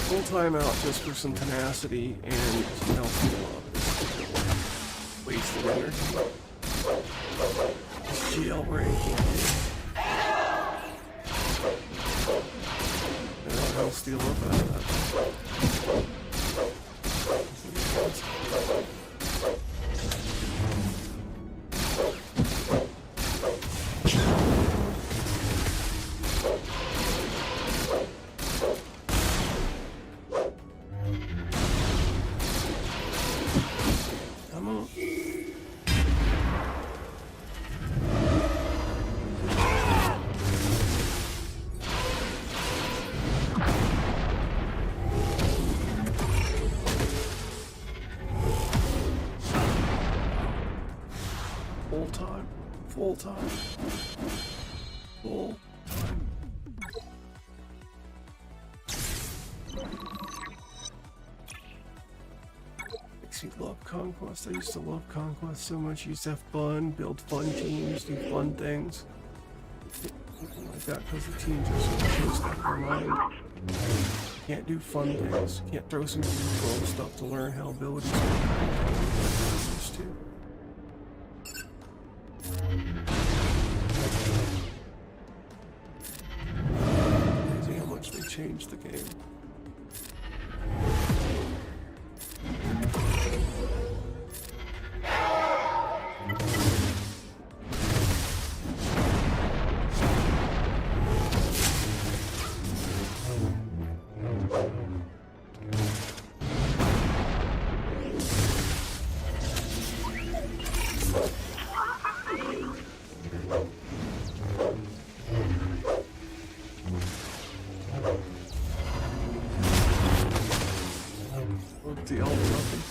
Full timeout just for some tenacity and some health heal-up. Wasted energy. This jailbreak can't do. And I'll steal up out of that. Come on. Full time. Full time. Full time. Makes me love Conquest. I used to love Conquest so much. I used to have fun, build fun teams, do fun things. Like that because the team just sort of shows out of your mind. Can't do fun things. Can't throw some control stuff to learn how abilities work. Used to. Amazing how much they changed the game. Look, the old weapon.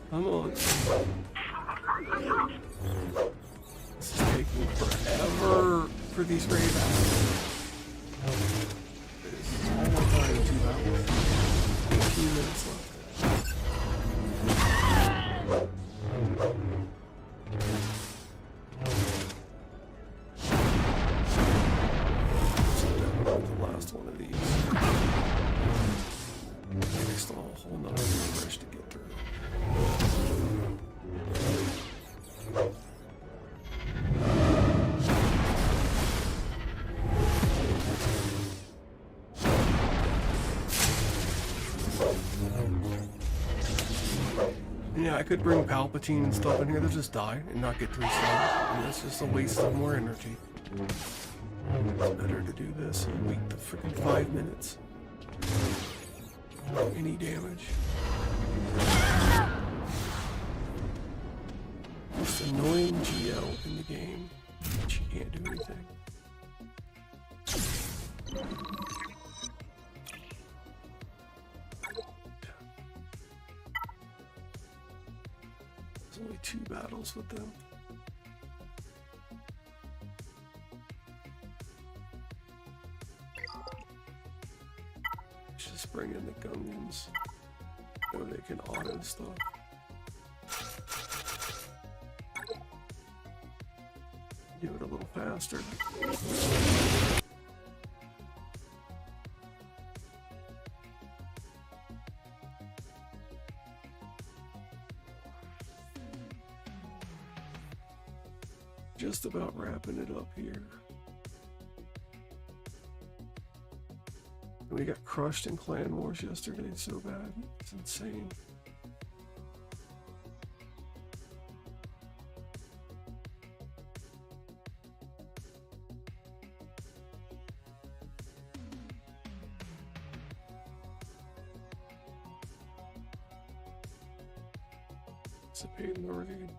Come on. This is taking forever for these raid battles. It's all the time, 2 battles. 18 minutes left. So the last one of these. Next, a whole nother refresh to get through. Yeah, I could bring Palpatine and stuff in here. They'll just die and not get 3 stars. And that's just a waste of more energy. It's better to do this and wait the freaking 5 minutes. Without any damage. Most annoying GL in the game. She can't do anything. There's only 2 battles with them. Let's just bring in the Gungans. So they can auto stuff. Do it a little faster. Just about wrapping it up here. We got crushed in Clan Wars yesterday so bad. It's insane. It's a pain in the raid.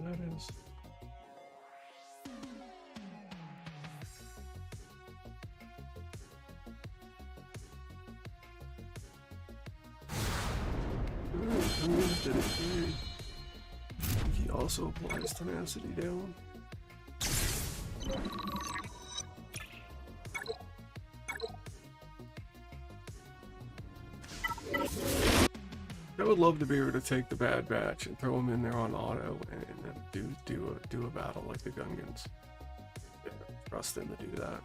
That is. Gungan's did it great. He also applies tenacity down. I would love to be able to take the Bad Batch and throw them in there on auto and do a battle like the Gungans. Yeah, trust them to do that.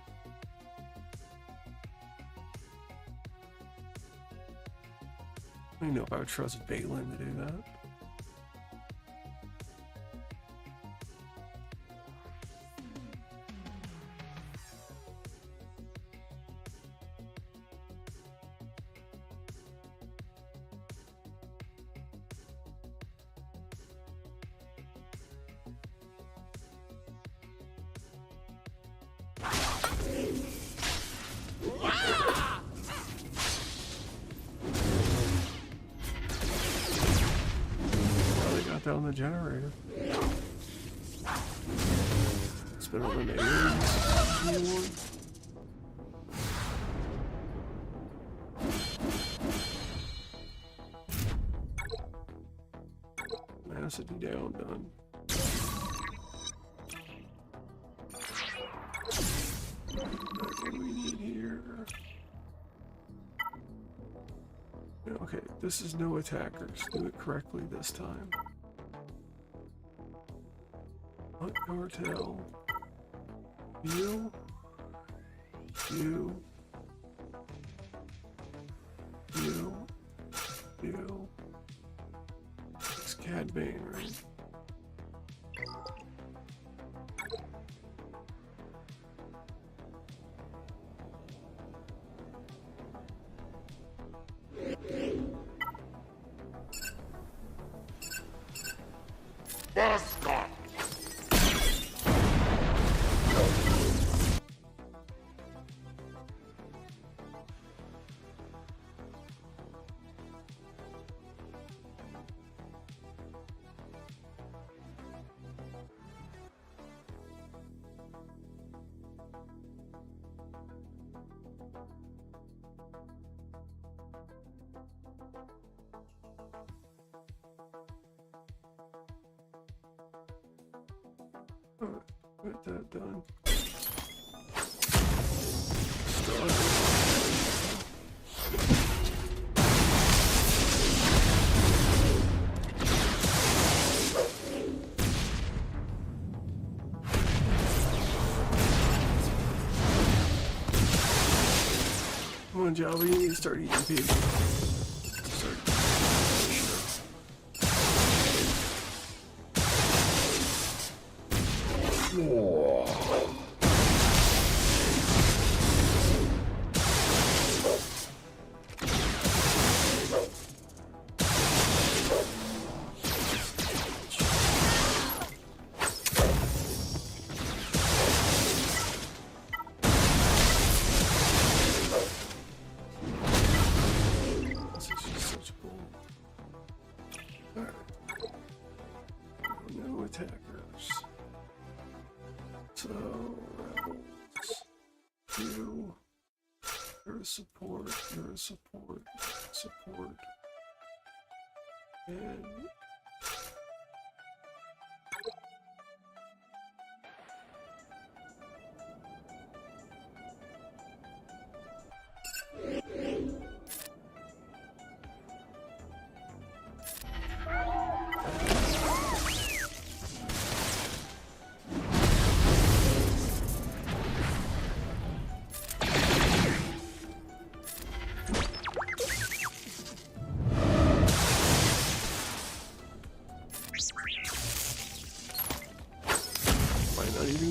I don't know if I would trust Balin to do that. Down the generator. Spin on the aliens. Tenacity down, done. What do we need here? Okay, this is no attackers. Do it correctly this time. Cartel. You. It's Cad Bane, right? Get that done. Come on, Java, you need to start eating people. Support. And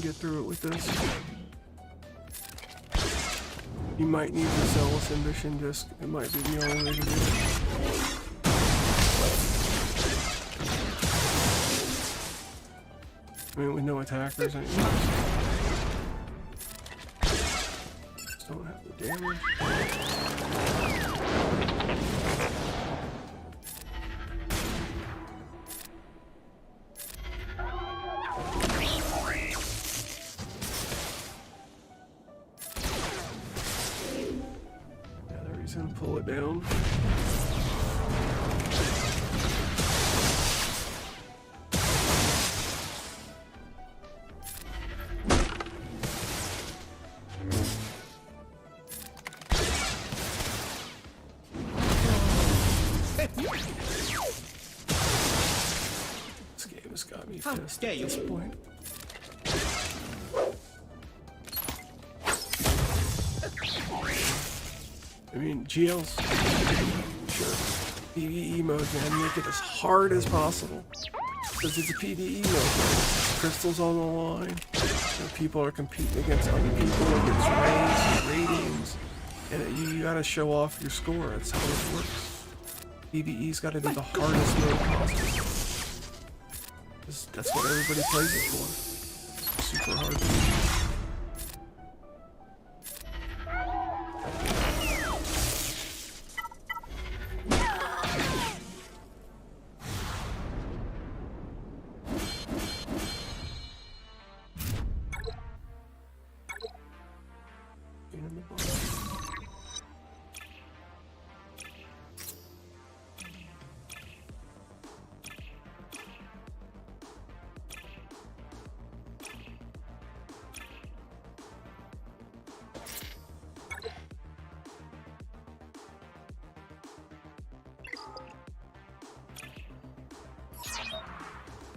get through it with this. You might need the Zealous Ambition disc. It might be the only way to do it. I mean, with no attackers anymore. Just don't have the damage. He's gonna pull it down. me How pissed dare at you. this point. I mean, GL's sure. PvE mode, man, make it as hard as possible. Because it's a PvE mode. Crystals on the line. You know, people are competing against other people, against ranks, ratings. And you gotta show off your score. That's how it works. PvE's gotta be the hardest mode possible. That's what everybody plays it for. Super hard.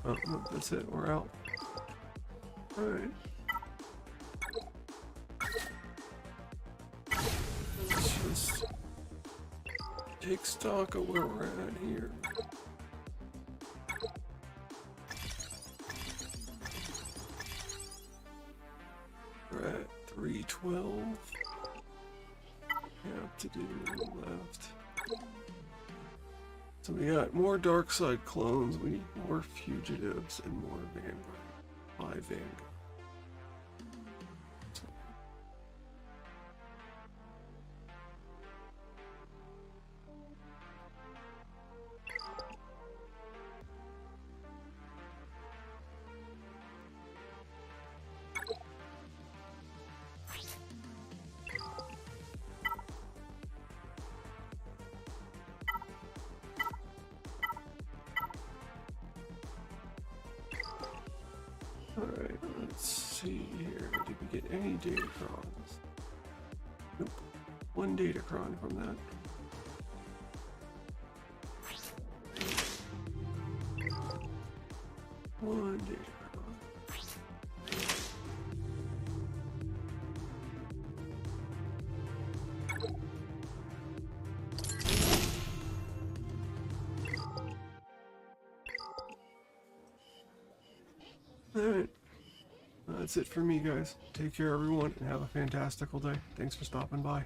Oh, no, that's it. We're out. Alright. Let's just take stock of where we're at here. We're at 312. Have to do left. So we got more dark side clones, we need more fugitives, and more Vanguard. 5 Vanguard. Alright, let's see here. Did we get any datacrons? Nope. One datacron from that. One datacron. Alright. That's it for me, guys. Take care, everyone, and have a fantastical day. Thanks for stopping by.